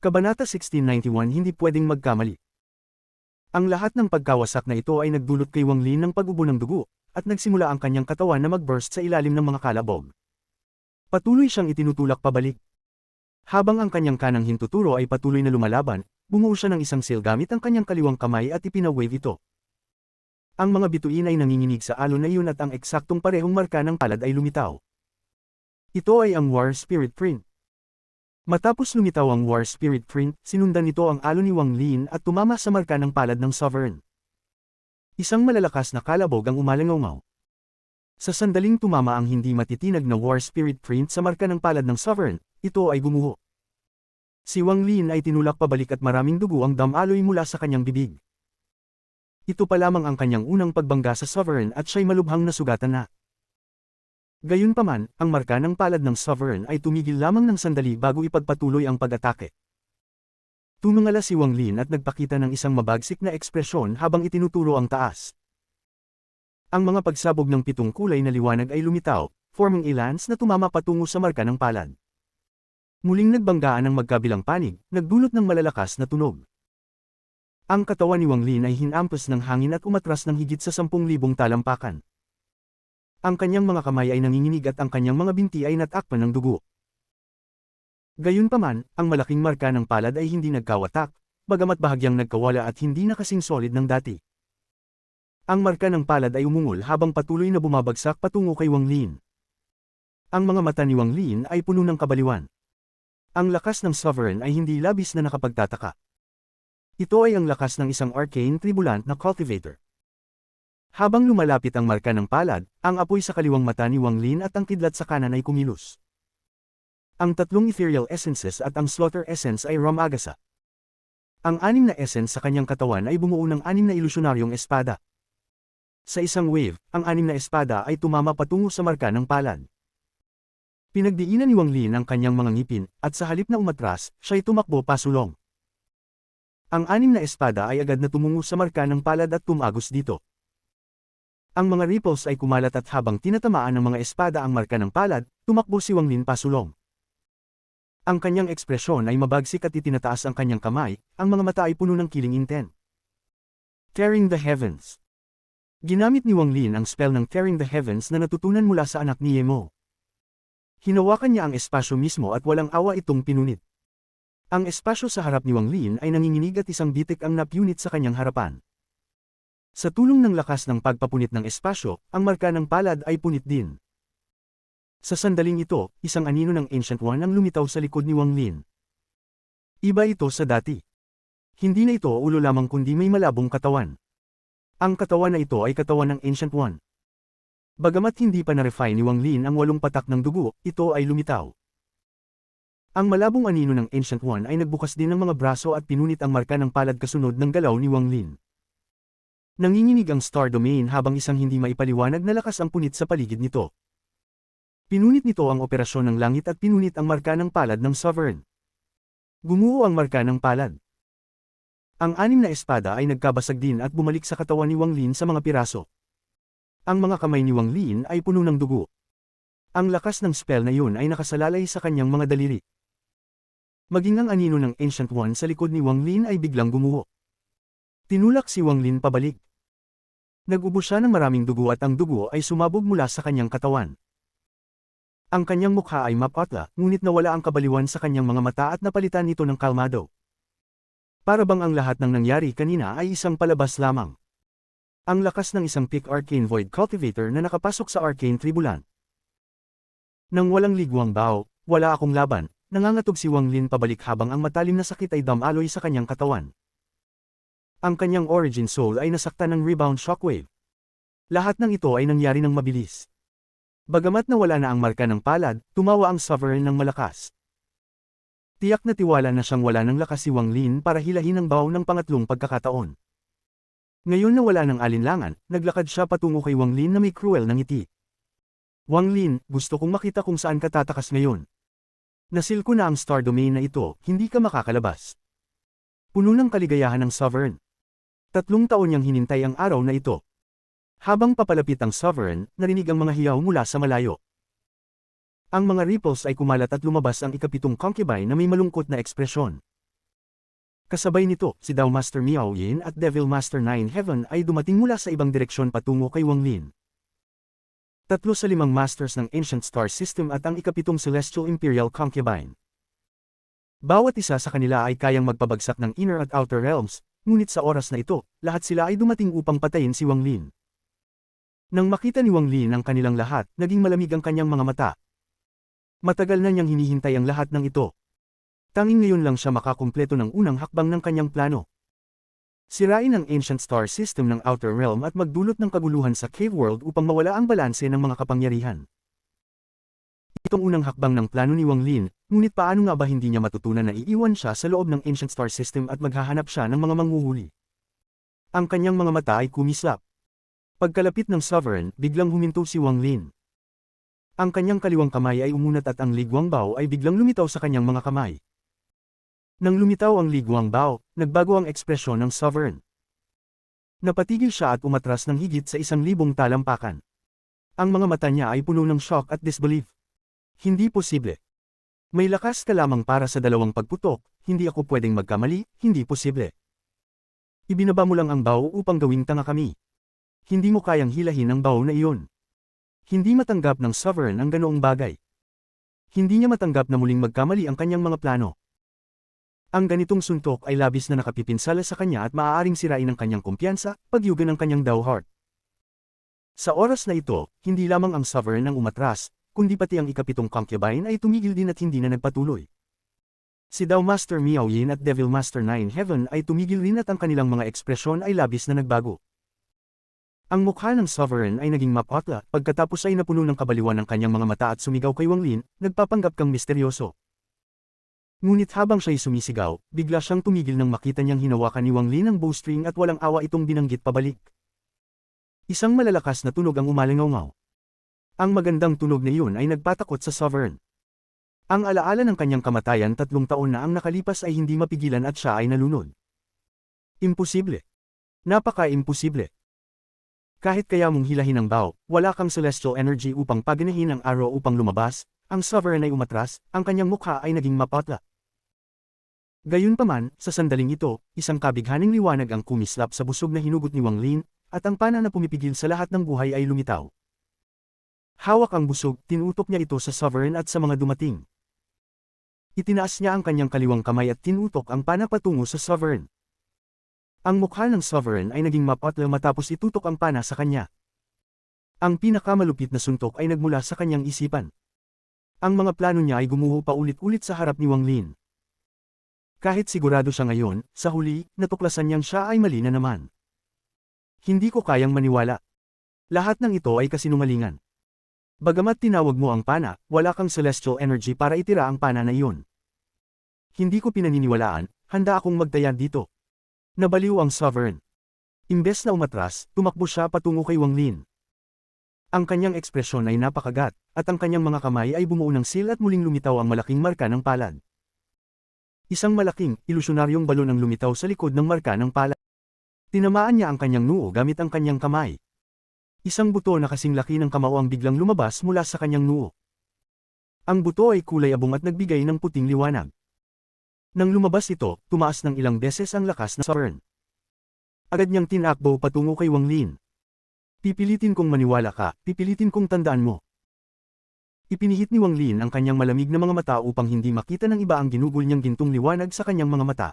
Kabanata 1691 Hindi pwedeng magkamali. Ang lahat ng pagkawasak na ito ay nagdulot kay Wang Lin ng pag-ubo ng dugo, at nagsimula ang kanyang katawan na mag-burst sa ilalim ng mga kalabog. Patuloy siyang itinutulak pabalik. Habang ang kanyang kanang hintuturo ay patuloy na lumalaban, bumuo siya ng isang sail gamit ang kanyang kaliwang kamay at ipinawave ito. Ang mga bituin ay nanginginig sa alon na iyon at ang eksaktong parehong marka ng palad ay lumitaw. Ito ay ang War Spirit Print. Matapos lumitaw ang War Spirit Print, sinundan nito ang alon ni Wang Lin at tumama sa marka ng palad ng Sovereign. Isang malalakas na kalabog ang umalangaw. Sa sandaling tumama ang hindi matitinag na War Spirit Print sa marka ng palad ng Sovereign, ito ay gumuho. Si Wang Lin ay tinulak pabalik at maraming dugo ang damaloy mula sa kanyang bibig. Ito pa lamang ang kanyang unang pagbangga sa Sovereign at siya'y malubhang nasugatan na. Gayunpaman, ang marka ng palad ng Sovereign ay tumigil lamang ng sandali bago ipagpatuloy ang pag-atake. Tumingala si Wang Lin at nagpakita ng isang mabagsik na ekspresyon habang itinuturo ang taas. Ang mga pagsabog ng pitong kulay na liwanag ay lumitaw, forming a lance na tumama patungo sa marka ng palad. Muling nagbanggaan ang magkabilang panig, nagdulot ng malalakas na tunog. Ang katawan ni Wang Lin ay hinampas ng hangin at umatras ng higit sa 10,000 talampakan. Ang kanyang mga kamay ay nanginginig at ang kanyang mga binti ay natakpan ng dugo. Gayunpaman, ang malaking marka ng palad ay hindi nagkawatak, bagamat bahagyang nagkawala at hindi na kasing solid ng dati. Ang marka ng palad ay umungol habang patuloy na bumabagsak patungo kay Wang Lin. Ang mga mata ni Wang Lin ay puno ng kabaliwan. Ang lakas ng Sovereign ay hindi labis na nakapagtataka. Ito ay ang lakas ng isang arcane tribulant na cultivator. Habang lumalapit ang marka ng palad, ang apoy sa kaliwang mata ni Wang Lin at ang kidlat sa kanan ay kumilos. Ang tatlong ethereal essences at ang slaughter essence ay rumagasa. Ang 6 na essence sa kanyang katawan ay bumuo ng 6 na ilusyonaryong espada. Sa isang wave, ang 6 na espada ay tumama patungo sa marka ng palad. Pinagdiinan ni Wang Lin ang kanyang mga ngipin, at sa halip na umatras, siya'y tumakbo pasulong. Ang 6 na espada ay agad na tumungo sa marka ng palad at tumagos dito. Ang mga ripples ay kumalat at habang tinatamaan ng mga espada ang marka ng palad, tumakbo si Wang Lin pasulong. Ang kanyang ekspresyon ay mabagsik at itinataas ang kanyang kamay, ang mga mata ay puno ng kiling intent. Tearing the Heavens. Ginamit ni Wang Lin ang spell ng Tearing the Heavens na natutunan mula sa anak ni Yemo. Hinawakan niya ang espasyo mismo at walang awa itong pinunit. Ang espasyo sa harap ni Wang Lin ay nanginginig at isang bitik ang napunit sa kanyang harapan. Sa tulong ng lakas ng pagpapunit ng espasyo, ang marka ng palad ay punit din. Sa sandaling ito, isang anino ng Ancient One ang lumitaw sa likod ni Wang Lin. Iba ito sa dati. Hindi na ito ulo lamang kundi may malabong katawan. Ang katawan na ito ay katawan ng Ancient One. Bagamat hindi pa na-refine ni Wang Lin ang 8 patak ng dugo, ito ay lumitaw. Ang malabong anino ng Ancient One ay nagbukas din ng mga braso at pinunit ang marka ng palad kasunod ng galaw ni Wang Lin. Nanginginig ang Star Domain habang isang hindi maipaliwanag na lakas ang punit sa paligid nito. Pinunit nito ang operasyon ng langit at pinunit ang marka ng palad ng Sovereign. Gumuho ang marka ng palad. Ang 6 na espada ay nagkabasag din at bumalik sa katawan ni Wang Lin sa mga piraso. Ang mga kamay ni Wang Lin ay puno ng dugo. Ang lakas ng spell na iyon ay nakasalalay sa kanyang mga daliri. Maging ang anino ng Ancient One sa likod ni Wang Lin ay biglang gumuho. Tinulak si Wang Lin pabalik. Nag-ubo siya ng maraming dugo at ang dugo ay sumabog mula sa kanyang katawan. Ang kanyang mukha ay mapatla, ngunit nawala ang kabaliwan sa kanyang mga mata at napalitan ito ng kalmado. Para bang ang lahat ng nangyari kanina ay isang palabas lamang. Ang lakas ng isang Peak Arcane Void Cultivator na nakapasok sa Arcane Tribulant. Nang walang ligwang bao, wala akong laban, nangangatog si Wang Lin pabalik habang ang matalim na sakit ay damaloy sa kanyang katawan. Ang kanyang origin soul ay nasaktan ng rebound shockwave. Lahat ng ito ay nangyari ng mabilis. Bagamat nawala na ang marka ng palad, tumawa ang Sovereign ng malakas. Tiyak na tiwala na siyang wala ng lakas si Wang Lin para hilahin ang bao ng pangatlong pagkakataon. Ngayon na wala ng alinlangan, naglakad siya patungo kay Wang Lin na may cruel na ngiti. Wang Lin, gusto kong makita kung saan ka tatakas ngayon. Nasil ko na ang Star Domain na ito, hindi ka makakalabas. Puno ng kaligayahan ng Sovereign. 3 taon niyang hinintay ang araw na ito. Habang papalapit ang Sovereign, narinig ang mga hiyaw mula sa malayo. Ang mga ripples ay kumalat at lumabas ang ika-7 concubine na may malungkot na ekspresyon. Kasabay nito, si Dao Master Miao Yin at Devil Master Nine Heaven ay dumating mula sa ibang direksyon patungo kay Wang Lin. 3 sa 5 Masters ng Ancient Star System at ang ikapitong Celestial Imperial Concubine. Bawat isa sa kanila ay kayang magpabagsak ng Inner at Outer Realms, ngunit sa oras na ito, lahat sila ay dumating upang patayin si Wang Lin. Nang makita ni Wang Lin ang kanilang lahat, naging malamig ang kanyang mga mata. Matagal na niyang hinihintay ang lahat ng ito. Tanging ngayon lang siya makakumpleto ng unang hakbang ng kanyang plano. Sirain ang Ancient Star System ng Outer Realm at magdulot ng kaguluhan sa Cave World upang mawala ang balanse ng mga kapangyarihan. Itong unang hakbang ng plano ni Wang Lin, ngunit paano nga ba hindi niya matutunan na iiwan siya sa loob ng Ancient Star System at maghahanap siya ng mga manghuhuli? Ang kanyang mga mata ay kumislap. Pagkalapit ng Sovereign, biglang huminto si Wang Lin. Ang kanyang kaliwang kamay ay umunat at ang Li Guangbao ay biglang lumitaw sa kanyang mga kamay. Nang lumitaw ang Li Guangbao, nagbago ang ekspresyon ng Sovereign. Napatigil siya at umatras ng higit sa 1,000 talampakan. Ang mga mata niya ay puno ng shock at disbelief. Hindi posible. May lakas ka lamang para sa 2 pagputok, hindi ako pwedeng magkamali, hindi posible. Ibinaba mo lang ang bao upang gawing tanga kami. Hindi mo kayang hilahin ang bao na iyon. Hindi matanggap ng Sovereign ang ganoong bagay. Hindi niya matanggap na muling magkamali ang kanyang mga plano. Ang ganitong suntok ay labis na nakapipinsala sa kanya at maaaring sirain ang kanyang kumpiyansa, pagyugan ang kanyang Dao Heart. Sa oras na ito, hindi lamang ang Sovereign ang umatras, kundi pati ang ikapitong concubine ay tumigil din at hindi na nagpatuloy. Si Dao Master Miao Yin at Devil Master Nine Heaven ay tumigil rin at ang kanilang mga ekspresyon ay labis na nagbago. Ang mukha ng Sovereign ay naging mapotla, pagkatapos ay napuno ng kabaliwan ng kanyang mga mata at sumigaw kay Wang Lin, nagpapanggap kang misteryoso. Ngunit habang siya'y sumisigaw, bigla siyang tumigil nang makita niyang hinawakan ni Wang Lin ang bowstring at walang awa itong binanggit pabalik. Isang malalakas na tunog ang umalingaw-ngaw. Ang magandang tunog na iyon ay nagpatakot sa Sovereign. Ang alaala ng kanyang kamatayan 3 taon na ang nakalipas ay hindi mapigilan at siya ay nalunod. Imposible. Napaka-imposible. Kahit kaya mong hilahin ang bao, wala kang celestial energy upang paganahin ang arrow upang lumabas, ang Sovereign ay umatras, ang kanyang mukha ay naging mapotla. Gayunpaman, sa sandaling ito, isang kabighaning liwanag ang kumislap sa busog na hinugot ni Wang Lin, at ang pana na pumipigil sa lahat ng buhay ay lumitaw. Hawak ang busog, tinutok niya ito sa Sovereign at sa mga dumating. Itinaas niya ang kanyang kaliwang kamay at tinutok ang pana patungo sa Sovereign. Ang mukha ng Sovereign ay naging mapotla matapos itutok ang pana sa kanya. Ang pinakamalupit na suntok ay nagmula sa kanyang isipan. Ang mga plano niya ay gumuho paulit-ulit sa harap ni Wang Lin. Kahit sigurado siya ngayon, sa huli, natuklasan niyang siya ay mali na naman. Hindi ko kayang maniwala. Lahat ng ito ay kasinungalingan. Bagamat tinawag mo ang pana, wala kang celestial energy para itira ang pana na iyon. Hindi ko pinaniniwalaan, handa akong magtaya dito. Nabaliw ang Sovereign. Imbes na umatras, tumakbo siya patungo kay Wang Lin. Ang kanyang ekspresyon ay napakagat, at ang kanyang mga kamay ay bumuo ng seal at muling lumitaw ang malaking marka ng palad. Isang malaking, ilusyonaryong balon ang lumitaw sa likod ng marka ng palad. Tinamaan niya ang kanyang noo gamit ang kanyang kamay. Isang buto na kasing laki ng kamao ang biglang lumabas mula sa kanyang noo. Ang buto ay kulay abong at nagbigay ng puting liwanag. Nang lumabas ito, tumaas ng ilang beses ang lakas ng Sovereign. Agad niyang tinakbo patungo kay Wang Lin. Pipilitin kong maniwala ka, pipilitin kong tandaan mo. Ipinihit ni Wang Lin ang kanyang malamig na mga mata upang hindi makita ng iba ang ginugol niyang gintong liwanag sa kanyang mga mata.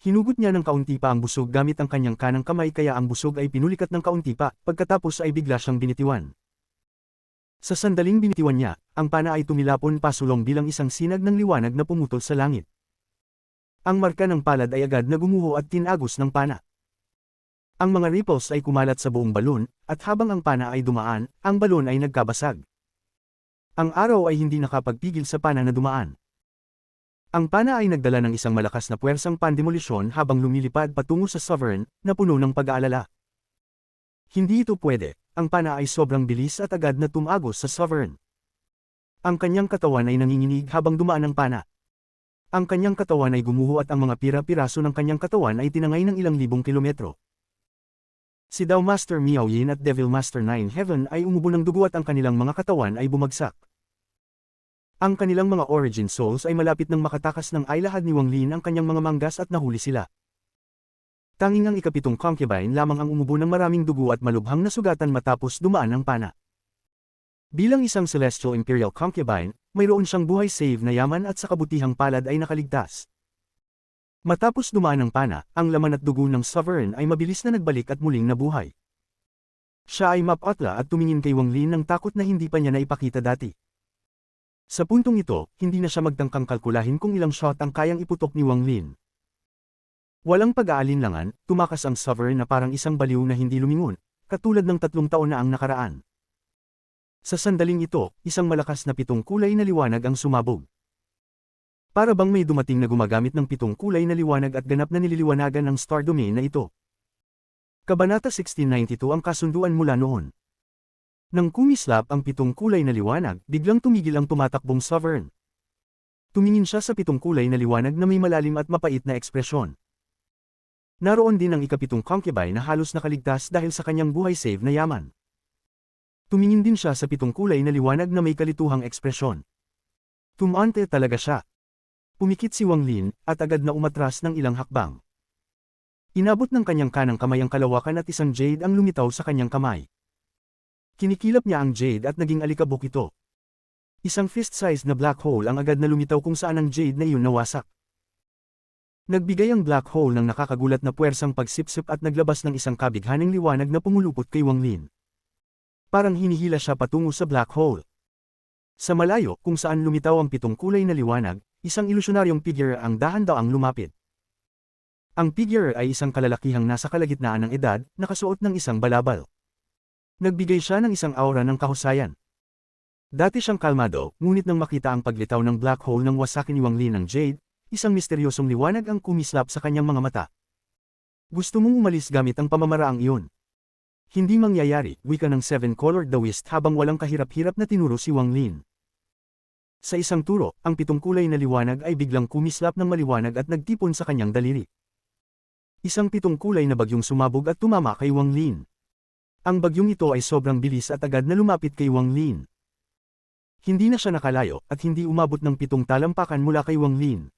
Hinugot niya ng kaunti pa ang busog gamit ang kanyang kanang kamay kaya ang busog ay pinulikat ng kaunti pa, pagkatapos ay bigla siyang binitiwan. Sa sandaling binitiwan niya, ang pana ay tumilapon pasulong bilang isang sinag ng liwanag na pumutol sa langit. Ang marka ng palad ay agad na gumuho at tinagos ng pana. Ang mga ripples ay kumalat sa buong balon, at habang ang pana ay dumaan, ang balon ay nagkabasag. Ang araw ay hindi nakapagpigil sa pana na dumaan. Ang pana ay nagdala ng isang malakas na puwersang pandemolisyon habang lumilipad patungo sa Sovereign, na puno ng pag-aalala. Hindi ito pwede, ang pana ay sobrang bilis at agad na tumagos sa Sovereign. Ang kanyang katawan ay nanginginig habang dumaan ang pana. Ang kanyang katawan ay gumuho at ang mga pira-piraso ng kanyang katawan ay tinangay ng ilang libong kilometro. Si Dao Master Miao Yin at Devil Master Nine Heaven ay umubo ng dugo at ang kanilang mga katawan ay bumagsak. Ang kanilang mga origin souls ay malapit nang makatakas ng ailahad ni Wang Lin ang kanyang mga manggas at nahuli sila. Tanging ang ikapitong concubine lamang ang umubo ng maraming dugo at malubhang nasugatan matapos dumaan ang pana. Bilang isang Celestial Imperial concubine, mayroon siyang buhay save na yaman at sa kabutihang palad ay nakaligtas. Matapos dumaan ang pana, ang laman at dugo ng Sovereign ay mabilis na nagbalik at muling nabuhay. Siya ay mapotla at tumingin kay Wang Lin ng takot na hindi pa niya naipakita dati. Sa puntong ito, hindi na siya magtangkang kalkulahin kung ilang shot ang kayang iputok ni Wang Lin. Walang pag-aalinlangan, tumakas ang Sovereign na parang isang baliw na hindi lumingon, katulad ng 3 taon na ang nakaraan. Sa sandaling ito, isang malakas na 7 kulay na liwanag ang sumabog. Para bang may dumating na gumagamit ng 7 kulay na liwanag at ganap na nililiwanagan ang Star Domain na ito. Kabanata 1692 ang kasunduan mula noon. Nang kumislap ang 7 kulay na liwanag, biglang tumigil ang tumatakbong Sovereign. Tumingin siya sa 7 kulay na liwanag na may malalim at mapait na ekspresyon. Naroon din ang ikapitong concubine na halos nakaligtas dahil sa kanyang buhay save na yaman. Tumingin din siya sa 7 kulay na liwanag na may kalituhang ekspresyon. Tumante talaga siya. Pumikit si Wang Lin, at agad na umatras ng ilang hakbang. Inabot ng kanyang kanang kamay ang kalawakan at isang jade ang lumitaw sa kanyang kamay. Kinikilap niya ang jade at naging alikabok ito. Isang fist-sized na black hole ang agad na lumitaw kung saan ang jade na iyon nawasak. Nagbigay ang black hole ng nakakagulat na puwersang pagsipsip at naglabas ng isang kabighaning liwanag na pumulupot kay Wang Lin. Parang hinihila siya patungo sa black hole. Sa malayo, kung saan lumitaw ang 7 kulay na liwanag, isang ilusyonaryong figure ang dahan-daang lumapit. Ang figure ay isang kalalakihang nasa kalagitnaan ng edad, nakasuot ng isang balabal. Nagbigay siya ng isang aura ng kahusayan. Dati siyang kalmado, ngunit nang makita ang paglitaw ng black hole ng wasakin ni Wang Lin ng jade, isang misteryosong liwanag ang kumislap sa kanyang mga mata. Gusto mong umalis gamit ang pamamaraang iyon. Hindi mangyayari, wika ng 7-colored Daoist habang walang kahirap-hirap na tinuro si Wang Lin. Sa isang turo, ang 7 kulay na liwanag ay biglang kumislap ng maliwanag at nagtipon sa kanyang daliri. Isang 7 kulay na bagyong sumabog at tumama kay Wang Lin. Ang bagyong ito ay sobrang bilis at agad na lumapit kay Wang Lin. Hindi na siya nakalayo at hindi umabot ng 7 talampakan mula kay Wang Lin.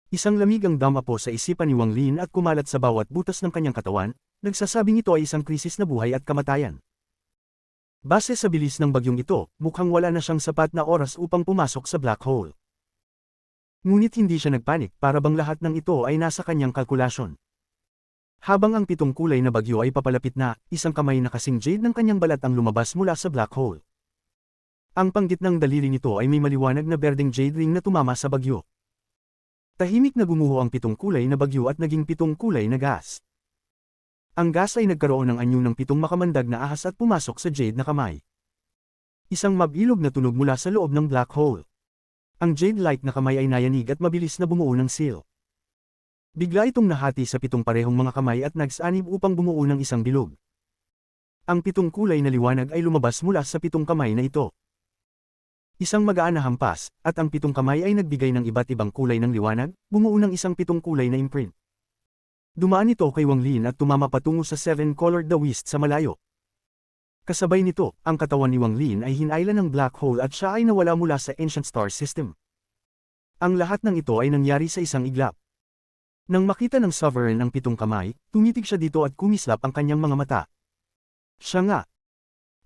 Isang lamig ang damapo sa isipan ni Wang Lin at kumalat sa bawat butas ng kanyang katawan, nagsasabing ito ay isang krisis na buhay at kamatayan. Base sa bilis ng bagyong ito, mukhang wala na siyang sapat na oras upang pumasok sa black hole. Ngunit hindi siya nagpanik para bang lahat ng ito ay nasa kanyang kalkulasyon. Habang ang 7 kulay na bagyo ay papalapit na, isang kamay na kasing jade ng kanyang balat ang lumabas mula sa black hole. Ang panggitnang daliri nito ay may maliwanag na berdeng jade ring na tumama sa bagyo. Tahimik na gumuho ang 7 kulay na bagyo at naging 7 kulay na gas. Ang gas ay nagkaroon ng anyo ng 7 makamandag na ahas at pumasok sa jade na kamay. Isang mabilog na tunog mula sa loob ng black hole. Ang jade-like na kamay ay nayanig at mabilis na bumuo ng seal. Bigla itong nahati sa 7 parehong mga kamay at nagsanib upang bumuo ng isang bilog. Ang 7 kulay na liwanag ay lumabas mula sa 7 kamay na ito. Isang magaan na hampas, at ang 7 kamay ay nagbigay ng iba't ibang kulay ng liwanag, bumuo ng isang 7 kulay na imprint. Dumaan ito kay Wang Lin at tumama patungo sa 7-colored Daoist sa malayo. Kasabay nito, ang katawan ni Wang Lin ay hinailan ng black hole at siya ay nawala mula sa Ancient Star System. Ang lahat ng ito ay nangyari sa isang iglap. Nang makita ng Sovereign ang 7 kamay, tumitig siya dito at kumislap ang kanyang mga mata. Siya nga.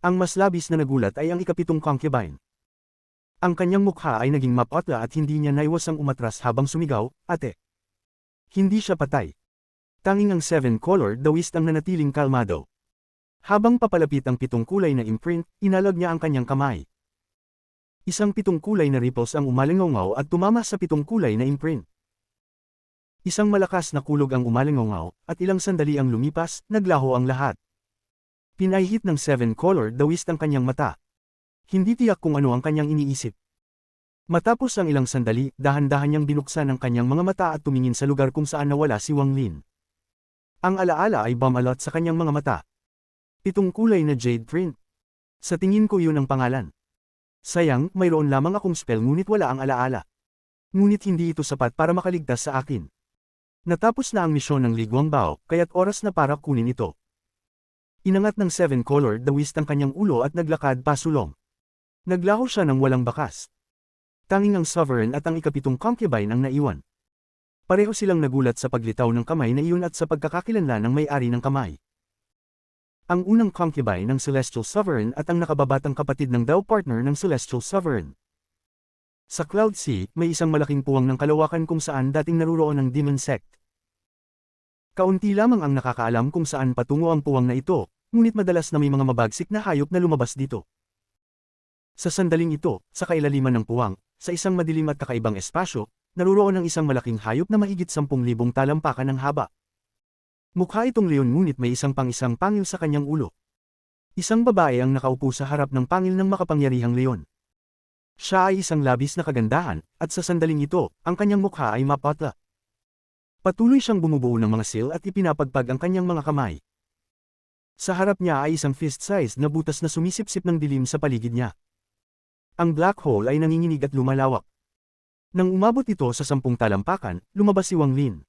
Ang mas labis na nagulat ay ang ikapitong concubine. Ang kanyang mukha ay naging mapotla at hindi niya naiwasang umatras habang sumigaw, "Ate!" Hindi siya patay. Tanging ang 7-colored Daoist ang nanatiling kalmado. Habang papalapit ang 7 kulay na imprint, inalag niya ang kanyang kamay. Isang 7 kulay na ripples ang umalingaw at tumama sa 7 kulay na imprint. Isang malakas na kulog ang umalingaw at ilang sandali ang lumipas, naglaho ang lahat. Pinahihit ng 7-colored Daoist ang kanyang mata. Hindi tiyak kung ano ang kanyang iniisip. Matapos ang ilang sandali, dahan-dahan niyang binuksan ang kanyang mga mata at tumingin sa lugar kung saan nawala si Wang Lin. Ang alaala ay bumalot sa kanyang mga mata. 7 kulay na jade print. Sa tingin ko yun ang pangalan. Sayang, mayroon lamang akong spell ngunit wala ang alaala. Ngunit hindi ito sapat para makaligtas sa akin. Natapos na ang misyon ng Li Guangbao, kaya't oras na para kunin ito. Inangat ng 7-colored Daoist ang kanyang ulo at naglakad pasulong. Naglaho siya ng walang bakas. Tanging ang Sovereign at ang ikapitong concubine ang naiwan. Pareho silang nagulat sa paglitaw ng kamay na iyon at sa pagkakakilanlan ng may-ari ng kamay. Ang unang concubine ng Celestial Sovereign at ang nakababatang kapatid ng Dao partner ng Celestial Sovereign. Sa Cloud Sea, may isang malaking puwang ng kalawakan kung saan dating naruroon ang Demon Sect. Kaunti lamang ang nakakaalam kung saan patungo ang puwang na ito, ngunit madalas na may mga mabagsik na hayop na lumabas dito. Sa sandaling ito, sa kailaliman ng puwang, sa isang madilim at kakaibang espasyo, naruroon ang isang malaking hayop na mahigit 10,000 talampakan ng haba. Mukha itong leon ngunit may isang pangil sa kanyang ulo. Isang babae ang nakaupo sa harap ng pangil ng makapangyarihang leon. Siya ay isang labis na kagandahan, at sa sandaling ito, ang kanyang mukha ay mapatla. Patuloy siyang bumubuo ng mga sil at ipinapagpag ang kanyang mga kamay. Sa harap niya ay isang fist-sized na butas na sumisipsip ng dilim sa paligid niya. Ang black hole ay nanginginig at lumalawak. Nang umabot ito sa 10 talampakan, lumabas si Wang Lin.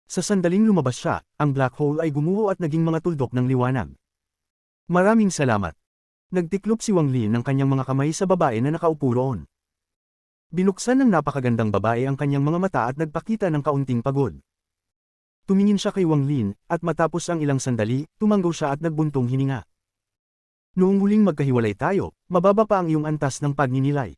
Sa sandaling lumabas siya, ang black hole ay gumuho at naging mga tuldok ng liwanag. Maraming salamat. Nagtiklop si Wang Lin ng kanyang mga kamay sa babae na nakaupo roon. Binuksan ng napakagandang babae ang kanyang mga mata at nagpakita ng kaunting pagod. Tumingin siya kay Wang Lin, at matapos ang ilang sandali, tumanggaw siya at nagbuntong hininga. Noong huling magkahiwalay tayo, mababa pa ang iyong antas ng pagninilay.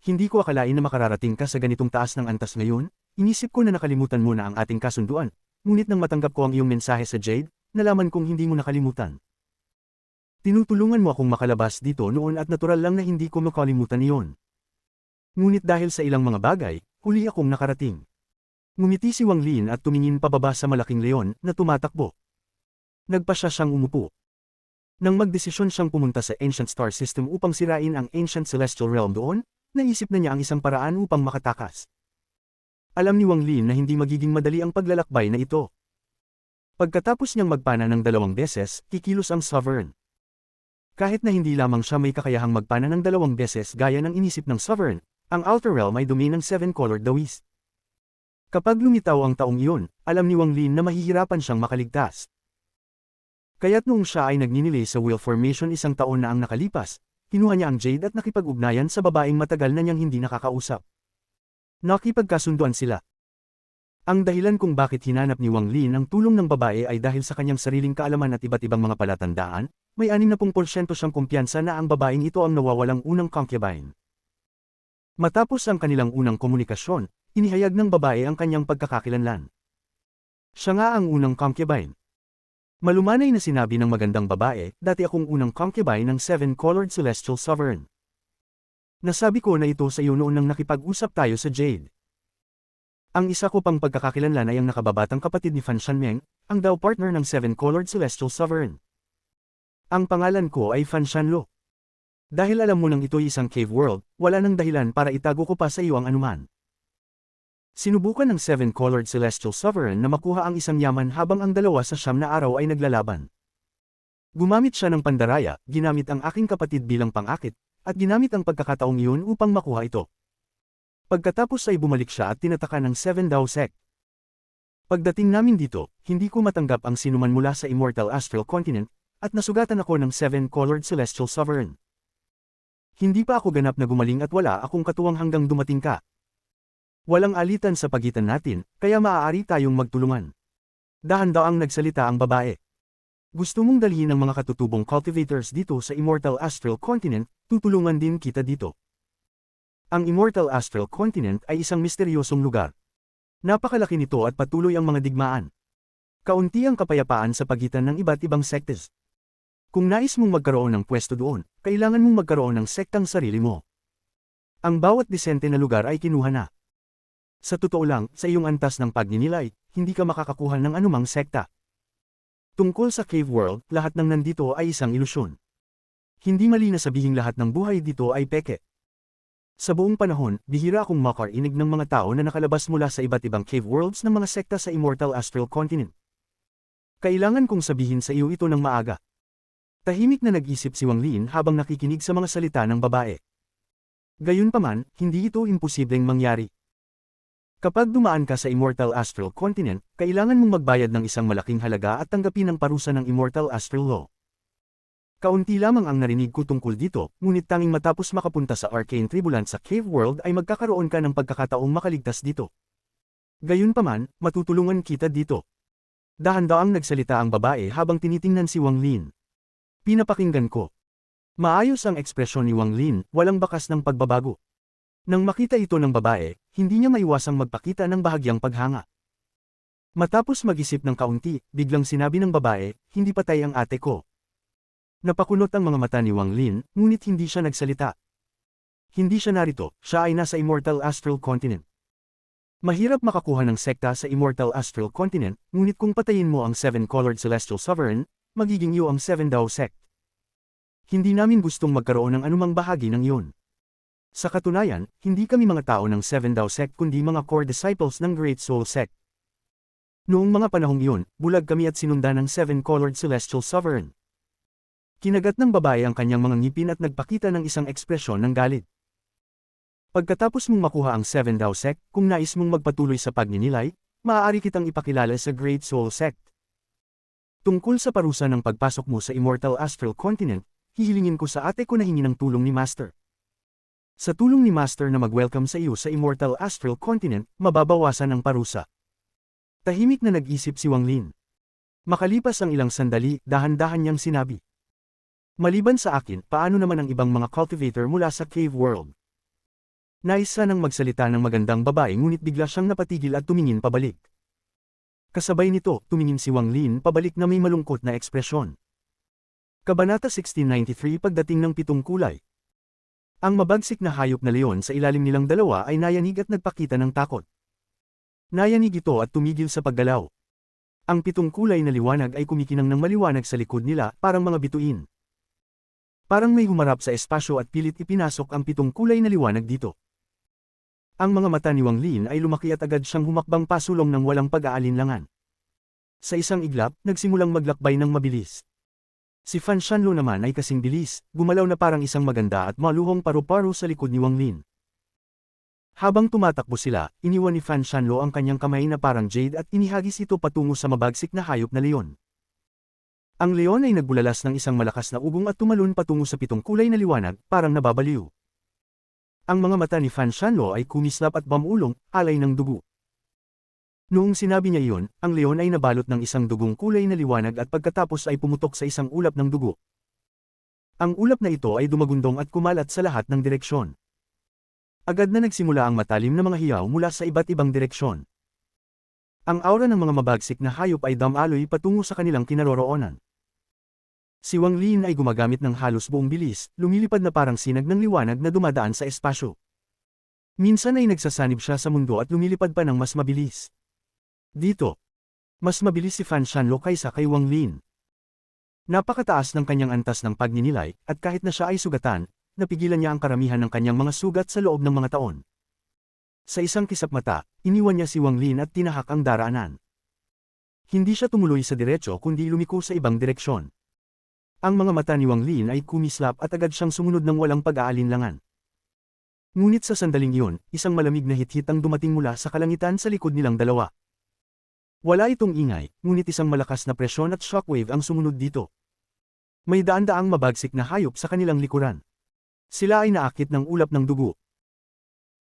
Hindi ko akalain na makararating ka sa ganitong taas ng antas ngayon, inisip ko na nakalimutan mo na ang ating kasunduan, ngunit nang matanggap ko ang iyong mensahe sa Jade, nalaman kong hindi mo nakalimutan. Tinutulungan mo akong makalabas dito noon at natural lang na hindi ko makalimutan iyon. Ngunit dahil sa ilang mga bagay, huli akong nakarating. Ngumiti si Wang Lin at tumingin pababa sa malaking leon na tumatakbo. Nagpa siya siyang umupo. Nang magdesisyon siyang pumunta sa Ancient Star System upang sirain ang Ancient Celestial Realm doon, naisip na niya ang isang paraan upang makatakas. Alam ni Wang Lin na hindi magiging madali ang paglalakbay na ito. Pagkatapos niyang magpana ng 2 beses, kikilos ang Sovereign. Kahit na hindi lamang siya may kakayahang magpana ng 2 beses gaya ng inisip ng Sovereign, ang Outer Realm ay domain ng 7-colored dawis. Kapag lumitaw ang taong iyon, alam ni Wang Lin na mahihirapan siyang makaligtas. Kaya't noong siya ay nagninilay sa Wheel Formation 1 taon na ang nakalipas, kinuha niya ang Jade at nakipag-ugnayan sa babaeng matagal na niyang hindi nakakausap. Nakipagkasunduan sila. Ang dahilan kung bakit hinanap ni Wang Lin ang tulong ng babae ay dahil sa kanyang sariling kaalaman at iba't ibang mga palatandaan, may 60% siyang kumpiyansa na ang babaeng ito ang nawawalang unang concubine. Matapos ang kanilang unang komunikasyon, inihayag ng babae ang kanyang pagkakakilanlan. Siya nga ang unang concubine. Malumanay na sinabi ng magandang babae, dati akong unang concubine ng 7-colored Celestial Sovereign. Nasabi ko na ito sa iyo noon nang nakipag-usap tayo sa Jade. Ang isa ko pang pagkakakilanlan ay ang nakababatang kapatid ni Fan Shanmeng, ang Dao partner ng 7-colored Celestial Sovereign. Ang pangalan ko ay Fan Shanlo. Dahil alam mo nang ito'y isang cave world, wala nang dahilan para itago ko pa sa iyo ang anuman. Sinubukan ng 7-colored Celestial Sovereign na makuha ang isang yaman habang ang 2 sa 9 na araw ay naglalaban. Gumamit siya ng pandaraya, ginamit ang aking kapatid bilang pangakit, at ginamit ang pagkakataong iyon upang makuha ito. Pagkatapos ay bumalik siya at tinataka ng 7 Dao Sect. Pagdating namin dito, hindi ko matanggap ang sinuman mula sa Immortal Astral Continent, at nasugatan ako ng 7-colored Celestial Sovereign. Hindi pa ako ganap na gumaling at wala akong katuwang hanggang dumating ka. Walang alitan sa pagitan natin, kaya maaari tayong magtulungan. Dahan-daang nagsalita ang babae. Gusto mong dalhin ang mga katutubong cultivators dito sa Immortal Astral Continent, tutulungan din kita dito. Ang Immortal Astral Continent ay isang misteryosong lugar. Napakalaki nito at patuloy ang mga digmaan. Kaunti ang kapayapaan sa pagitan ng iba't ibang sektes. Kung nais mong magkaroon ng pwesto doon, kailangan mong magkaroon ng sektang sarili mo. Ang bawat disente na lugar ay kinuha na. Sa totoo lang, sa iyong antas ng pagninilay, hindi ka makakakuha ng anumang sekta. Tungkol sa Cave World, lahat ng nandito ay isang ilusyon. Hindi mali na sabihing lahat ng buhay dito ay peke. Sa buong panahon, bihira akong makarinig ng mga tao na nakalabas mula sa iba't ibang cave worlds ng mga sekta sa Immortal Astral Continent. Kailangan kong sabihin sa iyo ito ng maaga. Tahimik na nag-isip si Wang Lin habang nakikinig sa mga salita ng babae. Gayunpaman, hindi ito imposibleng mangyari. Kapag dumaan ka sa Immortal Astral Continent, kailangan mong magbayad ng isang malaking halaga at tanggapin ang parusa ng Immortal Astral Law. Kaunti lamang ang narinig ko tungkol dito, ngunit tanging matapos makapunta sa Arcane Tribulant sa Cave World ay magkakaroon ka ng pagkakataong makaligtas dito. Gayunpaman, matutulungan kita dito. Dahan-daang nagsalita ang babae habang tinitingnan si Wang Lin. Pinapakinggan ko. Maayos ang ekspresyon ni Wang Lin, walang bakas ng pagbabago. Nang makita ito ng babae, hindi niya maiwasang magpakita ng bahagyang paghanga. Matapos mag-isip ng kaunti, biglang sinabi ng babae, hindi patay ang ate ko. Napakunot ang mga mata ni Wang Lin, ngunit hindi siya nagsalita. Hindi siya narito, siya ay nasa Immortal Astral Continent. Mahirap makakuha ng sekta sa Immortal Astral Continent, ngunit kung patayin mo ang Seven-Colored Celestial Sovereign, magiging iyo ang Seven Dao Sect. Hindi namin gustong magkaroon ng anumang bahagi ng iyon. Sa katunayan, hindi kami mga tao ng Seven Dao Sect kundi mga core disciples ng Great Soul Sect. Noong mga panahong iyon, bulag kami at sinundan ng Seven-Colored Celestial Sovereign. Kinagat ng babae ang kanyang mga ngipin at nagpakita ng isang ekspresyon ng galit. Pagkatapos mong makuha ang Seven Dao Sect, kung nais mong magpatuloy sa pagninilay, maaari kitang ipakilala sa Great Soul Sect. Tungkol sa parusa ng pagpasok mo sa Immortal Astral Continent, hihilingin ko sa ate ko na hingi ng tulong ni Master. Sa tulong ni Master na mag-welcome sa iyo sa Immortal Astral Continent, mababawasan ang parusa. Tahimik na nag-isip si Wang Lin. Makalipas ang ilang sandali, dahan-dahan niyang sinabi. Maliban sa akin, paano naman ang ibang mga cultivator mula sa Cave World? Naisa nang magsalita ng magandang babae ngunit bigla siyang napatigil at tumingin pabalik. Kasabay nito, tumingin si Wang Lin pabalik na may malungkot na ekspresyon. Kabanata 1693 Pagdating ng pitong kulay. Ang mabagsik na hayop na leon sa ilalim nilang dalawa ay nayanig at nagpakita ng takot. Nayanig ito at tumigil sa paggalaw. Ang pitong kulay na liwanag ay kumikinang ng maliwanag sa likod nila, parang mga bituin. Parang may humarap sa espasyo at pilit ipinasok ang pitong kulay na liwanag dito. Ang mga mata ni Wang Lin ay lumaki at agad siyang humakbang pasulong ng walang pag-aalinlangan. Sa isang iglap, nagsimulang maglakbay ng mabilis. Si Fan Shanlo naman ay kasing bilis, gumalaw na parang isang maganda at maluhong paru-paro sa likod ni Wang Lin. Habang tumatakbo sila, iniwan ni Fan Shanlo ang kanyang kamay na parang jade at inihagis ito patungo sa mabagsik na hayop na leon. Ang leon ay nagbulalas ng isang malakas na ugong at tumalon patungo sa pitong kulay na liwanag, parang nababaliw. Ang mga mata ni Fan Shanlo ay kumislap at bamulong, alay ng dugo. Noong sinabi niya iyon, ang leon ay nabalot ng isang dugong kulay na liwanag at pagkatapos ay pumutok sa isang ulap ng dugo. Ang ulap na ito ay dumagundong at kumalat sa lahat ng direksyon. Agad na nagsimula ang matalim na mga hiyaw mula sa iba't ibang direksyon. Ang aura ng mga mabagsik na hayop ay damaloy patungo sa kanilang kinaroroonan. Si Wang Lin ay gumagamit ng halos buong bilis, lumilipad na parang sinag ng liwanag na dumadaan sa espasyo. Minsan ay nagsasanib siya sa mundo at lumilipad pa ng mas mabilis. Dito, mas mabilis si Fan Shanlo kaysa kay Wang Lin. Napakataas ng kanyang antas ng pagninilay, at kahit na siya ay sugatan, napigilan niya ang karamihan ng kanyang mga sugat sa loob ng mga taon. Sa isang kisap mata, iniwan niya si Wang Lin at tinahak ang daraanan. Hindi siya tumuloy sa diretso kundi lumiko sa ibang direksyon. Ang mga mata ni Wang Lin ay kumislap at agad siyang sumunod ng walang pag-aalinlangan. Ngunit sa sandaling iyon, isang malamig na hit-hit ang dumating mula sa kalangitan sa likod nilang dalawa. Wala itong ingay, ngunit isang malakas na presyon at shockwave ang sumunod dito. May daan-daang mabagsik na hayop sa kanilang likuran. Sila ay naakit ng ulap ng dugo.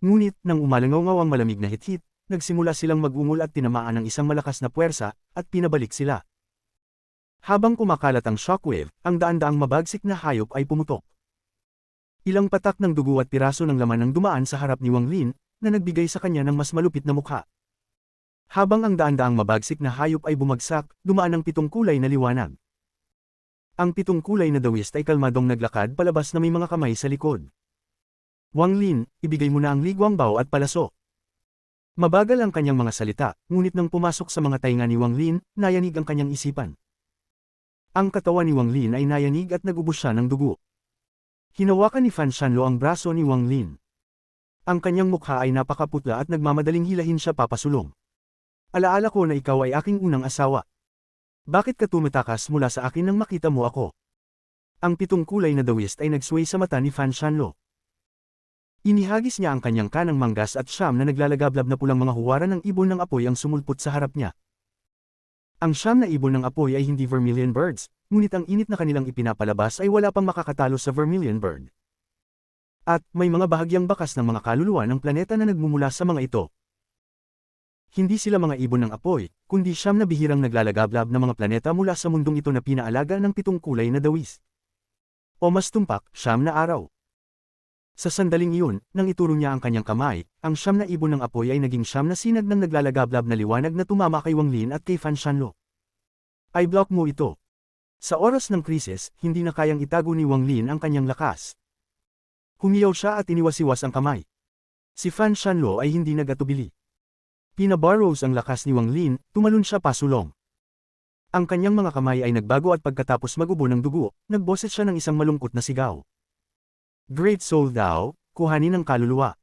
Ngunit, nang umalangaw ang malamig na hit-hit, nagsimula silang mag-ungol at tinamaan ng isang malakas na puwersa, at pinabalik sila. Habang kumakalat ang shockwave, ang daan-daang mabagsik na hayop ay pumutok. Ilang patak ng dugo at piraso ng laman ang dumaan sa harap ni Wang Lin, na nagbigay sa kanya ng mas malupit na mukha. Habang ang daan-daang mabagsik na hayop ay bumagsak, dumaan ang pitong kulay na liwanag. Ang pitong kulay na dawist ay kalmadong naglakad palabas na may mga kamay sa likod. Wang Lin, ibigay mo na ang ligwang bao at palaso. Mabagal ang kanyang mga salita, ngunit nang pumasok sa mga tainga ni Wang Lin, nayanig ang kanyang isipan. Ang katawan ni Wang Lin ay nayanig at nagubos siya ng dugo. Hinawakan ni Fan Shanlo ang braso ni Wang Lin. Ang kanyang mukha ay napakaputla at nagmamadaling hilahin siya papasulong. Alaala ko na ikaw ay aking unang asawa. Bakit ka tumatakas mula sa akin nang makita mo ako? Ang pitong kulay na dawist ay nagsway sa mata ni Fan Shanlo. Inihagis niya ang kanyang kanang manggas at siyam na naglalagablab na pulang mga huwaran ng ibon ng apoy ang sumulpot sa harap niya. Ang siyam na ibon ng apoy ay hindi vermilion birds, ngunit ang init na kanilang ipinapalabas ay wala pang makakatalo sa vermilion bird. At, may mga bahagyang bakas ng mga kaluluwa ng planeta na nagmumula sa mga ito. Hindi sila mga ibon ng apoy, kundi siyam na bihirang naglalagablab na mga planeta mula sa mundong ito na pinaalaga ng 7 kulay na dawis. O mas tumpak, siyam na araw. Sa sandaling iyon, nang ituro niya ang kanyang kamay, ang siyam na ibon ng apoy ay naging siyam na sinag ng naglalagablab na liwanag na tumama kay Wang Lin at kay Fan Shanlo. Ay block mo ito. Sa oras ng krisis, hindi na kayang itago ni Wang Lin ang kanyang lakas. Humiyaw siya at iniwasiwas ang kamay. Si Fan Shanlo ay hindi nagatubili. Pinabarrows ang lakas ni Wang Lin, tumalon siya pasulong. Ang kanyang mga kamay ay nagbago at pagkatapos magubo ng dugo, nagboses siya ng isang malungkot na sigaw. Great Soul Dao, kuhanin ang kaluluwa.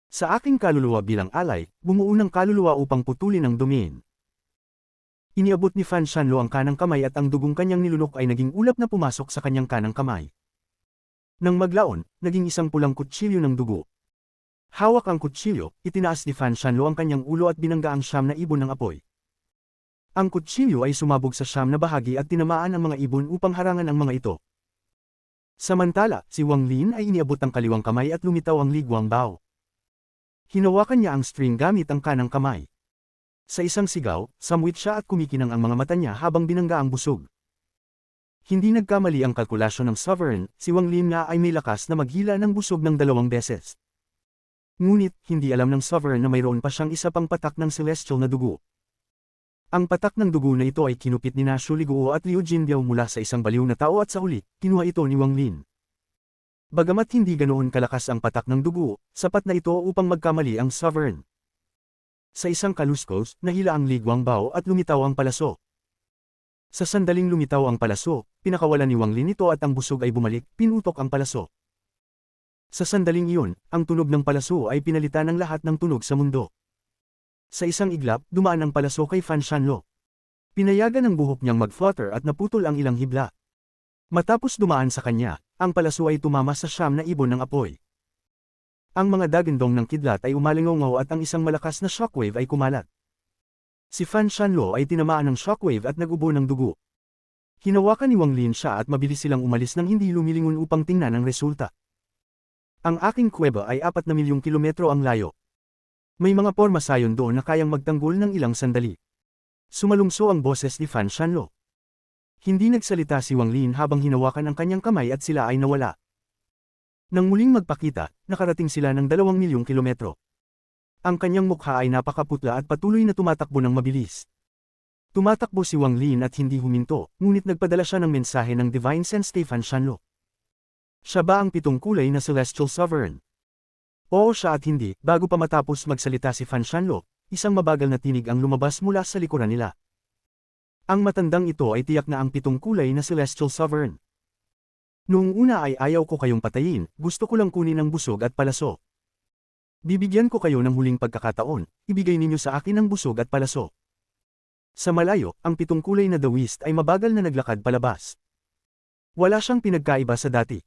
Sa aking kaluluwa bilang alay, bumuo ng kaluluwa upang putulin ang domain. Iniabot ni Fan Shanlo ang kanang kamay at ang dugong kanyang nilunok ay naging ulap na pumasok sa kanyang kanang kamay. Nang maglaon, naging isang pulang kutsilyo ng dugo. Hawak ang kutsilyo, itinaas ni Fan Shanlo ang kanyang ulo at binangga ang siyam na ibon ng apoy. Ang kutsilyo ay sumabog sa siyam na bahagi at tinamaan ang mga ibon upang harangan ang mga ito. Samantala, si Wang Lin ay iniabot ang kaliwang kamay at lumitaw ang ligwang bao. Hinawakan niya ang string gamit ang kanang kamay. Sa isang sigaw, samwit siya at kumikinang ang mga mata niya habang binangga ang busog. Hindi nagkamali ang kalkulasyon ng Sovereign, si Wang Lin nga ay may lakas na maghila ng busog ng 2 beses. Ngunit, hindi alam ng Sovereign na mayroon pa siyang isa pang patak ng celestial na dugo. Ang patak ng dugo na ito ay kinupit ni Shu Liguo at Liu Jinbiao mula sa isang baliw na tao at sa huli, kinuha ito ni Wang Lin. Bagamat hindi ganoon kalakas ang patak ng dugo, sapat na ito upang magkamali ang Sovereign. Sa isang kaluskos, nahila ang ligwang bao at lumitaw ang palaso. Sa sandaling lumitaw ang palaso, pinakawalan ni Wang Lin ito at ang busog ay bumalik, pinutok ang palaso. Sa sandaling iyon, ang tunog ng palaso ay pinalitan ng lahat ng tunog sa mundo. Sa isang iglap, dumaan ang palaso kay Fan Shanlo. Pinayagan ang buhok niyang mag-flutter at naputol ang ilang hibla. Matapos dumaan sa kanya, ang palaso ay tumama sa siyam na ibon ng apoy. Ang mga dagandong ng kidlat ay umalingaw at ang isang malakas na shockwave ay kumalat. Si Fan Shanlo ay tinamaan ng shockwave at nagubo ng dugo. Hinawakan ni Wang Lin siya at mabilis silang umalis nang hindi lumilingon upang tingnan ang resulta. Ang aking kuweba ay 4 na milyong kilometro ang layo. May mga porma sayon doon na kayang magtanggol ng ilang sandali. Sumalungso ang boses ni Fan Shanlo. Hindi nagsalita si Wang Lin habang hinawakan ang kanyang kamay at sila ay nawala. Nang muling magpakita, nakarating sila ng 2 milyong kilometro. Ang kanyang mukha ay napakaputla at patuloy na tumatakbo ng mabilis. Tumatakbo si Wang Lin at hindi huminto, ngunit nagpadala siya ng mensahe ng Divine Sense kay Fan Shanlo. Siya ba ang 7 kulay na Celestial Sovereign? Oo siya at hindi, bago pa matapos magsalita si Fan Shanlo, isang mabagal na tinig ang lumabas mula sa likuran nila. Ang matandang ito ay tiyak na ang 7 kulay na Celestial Sovereign. Noong una ay ayaw ko kayong patayin, gusto ko lang kunin ang busog at palaso. Bibigyan ko kayo ng huling pagkakataon, ibigay ninyo sa akin ang busog at palaso. Sa malayo, ang 7 kulay na dawist ay mabagal na naglakad palabas. Wala siyang pinagkaiba sa dati.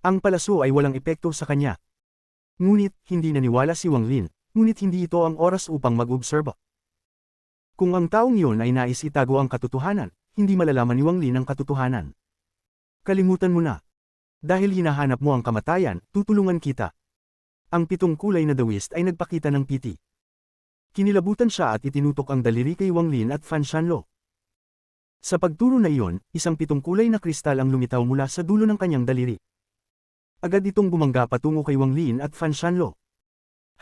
Ang palaso ay walang epekto sa kanya. Ngunit, hindi naniwala si Wang Lin, ngunit hindi ito ang oras upang mag-obserba. Kung ang taong iyon ay nais itago ang katotohanan, hindi malalaman ni Wang Lin ang katotohanan. Kalimutan mo na. Dahil hinahanap mo ang kamatayan, tutulungan kita. Ang 7 kulay na dawist ay nagpakita ng piti. Kinilabutan siya at itinutok ang daliri kay Wang Lin at Fan Shanlo. Sa pagturo na iyon, isang 7 kulay na kristal ang lumitaw mula sa dulo ng kanyang daliri. Agad itong bumangga patungo kay Wang Lin at Fan Shanlo.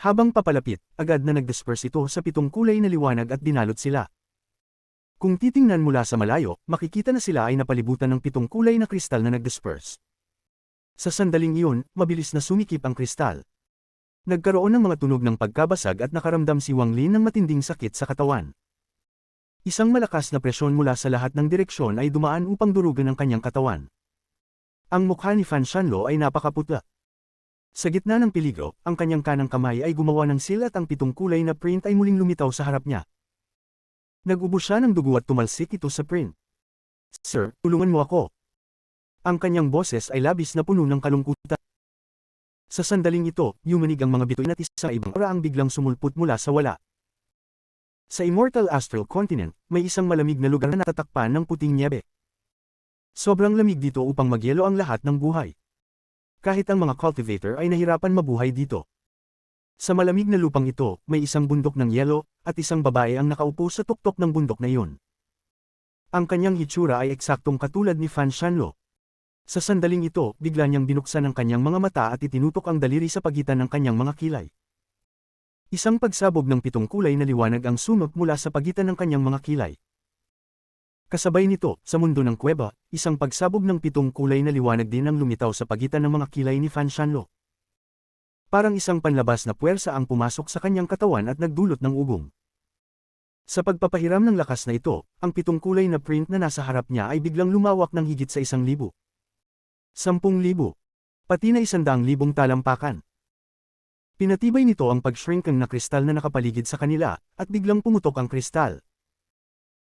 Habang papalapit, agad na nag-disperse ito sa 7 kulay na liwanag at dinalot sila. Kung titingnan mula sa malayo, makikita na sila ay napalibutan ng 7 kulay na kristal na nag-disperse. Sa sandaling iyon, mabilis na sumikip ang kristal. Nagkaroon ng mga tunog ng pagkabasag at nakaramdam si Wang Lin ng matinding sakit sa katawan. Isang malakas na presyon mula sa lahat ng direksyon ay dumaan upang durugan ang kanyang katawan. Ang mukha ni Fan Shanlo ay napakaputla. Sa gitna ng peligro, ang kanyang kanang kamay ay gumawa ng seal at ang 7 kulay na print ay muling lumitaw sa harap niya. Nag-ubo siya ng dugo at tumalsik ito sa print. Sir, tulungan mo ako. Ang kanyang boses ay labis na puno ng kalungkutan. Sa sandaling ito, yumanig ang mga bituin at isang ibang oraang biglang sumulpot mula sa wala. Sa Immortal Astral Continent, may isang malamig na lugar na natatakpan ng puting nyebe. Sobrang lamig dito upang magyelo ang lahat ng buhay. Kahit ang mga cultivator ay nahirapan mabuhay dito. Sa malamig na lupang ito, may isang bundok ng yelo, at isang babae ang nakaupo sa tuktok ng bundok na iyon. Ang kanyang hitsura ay eksaktong katulad ni Fan Shanlo. Sa sandaling ito, bigla niyang binuksan ang kanyang mga mata at itinutok ang daliri sa pagitan ng kanyang mga kilay. Isang pagsabog ng 7 kulay na liwanag ang sunot mula sa pagitan ng kanyang mga kilay. Kasabay nito, sa mundo ng kuweba, isang pagsabog ng 7 kulay na liwanag din ang lumitaw sa pagitan ng mga kilay ni Fan Shanlo. Parang isang panlabas na puwersa ang pumasok sa kanyang katawan at nagdulot ng ugong. Sa pagpapahiram ng lakas na ito, ang 7 kulay na print na nasa harap niya ay biglang lumawak ng higit sa 1,000. 10,000. Pati na 100,000 talampakan. Pinatibay nito ang pag-shrinkang na kristal na nakapaligid sa kanila, at biglang pumutok ang kristal.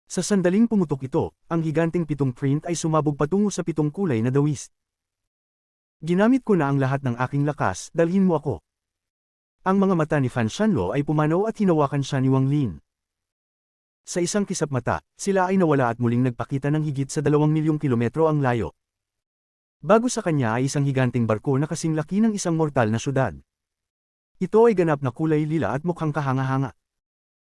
Sa sandaling pumutok ito, ang higanting 7 print ay sumabog patungo sa 7 kulay na dawis. Ginamit ko na ang lahat ng aking lakas, dalhin mo ako. Ang mga mata ni Fan Shanlo ay pumanaw at hinawakan siya ni Wang Lin. Sa isang kisap mata, sila ay nawala at muling nagpakita ng higit sa 2,000,000 kilometro ang layo. Bago sa kanya ay isang higanting barko na kasing laki ng isang mortal na syudad. Ito ay ganap na kulay lila at mukhang kahanga-hanga.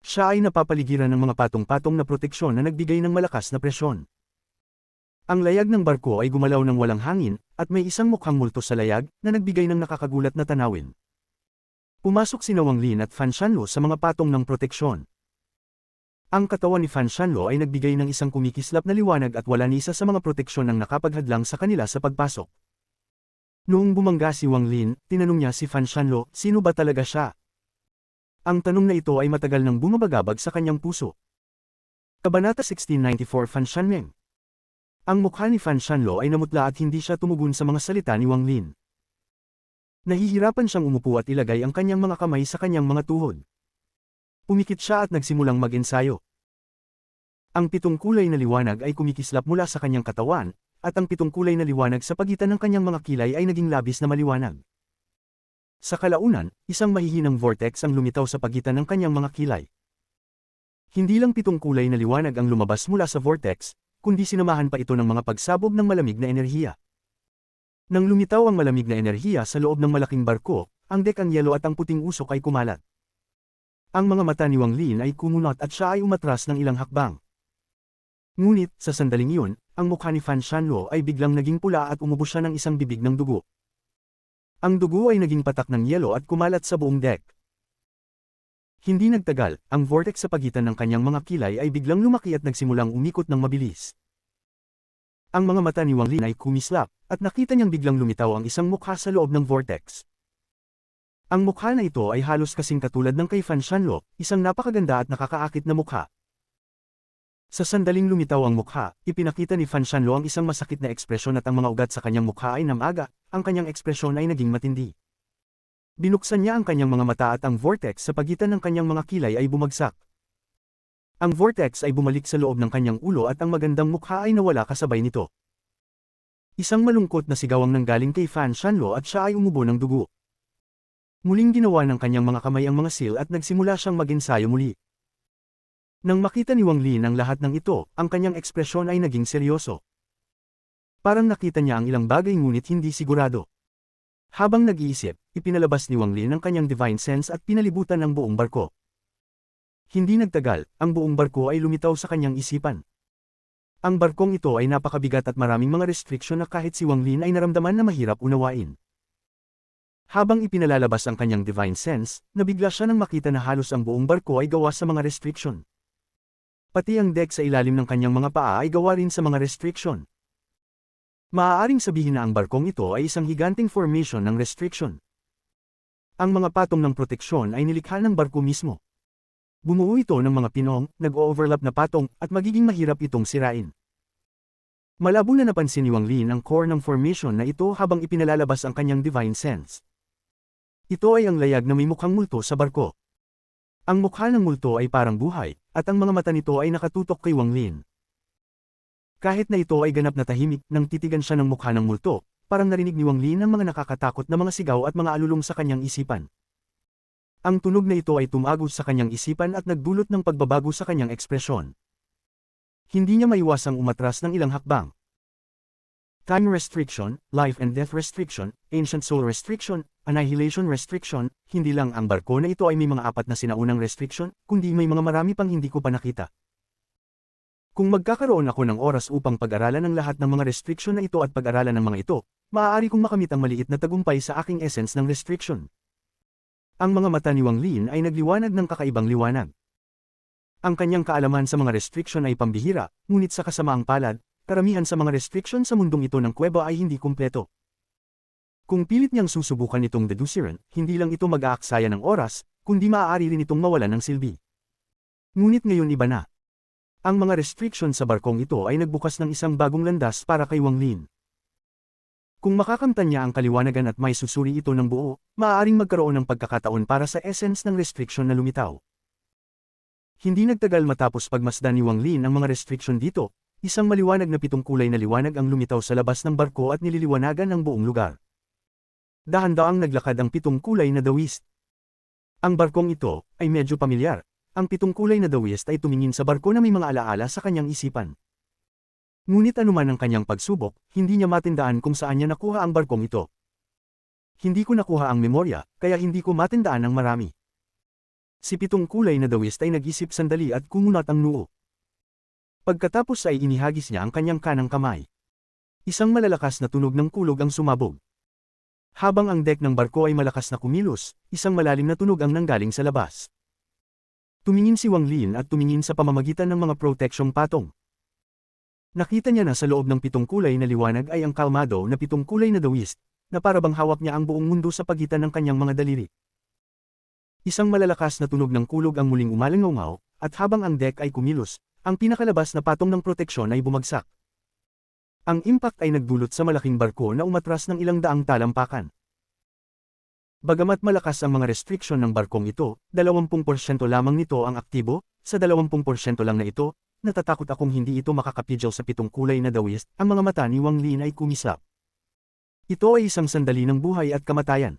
Siya ay napapaligiran ng mga patong-patong na proteksyon na nagbigay ng malakas na presyon. Ang layag ng barko ay gumalaw ng walang hangin, at may isang mukhang multo sa layag, na nagbigay ng nakakagulat na tanawin. Pumasok sina Wang Lin at Fan Shanlo sa mga patong ng proteksyon. Ang katawan ni Fan Shanlo ay nagbigay ng isang kumikislap na liwanag at wala ni isa sa mga proteksyon ang nakapaghadlang sa kanila sa pagpasok. Noong bumangga si Wang Lin, tinanong niya si Fan Shanlo, sino ba talaga siya? Ang tanong na ito ay matagal nang bumabagabag sa kanyang puso. Kabanata 1694 Fan Shanmeng. Ang mukha ni Fan Shanlo ay namutla at hindi siya tumugon sa mga salita ni Wang Lin. Nahihirapan siyang umupo at ilagay ang kanyang mga kamay sa kanyang mga tuhod. Pumikit siya at nagsimulang mag-ensayo. Ang 7 kulay na liwanag ay kumikislap mula sa kanyang katawan, at ang 7 kulay na liwanag sa pagitan ng kanyang mga kilay ay naging labis na maliwanag. Sa kalaunan, isang mahihinang vortex ang lumitaw sa pagitan ng kanyang mga kilay. Hindi lang 7 kulay na liwanag ang lumabas mula sa vortex, kundi sinamahan pa ito ng mga pagsabog ng malamig na enerhiya. Nang lumitaw ang malamig na enerhiya sa loob ng malaking barko, ang dek ang yelo at ang puting usok ay kumalat. Ang mga mata ni Wang Lin ay kumunot at siya ay umatras ng ilang hakbang. Ngunit, sa sandaling iyon, ang mukha ni Fan Shanlo ay biglang naging pula at umubos siya ng isang bibig ng dugo. Ang dugo ay naging patak ng yelo at kumalat sa buong dek. Hindi nagtagal, ang vortex sa pagitan ng kanyang mga kilay ay biglang lumaki at nagsimulang umikot ng mabilis. Ang mga mata ni Wang Lin ay kumislap, at nakita niyang biglang lumitaw ang isang mukha sa loob ng vortex. Ang mukha na ito ay halos kasing katulad ng kay Fan Shanlo, isang napakaganda at nakakaakit na mukha. Sa sandaling lumitaw ang mukha, ipinakita ni Fan Shanlo ang isang masakit na ekspresyon at ang mga ugat sa kanyang mukha ay namaga, ang kanyang ekspresyon ay naging matindi. Binuksan niya ang kanyang mga mata at ang vortex sa pagitan ng kanyang mga kilay ay bumagsak. Ang vortex ay bumalik sa loob ng kanyang ulo at ang magandang mukha ay nawala kasabay nito. Isang malungkot na sigaw ang nanggaling kay Fan Shanlo at siya ay umubo ng dugo. Muling ginawa ng kanyang mga kamay ang mga seal at nagsimula siyang mag-ensayo muli. Nang makita ni Wang Lin ang lahat ng ito, ang kanyang ekspresyon ay naging seryoso. Parang nakita niya ang ilang bagay ngunit hindi sigurado. Habang nag-iisip, ipinalabas ni Wang Lin ang kanyang divine sense at pinalibutan ang buong barko. Hindi nagtagal, ang buong barko ay lumitaw sa kanyang isipan. Ang barkong ito ay napakabigat at maraming mga restriction na kahit si Wang Lin ay naramdaman na mahirap unawain. Habang ipinalalabas ang kanyang divine sense, nabigla siya nang makita na halos ang buong barko ay gawa sa mga restriction. Pati ang deck sa ilalim ng kanyang mga paa ay gawa rin sa mga restriction. Maaaring sabihin na ang barkong ito ay isang higanting formation ng restriction. Ang mga patong ng proteksyon ay nilikha ng barko mismo. Bumuo ito ng mga pinong, nag-overlap na patong, at magiging mahirap itong sirain. Malabo na napansin ni Wang Lin ang core ng formation na ito habang ipinalalabas ang kanyang divine sense. Ito ay ang layag na may mukhang multo sa barko. Ang mukha ng multo ay parang buhay, at ang mga mata nito ay nakatutok kay Wang Lin. Kahit na ito ay ganap na tahimik, nang titigan siya ng mukha ng multo, parang narinig ni Wang Lin ang mga nakakatakot na mga sigaw at mga alulong sa kanyang isipan. Ang tunog na ito ay tumagos sa kanyang isipan at nagdulot ng pagbabago sa kanyang ekspresyon. Hindi niya maiwasang umatras ng ilang hakbang. Time restriction, life and death restriction, ancient soul restriction, annihilation restriction, hindi lang ang barko na ito ay may mga 4 na sinaunang restriction, kundi may mga marami pang hindi ko pa nakita. Kung magkakaroon ako ng oras upang pag-aralan ang lahat ng mga restriction na ito at pag-aralan ng mga ito, maaari kong makamit ang maliit na tagumpay sa aking essence ng restriction. Ang mga mata ni Wang Lin ay nagliwanag ng kakaibang liwanag. Ang kanyang kaalaman sa mga restriction ay pambihira, ngunit sa kasamaang palad, karamihan sa mga restriction sa mundong ito ng kuweba ay hindi kumpleto. Kung pilit niyang susubukan itong dedusiran, hindi lang ito mag-aaksaya ng oras, kundi maaari rin itong mawalan ng silbi. Ngunit ngayon iba na. Ang mga restriction sa barkong ito ay nagbukas ng isang bagong landas para kay Wang Lin. Kung makakamtan niya ang kaliwanagan at may susuri ito ng buo, maaaring magkaroon ng pagkakataon para sa essence ng restriction na lumitaw. Hindi nagtagal matapos pagmasdan ni Wang Lin ang mga restriction dito, isang maliwanag na 7 kulay na liwanag ang lumitaw sa labas ng barko at nililiwanagan ang buong lugar. Dahan-daang naglakad ang 7 kulay na dawis. Ang barkong ito ay medyo pamilyar. Ang 7 kulay na dawis ay tumingin sa barko na may mga alaala sa kanyang isipan. Ngunit anuman ang kanyang pagsubok, hindi niya matindaan kung saan niya nakuha ang barkong ito. Hindi ko nakuha ang memorya, kaya hindi ko matindaan ang marami. Si 7 kulay na dawis ay nag-isip sandali at kumunat ang noo. Pagkatapos ay inihagis niya ang kanyang kanang kamay. Isang malalakas na tunog ng kulog ang sumabog. Habang ang deck ng barko ay malakas na kumilos, isang malalim na tunog ang nanggaling sa labas. Tumingin si Wang Lin at tumingin sa pamamagitan ng mga proteksyong patong. Nakita niya na sa loob ng 7 kulay na liwanag ay ang kalmado na 7 kulay na dawis, na parabang hawak niya ang buong mundo sa pagitan ng kanyang mga daliri. Isang malalakas na tunog ng kulog ang muling umalingaw, at habang ang deck ay kumilos, ang pinakalabas na patong ng proteksyon ay bumagsak. Ang impact ay nagdulot sa malaking barko na umatras ng ilang daang talampakan. Bagamat malakas ang mga restriction ng barkong ito, 20% lamang nito ang aktibo, sa 20% lang na ito, natatakot akong hindi ito makakapidyaw sa 7 kulay na dawis, ang mga mata ni Wang Lin ay kumislap. Ito ay isang sandali ng buhay at kamatayan.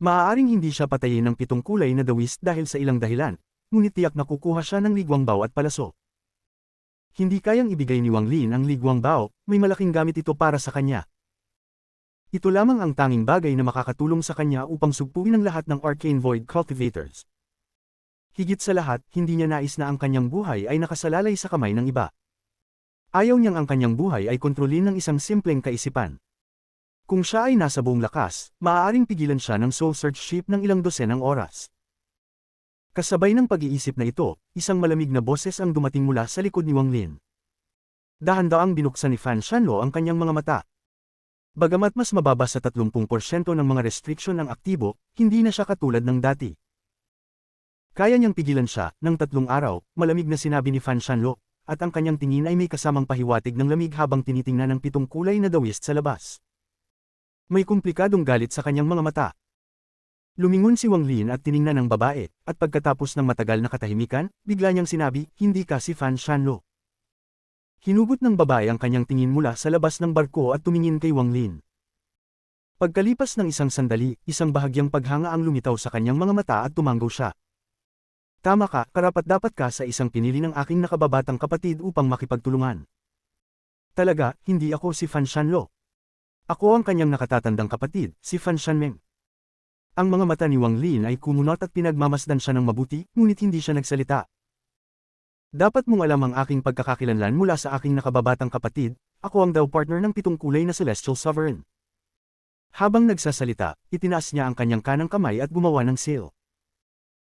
Maaaring hindi siya patayin ng 7 kulay na dawis dahil sa ilang dahilan, ngunit tiyak na kukuha siya ng ligwangbao at palaso. Hindi kayang ibigay ni Wang Lin ang ligwangbao, may malaking gamit ito para sa kanya. Ito lamang ang tanging bagay na makakatulong sa kanya upang sugpuin ang lahat ng Arcane Void Cultivators. Higit sa lahat, hindi niya nais na ang kanyang buhay ay nakasalalay sa kamay ng iba. Ayaw niyang ang kanyang buhay ay kontrolin ng isang simpleng kaisipan. Kung siya ay nasa buong lakas, maaaring pigilan siya ng soul search ship ng ilang dosenang oras. Kasabay ng pag-iisip na ito, isang malamig na boses ang dumating mula sa likod ni Wang Lin. Dahan-daang binuksan ni Fan Shanlo ang kanyang mga mata. Bagamat mas mababa sa 30% ng mga restriction ang aktibo, hindi na siya katulad ng dati. Kaya niyang pigilan siya, ng 3 araw, malamig na sinabi ni Fan Shanlo, at ang kanyang tingin ay may kasamang pahiwatig ng lamig habang tinitingnan ng 7 kulay na dawis sa labas. May komplikadong galit sa kanyang mga mata. Lumingon si Wang Lin at tiningnan ng babae, at pagkatapos ng matagal na katahimikan, bigla niyang sinabi, hindi ka si Fan Shanlo. Hinugot ng babae ang kanyang tingin mula sa labas ng barko at tumingin kay Wang Lin. Pagkalipas ng isang sandali, isang bahagyang paghanga ang lumitaw sa kanyang mga mata at tumanggo siya. Tama ka, karapat-dapat ka sa isang pinili ng aking nakababatang kapatid upang makipagtulungan. Talaga, hindi ako si Fan Shanlo. Ako ang kanyang nakatatandang kapatid, si Fan Shanmeng. Ang mga mata ni Wang Lin ay kumunot at pinagmamasdan siya ng mabuti, ngunit hindi siya nagsalita. Dapat mong alam ang aking pagkakakilanlan mula sa aking nakababatang kapatid, ako ang daw partner ng 7 kulay na Celestial Sovereign. Habang nagsasalita, itinaas niya ang kanyang kanang kamay at gumawa ng sail.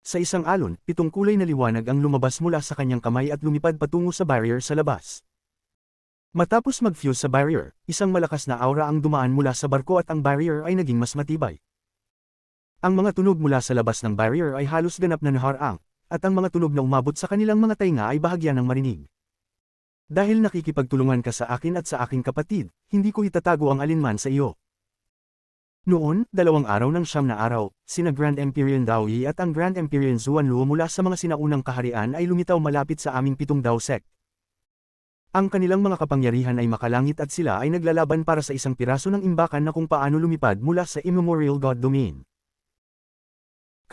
Sa isang alon, 7 kulay na liwanag ang lumabas mula sa kanyang kamay at lumipad patungo sa barrier sa labas. Matapos mag-fuse sa barrier, isang malakas na aura ang dumaan mula sa barko at ang barrier ay naging mas matibay. Ang mga tunog mula sa labas ng barrier ay halos ganap na naharang, at ang mga tunog na umabot sa kanilang mga tainga ay bahagya ng marinig. Dahil nakikipagtulungan ka sa akin at sa aking kapatid, hindi ko itatago ang alinman sa iyo. Noon, 2 araw ng 9 na araw, sina Grand Empyrean Dao Yi at ang Grand Empyrean Zuan Luo mula sa mga sinaunang kaharian ay lumitaw malapit sa aming 7 Dao sect. Ang kanilang mga kapangyarihan ay makalangit at sila ay naglalaban para sa isang piraso ng imbakan na kung paano lumipad mula sa Immemorial God Domain.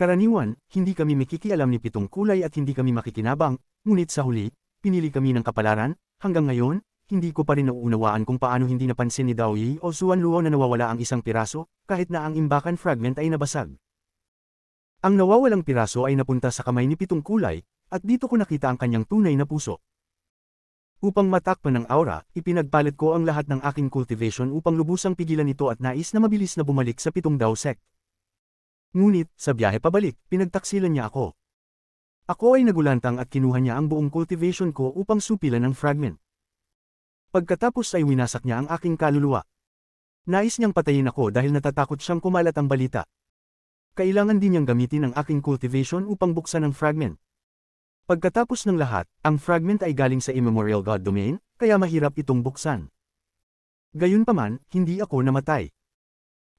Karaniwan, hindi kami makikialam ni Pitong Kulay at hindi kami makikinabang, ngunit sa huli, pinili kami ng kapalaran. Hanggang ngayon, hindi ko pa rin nauunawaan kung paano hindi napansin ni Dao Yi o Xuan Luo na nawawala ang isang piraso, kahit na ang imbakan fragment ay nabasag. Ang nawawalang piraso ay napunta sa kamay ni Pitong Kulay, at dito ko nakita ang kanyang tunay na puso. Upang matakpan ng aura, ipinagpalit ko ang lahat ng aking cultivation upang lubusang pigilan ito at nais na mabilis na bumalik sa Pitong Dao Sect. Ngunit, sa biyahe pabalik, pinagtaksilan niya ako. Ako ay nagulantang at kinuha niya ang buong cultivation ko upang supilan ng fragment. Pagkatapos ay winasak niya ang aking kaluluwa. Nais niyang patayin ako dahil natatakot siyang kumalat ang balita. Kailangan din niyang gamitin ang aking cultivation upang buksan ang fragment. Pagkatapos ng lahat, ang fragment ay galing sa Immemorial God Domain, kaya mahirap itong buksan. Gayunpaman, hindi ako namatay.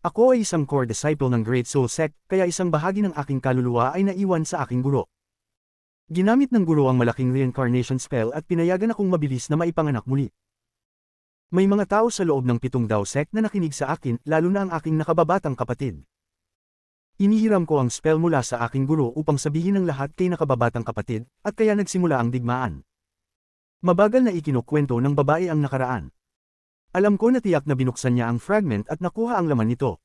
Ako ay isang core disciple ng Great Soul Sect, kaya isang bahagi ng aking kaluluwa ay naiwan sa aking guro. Ginamit ng guro ang malaking reincarnation spell at pinayagan akong mabilis na maipanganak muli. May mga tao sa loob ng Pitong Dao Sect na nakinig sa akin, lalo na ang aking nakababatang kapatid. Inihiram ko ang spell mula sa aking guro upang sabihin ng lahat kay nakababatang kapatid, at kaya nagsimula ang digmaan. Mabagal na ikinukwento ng babae ang nakaraan. Alam ko na tiyak na binuksan niya ang fragment at nakuha ang laman nito.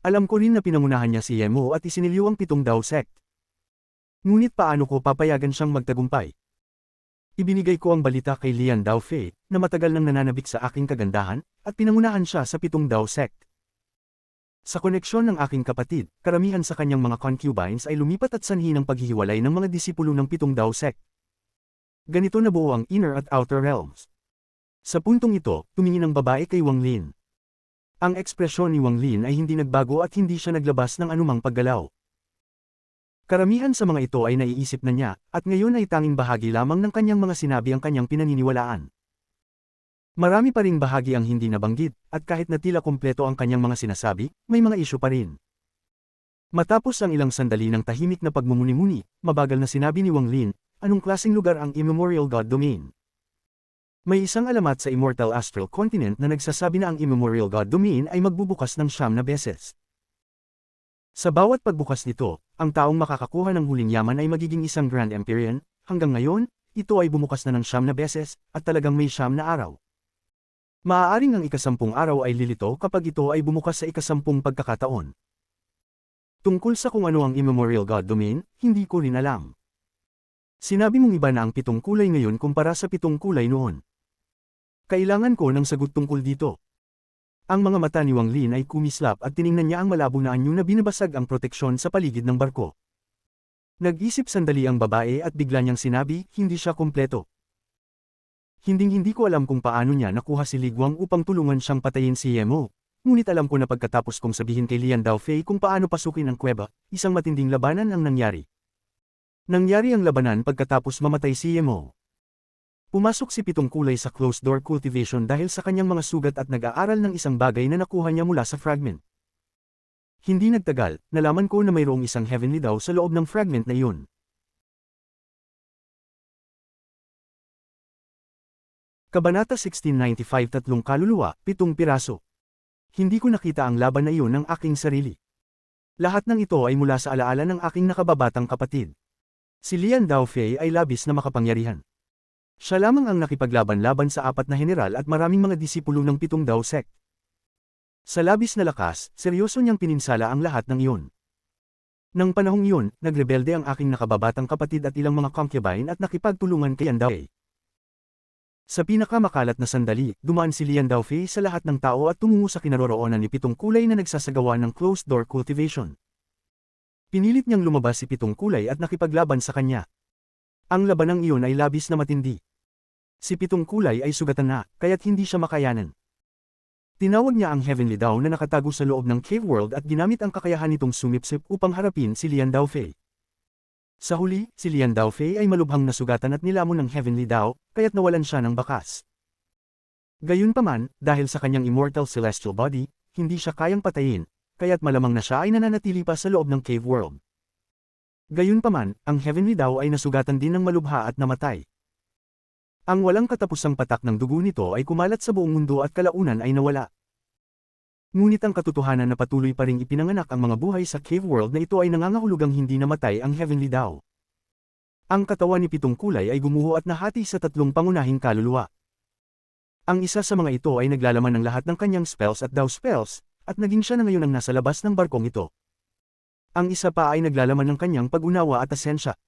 Alam ko rin na pinangunahan niya si Yemo at isinilyo ang Pitong Dao Sect. Ngunit paano ko papayagan siyang magtagumpay? Ibinigay ko ang balita kay Lian Daofei, na matagal nang nananabik sa aking kagandahan, at pinangunahan siya sa Pitong Dao Sect. Sa koneksyon ng aking kapatid, karamihan sa kanyang mga concubines ay lumipat at sanhi ng paghihiwalay ng mga disipulo ng Pitong Dao Sect. Ganito nabuo ang Inner at Outer Realms. Sa puntong ito, tumingin ang babae kay Wang Lin. Ang ekspresyon ni Wang Lin ay hindi nagbago at hindi siya naglabas ng anumang paggalaw. Karamihan sa mga ito ay naiisip na niya, at ngayon ay tanging bahagi lamang ng kanyang mga sinabi ang kanyang pinaniniwalaan. Marami pa ring bahagi ang hindi nabanggit, at kahit na tila kumpleto ang kanyang mga sinasabi, may mga isyu pa rin. Matapos ang ilang sandali ng tahimik na pagmumuni-muni, mabagal na sinabi ni Wang Lin, anong klaseng lugar ang Immemorial God Domain? May isang alamat sa Immortal Astral Continent na nagsasabi na ang Immemorial God Domain ay magbubukas ng 9 na beses. Sa bawat pagbukas nito, ang taong makakakuha ng huling yaman ay magiging isang Grand Empyrean. Hanggang ngayon, ito ay bumukas na ng 9 na beses, at talagang may 9 na araw. Maaaring ang ika-10 araw ay lilito kapag ito ay bumukas sa ika-10 pagkakataon. Tungkol sa kung ano ang Immemorial God Domain, hindi ko rin alam. Sinabi mong iba na ang 7 kulay ngayon kumpara sa 7 kulay noon. Kailangan ko ng sagot tungkol dito. Ang mga mata ni Wang Lin ay kumislap at tiningnan niya ang malabo na anyo na binabasag ang proteksyon sa paligid ng barko. Nag-isip sandali ang babae at bigla niyang sinabi, hindi siya kumpleto. Hindi ko alam kung paano niya nakuha si Li Guang upang tulungan siyang patayin si Yemo. Ngunit alam ko na pagkatapos kong sabihin kay Lian Daofei kung paano pasukin ang kuweba, isang matinding labanan ang nangyari. Nangyari ang labanan pagkatapos mamatay si Yemo. Pumasok si 7 kulay sa closed-door cultivation dahil sa kanyang mga sugat at nag-aaral ng isang bagay na nakuha niya mula sa fragment. Hindi nagtagal, nalaman ko na mayroong isang heavenly daw sa loob ng fragment na iyon. Kabanata 1695 Tatlong kaluluwa, 7 piraso. Hindi ko nakita ang laban na iyon ng aking sarili. Lahat ng ito ay mula sa alaala ng aking nakababatang kapatid. Si Lian Daofei ay labis na makapangyarihan. Siya lamang ang nakipaglaban-laban sa 4 na general at maraming mga disipulo ng 7 Dao Sect. Sa labis na lakas, seryoso niyang pininsala ang lahat ng iyon. Nang panahong iyon, nagrebelde ang aking nakababatang kapatid at ilang mga concubine at nakipagtulungan kay Lian Daofei. Sa pinakamakalat na sandali, dumaan si Lian Daofei sa lahat ng tao at tumungo sa kinaroroonan ni 7 kulay na nagsasagawa ng closed-door cultivation. Pinilit niyang lumabas si 7 kulay at nakipaglaban sa kanya. Ang labanang iyon ay labis na matindi. Si 7 kulay ay sugatan na, kaya't hindi siya makayanan. Tinawag niya ang Heavenly Dao na nakatago sa loob ng Cave World at ginamit ang kakayahan nitong sumipsip upang harapin si Lian Daofei. Sa huli, si Lian Daofei ay malubhang nasugatan at nilamon ng Heavenly Dao, kaya't nawalan siya ng bakas. Gayunpaman, dahil sa kanyang immortal celestial body, hindi siya kayang patayin, kaya't malamang na siya ay nananatili pa sa loob ng Cave World. Gayunpaman, ang Heavenly Dao ay nasugatan din ng malubha at namatay. Ang walang katapusang patak ng dugo nito ay kumalat sa buong mundo at kalaunan ay nawala. Ngunit ang katotohanan na patuloy pa ring ipinanganak ang mga buhay sa cave world na ito ay nangangahulugang hindi namatay ang Heavenly Dao. Ang katawan ni Pitong Kulay ay gumuho at nahati sa tatlong pangunahing kaluluwa. Ang isa sa mga ito ay naglalaman ng lahat ng kanyang spells at Dao spells, at naging siya na ngayon ang nasa labas ng barkong ito. Ang isa pa ay naglalaman ng kanyang pag-unawa at asensya.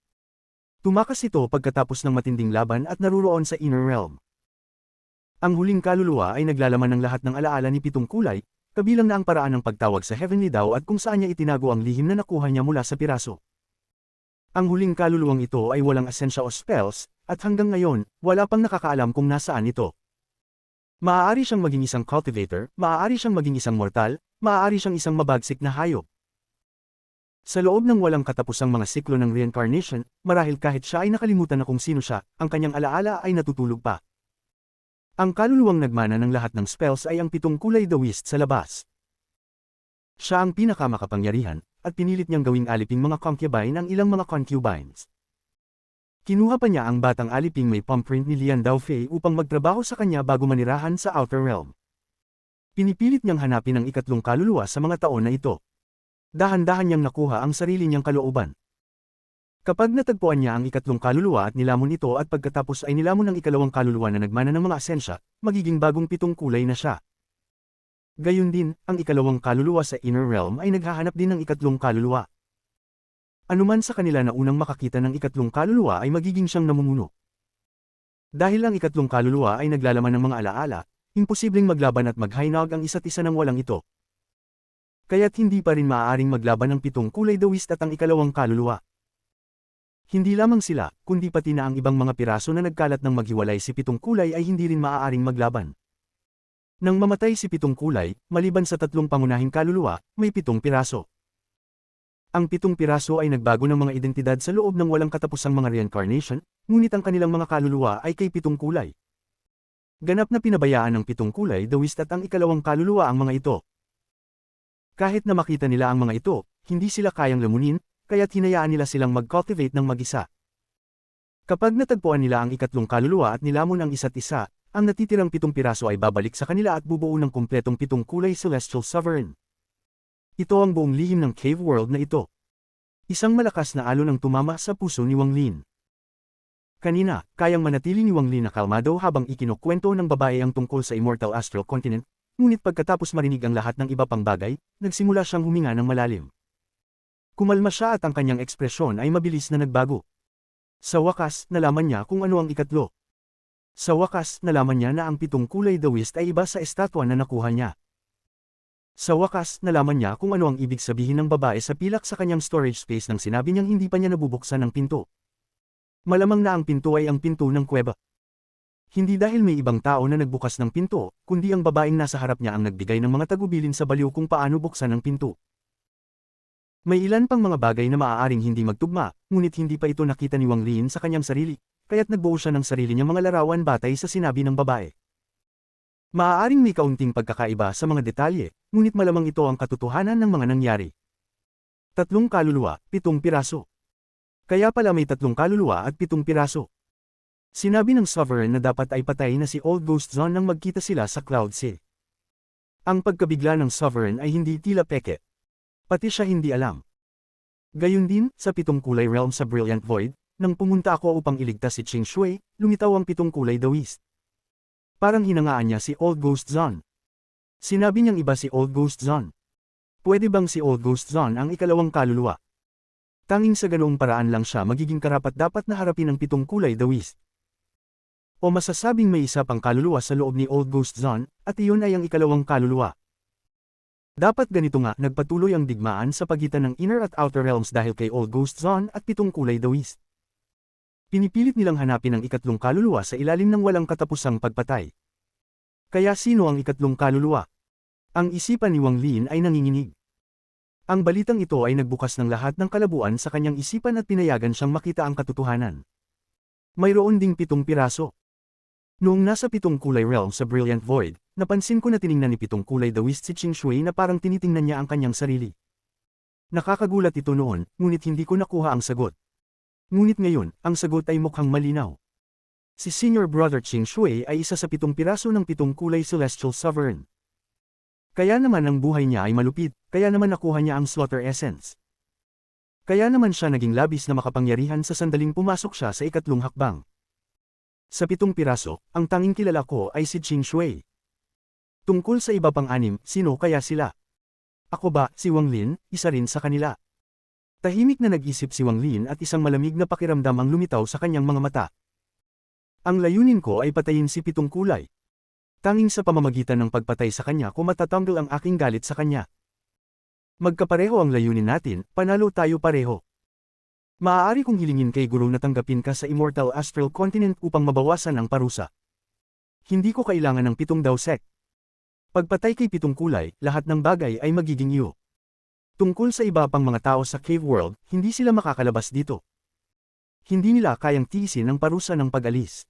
Tumakas ito pagkatapos ng matinding laban at naruroon sa Inner Realm. Ang huling kaluluwa ay naglalaman ng lahat ng alaala ni Pitong Kulay, kabilang na ang paraan ng pagtawag sa Heavenly Dao at kung saan niya itinago ang lihim na nakuha niya mula sa piraso. Ang huling kaluluwang ito ay walang asensya o spells, at hanggang ngayon, wala pang nakakaalam kung nasaan ito. Maaari siyang maging isang cultivator, maaari siyang maging isang mortal, maaari siyang isang mabagsik na hayop. Sa loob ng walang katapusang mga siklo ng reincarnation, marahil kahit siya ay nakalimutan na kung sino siya, ang kanyang alaala ay natutulog pa. Ang kaluluwang nagmana ng lahat ng spells ay ang Pitong Kulay Daoist sa labas. Siya ang pinakamakapangyarihan, at pinilit niyang gawing aliping mga concubine ang ilang mga concubines. Kinuha pa niya ang batang aliping may thumbprint ni Lian Daofei upang magtrabaho sa kanya bago manirahan sa Outer Realm. Pinipilit niyang hanapin ang ikatlong kaluluwa sa mga taon na ito. Dahan-dahan niyang nakuha ang sarili niyang kalooban. Kapag natagpuan niya ang ikatlong kaluluwa at nilamon ito at pagkatapos ay nilamon ng ikalawang kaluluwa na nagmana ng mga asensya, magiging bagong Pitong Kulay na siya. Gayun din, ang ikalawang kaluluwa sa Inner Realm ay naghahanap din ng ikatlong kaluluwa. Anuman sa kanila na unang makakita ng ikatlong kaluluwa ay magiging siyang namumuno. Dahil ang ikatlong kaluluwa ay naglalaman ng mga alaala, imposibleng maglaban at maghainag ang isa't isa ng walang ito. Kaya't hindi pa rin maaaring maglaban ng Pitong Kulay Daoist at ang ikalawang kaluluwa. Hindi lamang sila, kundi pati na ang ibang mga piraso na nagkalat ng maghiwalay si Pitong Kulay ay hindi rin maaaring maglaban. Nang mamatay si Pitong Kulay, maliban sa tatlong pangunahing kaluluwa, may 7 piraso. Ang 7 piraso ay nagbago ng mga identidad sa loob ng walang katapusang mga reincarnation, ngunit ang kanilang mga kaluluwa ay kay Pitong Kulay. Ganap na pinabayaan ng Pitong Kulay Daoist at ang ikalawang kaluluwa ang mga ito. Kahit na makita nila ang mga ito, hindi sila kayang lamunin, kaya't hinayaan nila silang mag-cultivate ng mag-isa. Kapag natagpuan nila ang ikatlong kaluluwa at nilamon ang isa't isa, ang natitirang 7 piraso ay babalik sa kanila at bubuo ng kumpletong 7 kulay Celestial Sovereign. Ito ang buong lihim ng cave world na ito. Isang malakas na alon ang tumama sa puso ni Wang Lin. Kanina, kayang manatili ni Wang Lin na kalmado habang ikinukwento ng babae ang tungkol sa Immortal Astral Continent, ngunit pagkatapos marinig ang lahat ng iba pang bagay, nagsimula siyang huminga ng malalim. Kumalma siya at ang kanyang ekspresyon ay mabilis na nagbago. Sa wakas, nalaman niya kung ano ang ikatlo. Sa wakas, nalaman niya na ang 7 kulay Daoist ay iba sa estatwa na nakuha niya. Sa wakas, nalaman niya kung ano ang ibig sabihin ng babae sa pilak sa kanyang storage space nang sinabi niyang hindi pa niya nabubuksan ang pinto. Malamang na ang pinto ay ang pinto ng kuweba. Hindi dahil may ibang tao na nagbukas ng pinto, kundi ang babaeng nasa harap niya ang nagbigay ng mga tagubilin sa baliw kung paano buksan ang pinto. May ilan pang mga bagay na maaaring hindi magtugma, ngunit hindi pa ito nakita ni Wang Lin sa kanyang sarili, kaya't nagbuo siya ng sarili niyang mga larawan batay sa sinabi ng babae. Maaaring may kaunting pagkakaiba sa mga detalye, ngunit malamang ito ang katotohanan ng mga nangyari. 3 kaluluwa, 7 piraso. Kaya pala may 3 kaluluwa at 7 piraso. Sinabi ng Sovereign na dapat ay patay na si Old Ghost Zone nang magkita sila sa Cloud Sea. Ang pagkabigla ng Sovereign ay hindi tila peke. Pati siya hindi alam. Gayun din, sa 7 kulay realm sa Brilliant Void, nang pumunta ako upang iligtas si Qing Shui, lumitaw ang 7 kulay Daoist. Parang hinangaan niya si Old Ghost Zone. Sinabi niyang iba si Old Ghost Zone. Pwede bang si Old Ghost Zone ang ikalawang kaluluwa? Tanging sa ganoong paraan lang siya magiging karapat-dapat na harapin ang 7 kulay Daoist. O masasabing may isa pang kaluluwa sa loob ni Old Ghost Zone, at iyon ay ang ikalawang kaluluwa. Dapat ganito nga nagpatuloy ang digmaan sa pagitan ng Inner at Outer Realms dahil kay Old Ghost Zone at 7 kulay Daoist. Pinipilit nilang hanapin ang ikatlong kaluluwa sa ilalim ng walang katapusang pagpatay. Kaya sino ang ikatlong kaluluwa? Ang isipan ni Wang Lin ay nanginginig. Ang balitang ito ay nagbukas ng lahat ng kalabuan sa kanyang isipan at pinayagan siyang makita ang katotohanan. Mayroon ding 7 piraso. Noong nasa 7 kulay realm sa Brilliant Void, napansin ko na tiningnan ni 7 kulay Daoist si Qing Shui na parang tinitingnan niya ang kanyang sarili. Nakakagulat ito noon, ngunit hindi ko nakuha ang sagot. Ngunit ngayon, ang sagot ay mukhang malinaw. Si Senior Brother Qing Shui ay isa sa 7 piraso ng 7 kulay Celestial Sovereign. Kaya naman ang buhay niya ay malupit, kaya naman nakuha niya ang Slaughter Essence. Kaya naman siya naging labis na makapangyarihan sa sandaling pumasok siya sa ikatlong hakbang. Sa 7 piraso, ang tanging kilala ko ay si Qing Shui. Tungkol sa iba pang 6, sino kaya sila? Ako ba, si Wang Lin, isa rin sa kanila? Tahimik na nag-isip si Wang Lin at isang malamig na pakiramdam ang lumitaw sa kanyang mga mata. Ang layunin ko ay patayin si 7 kulay. Tanging sa pamamagitan ng pagpatay sa kanya ko matatanggal ang aking galit sa kanya. Magkapareho ang layunin natin, panalo tayo pareho. Maaari kong hilingin kay Guru na tanggapin ka sa Immortal Astral Continent upang mabawasan ang parusa. Hindi ko kailangan ng 7 dawsek. Pagpatay kay 7 kulay, lahat ng bagay ay magiging iyo. Tungkol sa iba pang mga tao sa Cave World, hindi sila makakalabas dito. Hindi nila kayang tiisin ang parusa ng pag-alis.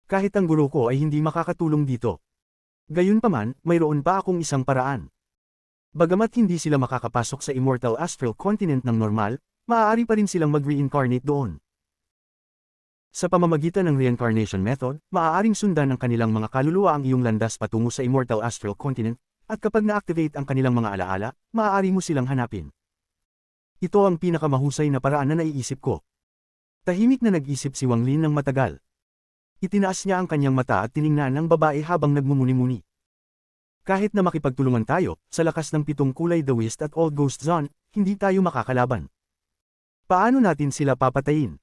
Kahit ang guro ko ay hindi makakatulong dito. Gayunpaman, mayroon pa akong isang paraan. Bagamat hindi sila makakapasok sa Immortal Astral Continent ng normal, maaari pa rin silang mag-reincarnate doon. Sa pamamagitan ng reincarnation method, maaaring sundan ng kanilang mga kaluluwa ang iyong landas patungo sa Immortal Astral Continent, at kapag na-activate ang kanilang mga alaala, maaari mo silang hanapin. Ito ang pinakamahusay na paraan na naiisip ko. Tahimik na nag-isip si Wang Lin ng matagal. Itinaas niya ang kanyang mata at tiningnan ang babae habang nagmumuni-muni. Kahit na makipagtulungan tayo, sa lakas ng 7 kulay The West at Old Ghost Zone, hindi tayo makakalaban. Paano natin sila papatayin?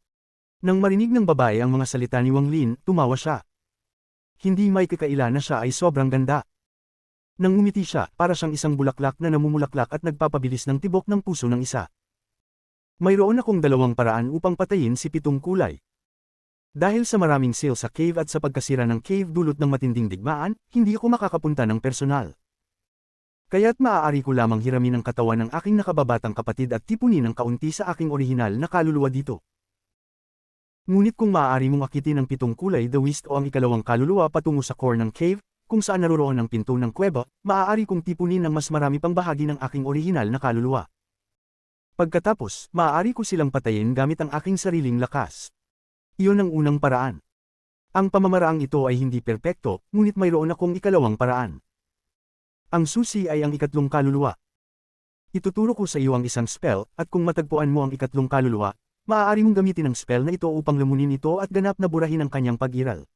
Nang marinig ng babae ang mga salita ni Wang Lin, tumawa siya. Hindi may kakaila na siya ay sobrang ganda. Nang ngumiti siya, para siyang isang bulaklak na namumulaklak at nagpapabilis ng tibok ng puso ng isa. Mayroon akong 2 paraan upang patayin si 7 kulay. Dahil sa maraming seal sa cave at sa pagkasira ng cave dulot ng matinding digmaan, hindi ako makakapunta ng personal. Kaya't maaari ko lamang hiramin ang katawan ng aking nakababatang kapatid at tipunin ng kaunti sa aking orihinal na kaluluwa dito. Ngunit kung maaari mong akitin ang 7 kulay The West o ang ikalawang kaluluwa patungo sa core ng cave, kung saan naroroon ang pinto ng kuweba, maaari kong tipunin ng mas marami pang bahagi ng aking orihinal na kaluluwa. Pagkatapos, maaari ko silang patayin gamit ang aking sariling lakas. Iyon ang unang paraan. Ang pamamaraang ito ay hindi perpekto, ngunit mayroon akong ikalawang paraan. Ang susi ay ang ikatlong kaluluwa. Ituturo ko sa iyo ang isang spell, at kung matagpuan mo ang ikatlong kaluluwa, maaari mong gamitin ang spell na ito upang lamunin ito at ganap na burahin ang kanyang pag-iral.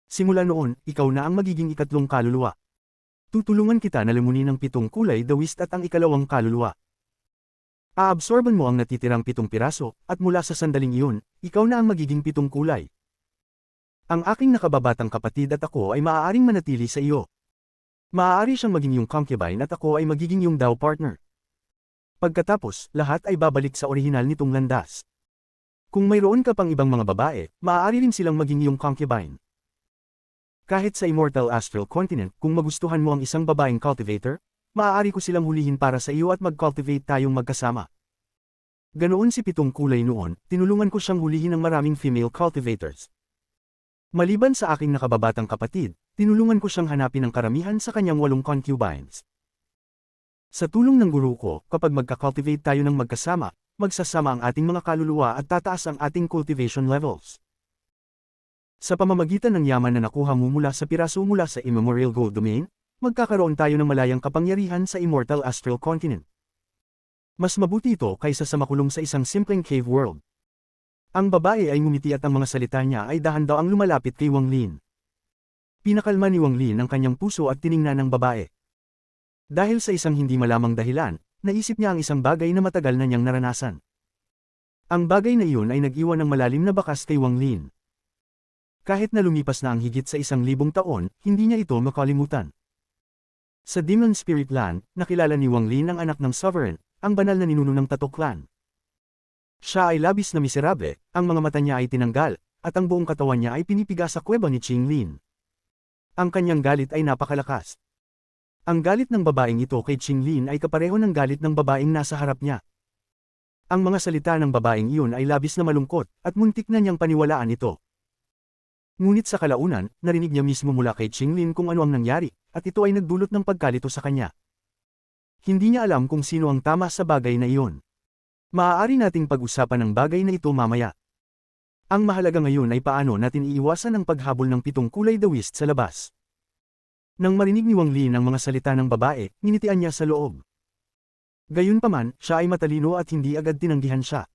Simula noon, ikaw na ang magiging ikatlong kaluluwa. Tutulungan kita na lamunin ang 7 kulay The West at ang ikalawang kaluluwa. Aabsorban mo ang natitirang 7 piraso, at mula sa sandaling iyon, ikaw na ang magiging 7 kulay. Ang aking nakababatang kapatid at ako ay maaaring manatili sa iyo. Maaari siyang maging iyong concubine at ako ay magiging iyong daw partner. Pagkatapos, lahat ay babalik sa orihinal nitong landas. Kung mayroon ka pang ibang mga babae, maaari rin silang maging iyong concubine. Kahit sa Immortal Astral Continent, kung magustuhan mo ang isang babaeng cultivator, maaari ko silang hulihin para sa iyo at mag-cultivate tayong magkasama. Ganoon si 7 kulay noon, tinulungan ko siyang hulihin ng maraming female cultivators. Maliban sa aking nakababatang kapatid, tinulungan ko siyang hanapin ang karamihan sa kanyang 8 concubines. Sa tulong ng guru ko, kapag magka-cultivate tayo ng magkasama, magsasama ang ating mga kaluluwa at tataas ang ating cultivation levels. Sa pamamagitan ng yaman na nakuha mo mula sa piraso mula sa Immemorial Gold Domain, magkakaroon tayo ng malayang kapangyarihan sa Immortal Astral Continent. Mas mabuti ito kaysa sa makulong sa isang simpleng cave world. Ang babae ay ngumiti at ang mga salita niya ay dahan-daw ang lumalapit kay Wang Lin. Pinakalma ni Wang Lin ang kanyang puso at tiningnan ng babae. Dahil sa isang hindi malamang dahilan, naisip niya ang isang bagay na matagal na niyang naranasan. Ang bagay na iyon ay nag-iwan ng malalim na bakas kay Wang Lin. Kahit na lumipas na ang higit sa 1,000 taon, hindi niya ito makalimutan. Sa Demon Spirit Land, nakilala ni Wang Lin ang anak ng Sovereign, ang banal na ninuno ng Tato Clan. Siya ay labis na miserable, ang mga mata niya ay tinanggal, at ang buong katawan niya ay pinipiga sa kuweba ni Qing Lin. Ang kanyang galit ay napakalakas. Ang galit ng babaeng ito kay Qing Lin ay kapareho ng galit ng babaeng nasa harap niya. Ang mga salita ng babaeng iyon ay labis na malungkot, at muntik na niyang paniwalaan ito. Ngunit sa kalaunan, narinig niya mismo mula kay Qing Lin kung ano ang nangyari, at ito ay nagdulot ng pagkalito sa kanya. Hindi niya alam kung sino ang tama sa bagay na iyon. Maaari nating pag-usapan ang bagay na ito mamaya. Ang mahalaga ngayon ay paano natin iiwasan ang paghabol ng 7 kulay The West sa labas. Nang marinig ni Wang Lin ang mga salita ng babae, nginitian niya sa loob. Gayunpaman, siya ay matalino at hindi agad tinanggihan siya.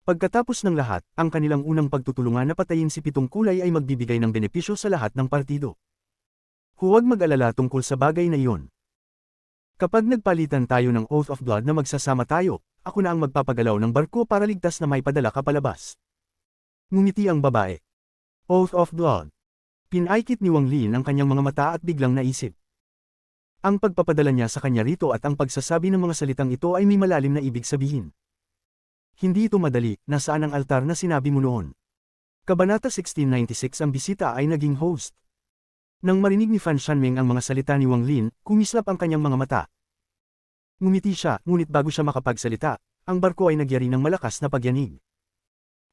Pagkatapos ng lahat, ang kanilang unang pagtutulungan na patayin si Pitong Kulay ay magbibigay ng benepisyo sa lahat ng partido. Huwag mag-alala tungkol sa bagay na iyon. Kapag nagpalitan tayo ng Oath of Blood na magsasama tayo, ako na ang magpapagalaw ng barko para ligtas na maipadala ka palabas. Ngumiti ang babae. Oath of Blood. Pinaikit ni Wang Lin ang kanyang mga mata at biglang naisip. Ang pagpapadala niya sa kanya rito at ang pagsasabi ng mga salitang ito ay may malalim na ibig sabihin. Hindi ito madali, nasaan ang altar na sinabi mo noon? Kabanata 1696 ang bisita ay naging host. Nang marinig ni Fan Shanmeng ang mga salita ni Wang Lin, kumislap ang kanyang mga mata. Ngumiti siya, ngunit bago siya makapagsalita, ang barko ay nagyari ng malakas na pagyanig.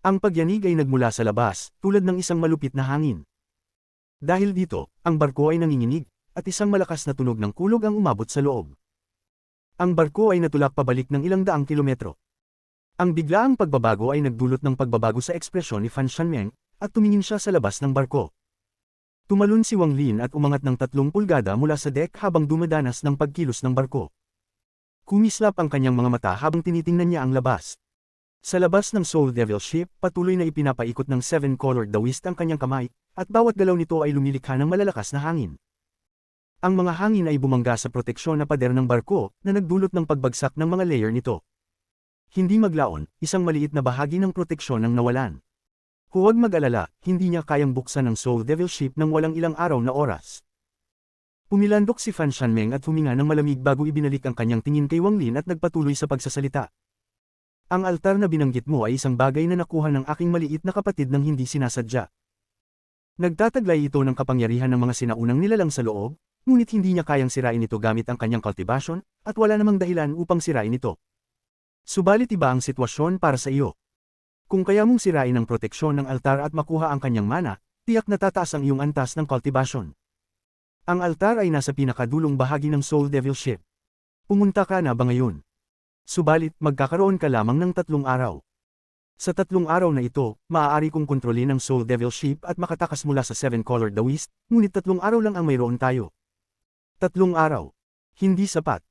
Ang pagyanig ay nagmula sa labas, tulad ng isang malupit na hangin. Dahil dito, ang barko ay nanginginig, at isang malakas na tunog ng kulog ang umabot sa loob. Ang barko ay natulak pabalik ng ilang daang kilometro. Ang biglaang pagbabago ay nagdulot ng pagbabago sa ekspresyon ni Fan Shanmeng, at tumingin siya sa labas ng barko. Tumalon si Wang Lin at umangat ng 3 pulgada mula sa deck habang dumadanas ng pagkilos ng barko. Kumislap ang kanyang mga mata habang tinitingnan niya ang labas. Sa labas ng Soul Devil Ship, patuloy na ipinapaikot ng Seven Colored Dawist ang kanyang kamay, at bawat galaw nito ay lumilikha ng malalakas na hangin. Ang mga hangin ay bumangga sa proteksyon na pader ng barko, na nagdulot ng pagbagsak ng mga layer nito. Hindi maglaon, isang maliit na bahagi ng proteksyon ang nawalan. Huwag mag-alala, hindi niya kayang buksan ang Soul Devil Ship nang walang ilang araw na oras. Pumilandok si Fan Shanmeng at huminga ng malamig bago ibinalik ang kanyang tingin kay Wang Lin at nagpatuloy sa pagsasalita. Ang altar na binanggit mo ay isang bagay na nakuha ng aking maliit na kapatid nang hindi sinasadya. Nagtataglay ito ng kapangyarihan ng mga sinaunang nilalang sa loob, ngunit hindi niya kayang sirain ito gamit ang kanyang cultivation, at wala namang dahilan upang sirain ito. Subalit iba ang sitwasyon para sa iyo. Kung kaya mong sirain ang proteksyon ng altar at makuha ang kanyang mana, tiyak na tataas ang iyong antas ng cultivation. Ang altar ay nasa pinakadulong bahagi ng Soul Devil Ship. Pumunta ka na ba ngayon? Subalit, magkakaroon ka lamang ng 3 araw. Sa 3 araw na ito, maaari kong kontrolin ang Soul Devil Ship at makatakas mula sa Seven Colored Dawist, ngunit 3 araw lang ang mayroon tayo. 3 araw. Hindi sapat.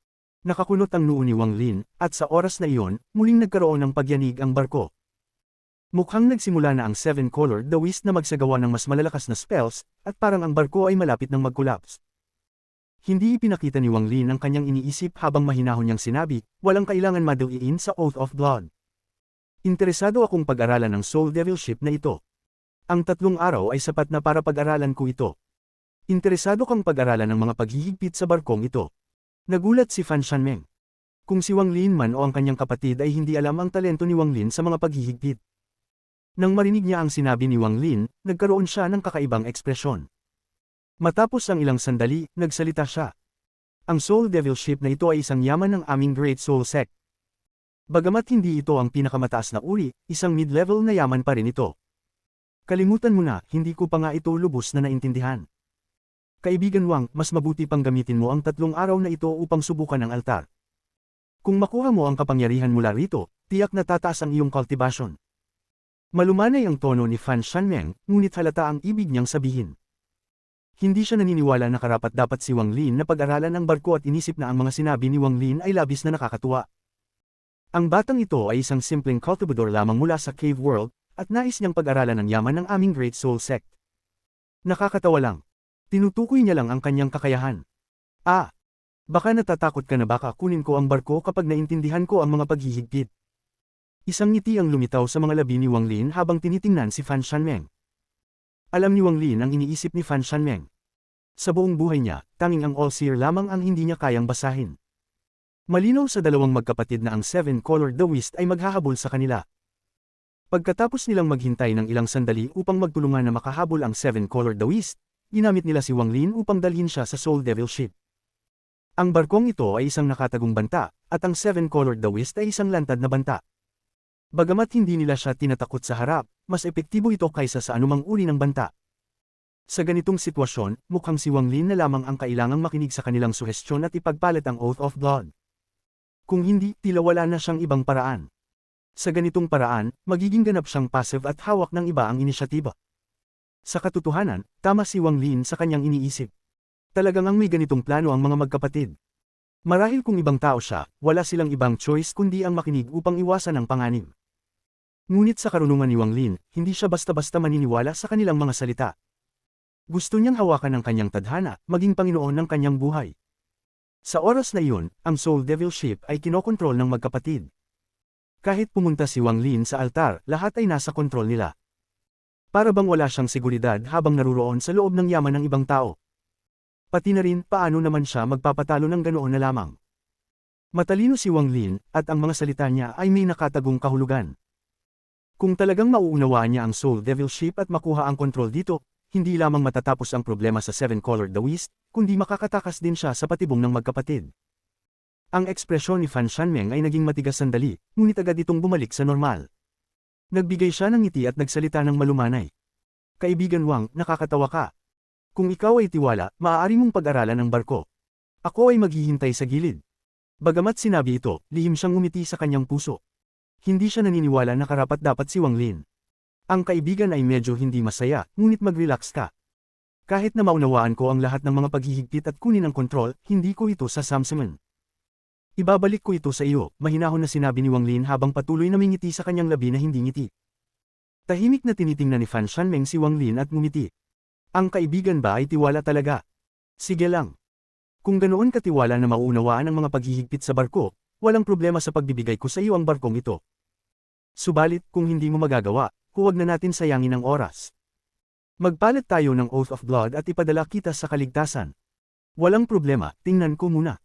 Nakakunot ang noo ni Wang Lin, at sa oras na iyon, muling nagkaroon ng pagyanig ang barko. Mukhang nagsimula na ang Seven Colored Dawist na magsagawa ng mas malalakas na spells, at parang ang barko ay malapit ng mag-collapse. Hindi ipinakita ni Wang Lin ang kanyang iniisip habang mahinahon niyang sinabi, walang kailangan madaliin sa Oath of Blood. Interesado akong pag-aralan ng Soul Devil Ship na ito. Ang 3 araw ay sapat na para pag-aralan ko ito. Interesado kang pag-aralan ng mga paghihigpit sa barkong ito. Nagulat si Fan Shanmeng. Kung si Wang Lin man o ang kanyang kapatid ay hindi alam ang talento ni Wang Lin sa mga paghihigpit. Nang marinig niya ang sinabi ni Wang Lin, nagkaroon siya ng kakaibang ekspresyon. Matapos ang ilang sandali, nagsalita siya. Ang Soul Devil Ship na ito ay isang yaman ng aming Great Soul Sect. Bagamat hindi ito ang pinakamataas na uri, isang mid-level na yaman pa rin ito. Kalimutan mo na, hindi ko pa nga ito lubos na naintindihan. Kaibigan Wang, mas mabuti pang gamitin mo ang 3 araw na ito upang subukan ang altar. Kung makuha mo ang kapangyarihan mula rito, tiyak na tataas ang iyong cultivation. Malumanay ang tono ni Fan Shanmeng, ngunit halata ang ibig niyang sabihin. Hindi siya naniniwala na karapat-dapat si Wang Lin na pag-aralan ang barko at inisip na ang mga sinabi ni Wang Lin ay labis na nakakatuwa. Ang batang ito ay isang simpleng cultivador lamang mula sa Cave World, at nais niyang pag-aralan ang yaman ng aming Great Soul Sect. Nakakatawa lang. Tinutukoy niya lang ang kanyang kakayahan. Baka natatakot ka na baka kunin ko ang barko kapag naintindihan ko ang mga paghihigpit. Isang ngiti ang lumitaw sa mga labi ni Wang Lin habang tinitingnan si Fan Shanmeng. Alam ni Wang Lin ang iniisip ni Fan Shanmeng. Sa buong buhay niya, tanging ang All-Seer lamang ang hindi niya kayang basahin. Malinaw sa dalawang magkapatid na ang Seven Colored Dawist ay maghahabol sa kanila. Pagkatapos nilang maghintay ng ilang sandali upang magtulungan na makahabol ang Seven Colored Dawist, ginamit nila si Wang Lin upang dalhin siya sa Soul Devil Ship. Ang barkong ito ay isang nakatagong banta, at ang Seven Colored Dawist ay isang lantad na banta. Bagamat hindi nila siya tinatakot sa harap, mas epektibo ito kaysa sa anumang uri ng banta. Sa ganitong sitwasyon, mukhang si Wang Lin na lamang ang kailangang makinig sa kanilang suhestyon at ipagpalit ang Oath of Blood. Kung hindi, tila wala na siyang ibang paraan. Sa ganitong paraan, magiging ganap siyang passive at hawak ng iba ang inisyatiba. Sa katotohanan, tama si Wang Lin sa kanyang iniisip. Talagang ang may ganitong plano ang mga magkapatid. Marahil kung ibang tao siya, wala silang ibang choice kundi ang makinig upang iwasan ang panganib. Ngunit sa karunungan ni Wang Lin, hindi siya basta-basta maniniwala sa kanilang mga salita. Gusto niyang hawakan ang kanyang tadhana, maging Panginoon ng kanyang buhay. Sa oras na iyon, ang Soul Devil Ship ay kinokontrol ng magkapatid. Kahit pumunta si Wang Lin sa altar, lahat ay nasa kontrol nila. Para bang wala siyang seguridad habang naruroon sa loob ng yaman ng ibang tao. Pati na rin paano naman siya magpapatalo ng ganoon na lamang. Matalino si Wang Lin, at ang mga salita niya ay may nakatagong kahulugan. Kung talagang mauunawaan niya ang Soul Devil Ship at makuha ang kontrol dito, hindi lamang matatapos ang problema sa Seven Colored Daoist, kundi makakatakas din siya sa patibong ng magkapatid. Ang ekspresyon ni Fan Shanmeng ay naging matigas sandali, ngunit agad itong bumalik sa normal. Nagbigay siya ng ngiti at nagsalita ng malumanay. Kaibigan Wang, nakakatawa ka. Kung ikaw ay tiwala, maaari mong pag-aralan ang barko. Ako ay maghihintay sa gilid. Bagamat sinabi ito, lihim siyang ngumiti sa kanyang puso. Hindi siya naniniwala na karapat-dapat si Wang Lin. Ang kaibigan ay medyo hindi masaya, ngunit mag-relax ka. Kahit na maunawaan ko ang lahat ng mga paghihigpit at kunin ang kontrol, hindi ko ito sasamsaman. Ibabalik ko ito sa iyo, mahinahon na sinabi ni Wang Lin habang patuloy na mingiti sa kanyang labi na hindi ngiti. Tahimik na tinitingnan ni Fan Shanmeng si Wang Lin at ngumiti. Ang kaibigan ba ay tiwala talaga? Sige lang. Kung ganoon katiwala na mauunawaan ang mga paghihigpit sa barko, walang problema sa pagbibigay ko sa iyo ang barkong ito. Subalit, kung hindi mo magagawa, huwag na natin sayangin ang oras. Magpalit tayo ng Oath of Blood at ipadala kita sa kaligtasan. Walang problema, tingnan ko muna.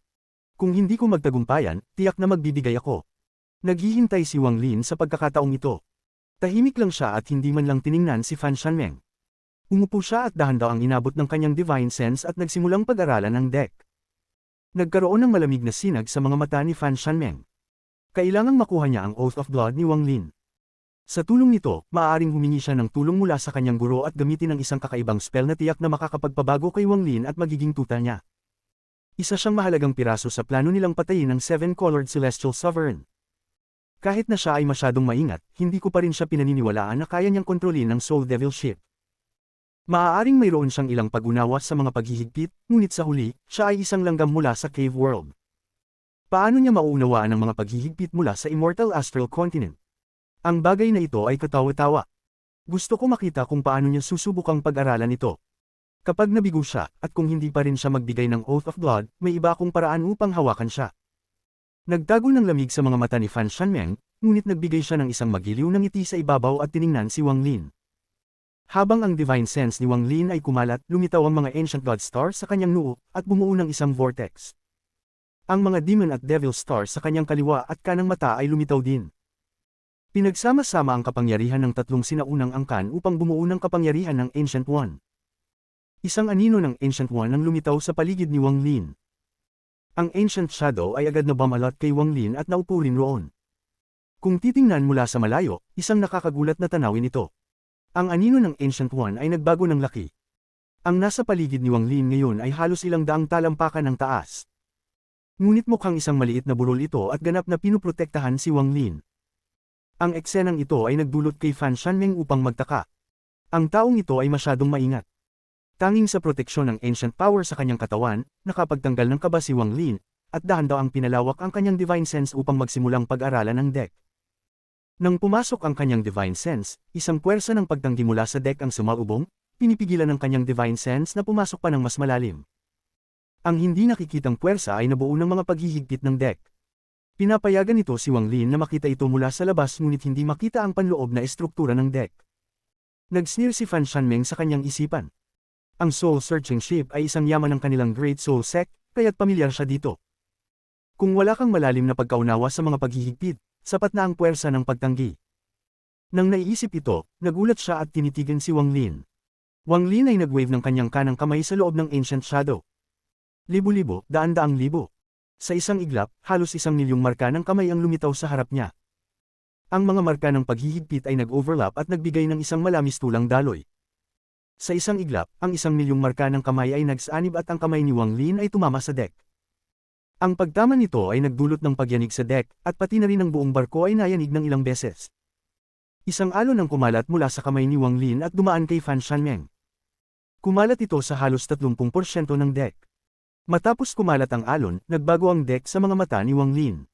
Kung hindi ko magtagumpayan, tiyak na magbibigay ako. Naghihintay si Wang Lin sa pagkakataong ito. Tahimik lang siya at hindi man lang tiningnan si Fan Shanmeng. Umupo siya at dahan-dahang inabot ng kanyang divine sense at nagsimulang pag-aralan ng deck. Nagkaroon ng malamig na sinag sa mga mata ni Fan Shanmeng. Kailangang makuha niya ang Oath of Blood ni Wang Lin. Sa tulong nito, maaaring humingi siya ng tulong mula sa kanyang guro at gamitin ang isang kakaibang spell na tiyak na makakapagpabago kay Wang Lin at magiging tuta niya. Isa siyang mahalagang piraso sa plano nilang patayin ang Seven-Colored Celestial Sovereign. Kahit na siya ay masyadong maingat, hindi ko pa rin siya pinaniniwalaan na kaya niyang kontrolin ang Soul Devil Ship. Maaaring mayroon siyang ilang pag-unawa sa mga paghihigpit, ngunit sa huli, siya ay isang langgam mula sa Cave World. Paano niya mauunawaan ang mga paghihigpit mula sa Immortal Astral Continent? Ang bagay na ito ay katawa-tawa. Gusto ko makita kung paano niya susubukang pag-aralan ito. Kapag nabigo siya, at kung hindi pa rin siya magbigay ng Oath of Blood, may iba akong paraan upang hawakan siya. Nagtago ng lamig sa mga mata ni Fan Shanmeng, ngunit nagbigay siya ng isang magiliw na ngiti sa ibabaw at tiningnan si Wang Lin. Habang ang divine sense ni Wang Lin ay kumalat, lumitaw ang mga Ancient God Stars sa kanyang noo, at bumuo ng isang vortex. Ang mga Demon at Devil Stars sa kanyang kaliwa at kanang mata ay lumitaw din. Pinagsama-sama ang kapangyarihan ng tatlong sinaunang angkan upang bumuo ng kapangyarihan ng Ancient One. Isang anino ng Ancient One ang lumitaw sa paligid ni Wang Lin. Ang Ancient Shadow ay agad na bumalot kay Wang Lin at naupo rin roon. Kung titingnan mula sa malayo, isang nakakagulat na tanawin ito. Ang anino ng Ancient One ay nagbago ng laki. Ang nasa paligid ni Wang Lin ngayon ay halos ilang daang talampakan ng taas. Ngunit mukhang isang maliit na burol ito at ganap na pinuprotektahan si Wang Lin. Ang eksenang ito ay nagdulot kay Fan Shanmeng upang magtaka. Ang taong ito ay masyadong maingat. Tanging sa proteksyon ng ancient power sa kanyang katawan, nakapagtanggal ng kaba si Wang Lin, at dahan-dahang pinalawak ang kanyang divine sense upang magsimulang pag-aralan ng deck. Nang pumasok ang kanyang divine sense, isang puwersa ng pagtanggi mula sa deck ang sumaubong, pinipigilan ng kanyang divine sense na pumasok pa ng mas malalim. Ang hindi nakikitang puwersa ay nabuo ng mga paghihigpit ng deck. Pinapayagan ito si Wang Lin na makita ito mula sa labas ngunit hindi makita ang panloob na estruktura ng deck. Nag-sneer si Fan Shanmeng sa kanyang isipan. Ang Soul Searching Ship ay isang yaman ng kanilang Great Soul Sect, kaya't pamilyar siya dito. Kung wala kang malalim na pagkaunawa sa mga paghihigpit, sapat na ang puwersa ng pagtanggi. Nang naiisip ito, nagulat siya at tinitigan si Wang Lin. Wang Lin ay nag-wave ng kanyang kanang kamay sa loob ng Ancient Shadow. Libo-libo, daan-daang libo. Sa isang iglap, halos 1,000,000 marka ng kamay ang lumitaw sa harap niya. Ang mga marka ng paghihigpit ay nag-overlap at nagbigay ng isang malamis tulang daloy. Sa isang iglap, ang 1,000,000 marka ng kamay ay nagsanib at ang kamay ni Wang Lin ay tumama sa deck. Ang pagtama nito ay nagdulot ng pagyanig sa deck, at pati na rin ang buong barko ay nayanig ng ilang beses. Isang alon ang kumalat mula sa kamay ni Wang Lin at dumaan kay Fan Shanmeng. Kumalat ito sa halos 30% ng deck. Matapos kumalat ang alon, nagbago ang deck sa mga mata ni Wang Lin.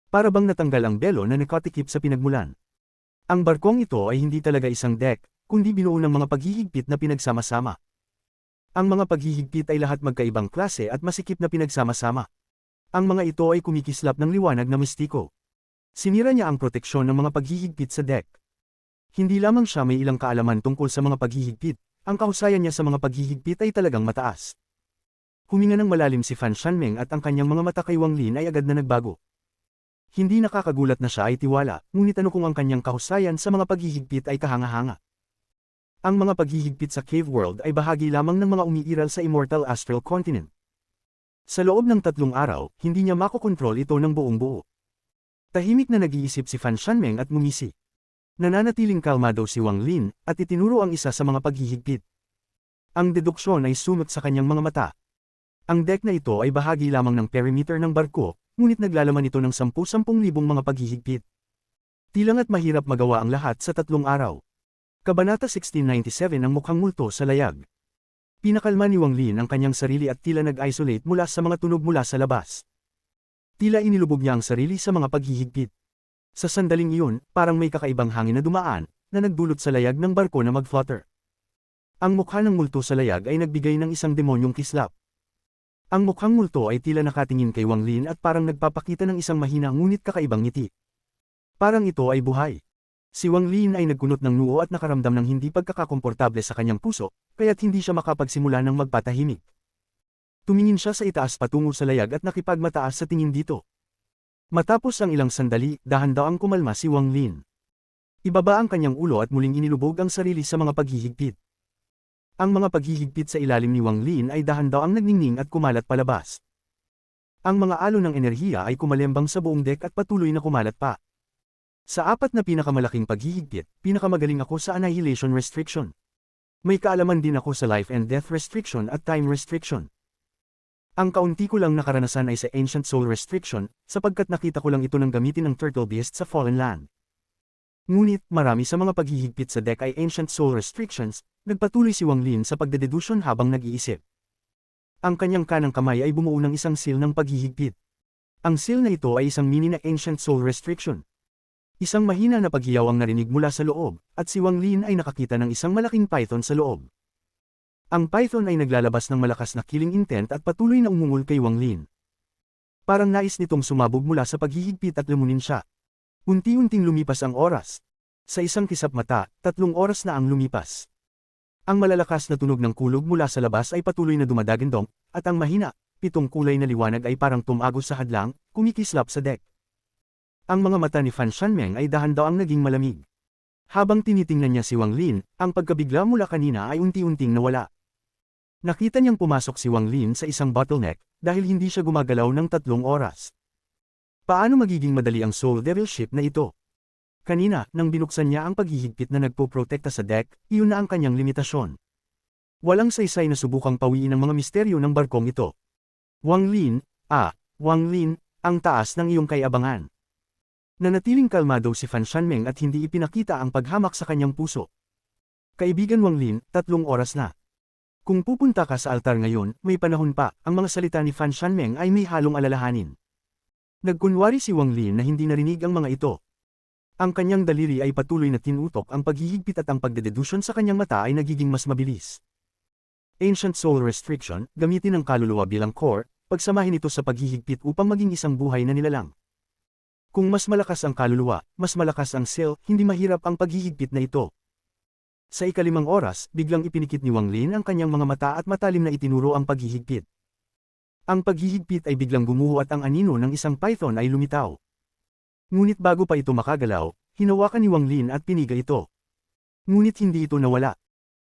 Para bang natanggal ang belo na nakatikip sa pinagmulan. Ang barkong ito ay hindi talaga isang deck, kundi binuo ng mga paghihigpit na pinagsama-sama. Ang mga paghihigpit ay lahat magkaibang klase at masikip na pinagsama-sama. Ang mga ito ay kumikislap ng liwanag na mistiko. Sinira niya ang proteksyon ng mga paghihigpit sa deck. Hindi lamang siya may ilang kaalaman tungkol sa mga paghihigpit, ang kahusayan niya sa mga paghihigpit ay talagang mataas. Huminga ng malalim si Fan Shanmeng at ang kanyang mga mata kay Wang Lin ay agad na nagbago. Hindi nakakagulat na siya ay tiwala, ngunit ano kung ang kanyang kahusayan sa mga paghihigpit ay kahanga-hanga. Ang mga paghihigpit sa Cave World ay bahagi lamang ng mga umiiral sa Immortal Astral Continent. Sa loob ng 3 araw, hindi niya makokontrol ito ng buong buo. Tahimik na nag-iisip si Fan Shanmeng at ngumisi. Nananatiling kalmado si Wang Lin at itinuro ang isa sa mga paghihigpit. Ang deduksyon ay sunot sa kanyang mga mata. Ang deck na ito ay bahagi lamang ng perimeter ng barko, ngunit naglalaman ito ng 10,000 mga paghihigpit. Tilanga't mahirap magawa ang lahat sa 3 araw. Kabanata 1697 ang mukhang multo sa layag. Pinakalma ni Wang Lin ang kanyang sarili at tila nag-isolate mula sa mga tunog mula sa labas. Tila inilubog niya ang sarili sa mga paghihigpit. Sa sandaling iyon, parang may kakaibang hangin na dumaan, na nagdulot sa layag ng barko na mag-flutter. Ang mukha ng multo sa layag ay nagbigay ng isang demonyong kislap. Ang mukhang multo ay tila nakatingin kay Wang Lin at parang nagpapakita ng isang mahina ngunit kakaibang ngiti. Parang ito ay buhay. Si Wang Lin ay nagkunot ng noo at nakaramdam ng hindi pagkakakomportable sa kanyang puso, kaya't hindi siya makapagsimula ng magpatahimik. Tumingin siya sa itaas patungo sa layag at nakipagmataas sa tingin dito. Matapos ang ilang sandali, dahan-dahang kumalma si Wang Lin. Ibaba ang kanyang ulo at muling inilubog ang sarili sa mga paghihigpit. Ang mga paghihigpit sa ilalim ni Wang Lin ay dahan-dahang nagningning at kumalat palabas. Ang mga alon ng enerhiya ay kumalembang sa buong deck at patuloy na kumalat pa. Sa 4 na pinakamalaking paghihigpit, pinakamagaling ako sa annihilation restriction. May kaalaman din ako sa life and death restriction at time restriction. Ang kaunti ko lang nakaranasan ay sa ancient soul restriction, sapagkat nakita ko lang ito nang gamitin ng turtle beast sa Fallen Land. Ngunit, marami sa mga paghihigpit sa deck ay ancient soul restrictions, nagpatuloy si Wang Lin sa pagdededuction habang nag-iisip. Ang kanyang kanang kamay ay bumuo ng isang seal ng paghihigpit. Ang seal na ito ay isang mini na ancient soul restriction. Isang mahina na paghiyaw ang narinig mula sa loob, at si Wang Lin ay nakakita ng isang malaking python sa loob. Ang python ay naglalabas ng malakas na killing intent at patuloy na umungol kay Wang Lin. Parang nais nitong sumabog mula sa paghihigpit at lumunin siya. Unti-unting lumipas ang oras. Sa isang kisap mata, 3 oras na ang lumipas. Ang malalakas na tunog ng kulog mula sa labas ay patuloy na dumadagandong, at ang mahina, 7 kulay na liwanag ay parang tumagos sa hadlang, kumikislap sa deck. Ang mga mata ni Fan Shanmeng ay dahan-dahang naging malamig. Habang tinitingnan niya si Wang Lin, ang pagkabigla mula kanina ay unti-unting nawala. Nakita niyang pumasok si Wang Lin sa isang bottleneck, dahil hindi siya gumagalaw ng 3 oras. Paano magiging madali ang Soul Devil Ship na ito? Kanina, nang binuksan niya ang paghihigpit na nagpoprotekta sa deck, iyon na ang kanyang limitasyon. Walang saysay na subukang pawiin ang mga misteryo ng barkong ito. Wang Lin, Wang Lin, ang taas ng iyong kayabangan. Nanatiling kalmado si Fan Shanmeng at hindi ipinakita ang paghamak sa kanyang puso. Kaibigan Wang Lin, 3 oras na. Kung pupunta ka sa altar ngayon, may panahon pa. Ang mga salita ni Fan Shanmeng ay may halong alalahanin. Nagkunwari si Wang Lin na hindi narinig ang mga ito. Ang kanyang daliri ay patuloy na tinutok ang paghihigpit at ang pagdededuction sa kanyang mata ay nagiging mas mabilis. Ancient Soul Restriction, gamitin ang kaluluwa bilang core, pagsamahin ito sa paghihigpit upang maging isang buhay na nilalang. Kung mas malakas ang kaluluwa, mas malakas ang cell, hindi mahirap ang paghihigpit na ito. Sa ika-5 oras, biglang ipinikit ni Wang Lin ang kanyang mga mata at matalim na itinuro ang paghihigpit. Ang paghihigpit ay biglang gumuho at ang anino ng isang python ay lumitaw. Ngunit bago pa ito makagalaw, hinawakan ni Wang Lin at piniga ito. Ngunit hindi ito nawala.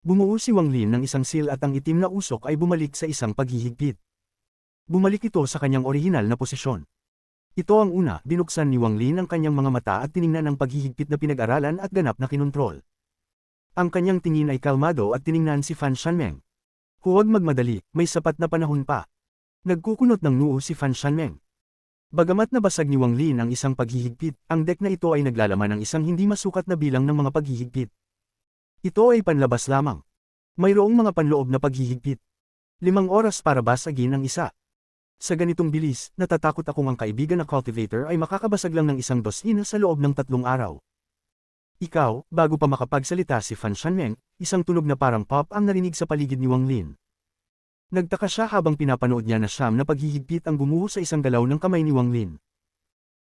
Bumuo si Wang Lin ng isang seal at ang itim na usok ay bumalik sa isang paghihigpit. Bumalik ito sa kanyang orihinal na posisyon. Ito ang una, binuksan ni Wang Lin ang kanyang mga mata at tiningnan ang paghihigpit na pinag-aralan at ganap na kinontrol. Ang kanyang tingin ay kalmado at tiningnan si Fan Shanmeng. Huwag magmadali, may sapat na panahon pa. Nagkukunot ng noo si Fan Shanmeng. Bagamat nabasag ni Wang Lin ang isang paghihigpit, ang deck na ito ay naglalaman ng isang hindi masukat na bilang ng mga paghihigpit. Ito ay panlabas lamang. Mayroong mga panloob na paghihigpit. 5 oras para basagin ang isa. Sa ganitong bilis, natatakot akong ang kaibigan na cultivator ay makakabasag lang ng 1 dosina sa loob ng 3 araw. Ikaw, bago pa makapagsalita si Fan Shanmeng, isang tunog na parang pop ang narinig sa paligid ni Wang Lin. Nagtaka siya habang pinapanood niya na siyam na paghihigpit ang gumuho sa isang galaw ng kamay ni Wang Lin.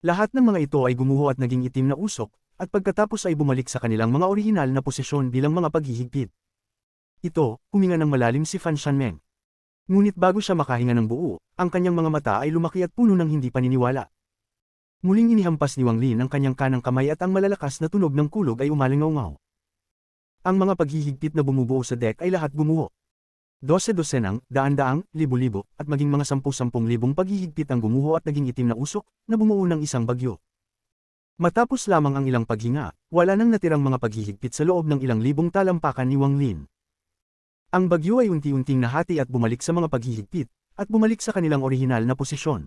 Lahat ng mga ito ay gumuho at naging itim na usok, at pagkatapos ay bumalik sa kanilang mga orihinal na posisyon bilang mga paghihigpit. Ito, huminga ng malalim si Fan Shanmeng. Ngunit bago siya makahinga ng buo, ang kanyang mga mata ay lumaki at puno ng hindi paniniwala. Muling inihampas ni Wang Lin ang kanyang kanang kamay at ang malalakas na tunog ng kulog ay umalingaw-ngaw. Ang mga paghihigpit na bumubuo sa deck ay lahat gumuho. 12-dosenang, daan-daang, libo-libo, at maging mga 10-10 libong paghihigpit ang gumuho at naging itim na usok, na bumuo ng isang bagyo. Matapos lamang ang ilang paghinga, wala nang natirang mga paghihigpit sa loob ng ilang libong talampakan ni Wang Lin. Ang bagyo ay unti-unting nahati at bumalik sa mga paghihigpit, at bumalik sa kanilang orihinal na posisyon.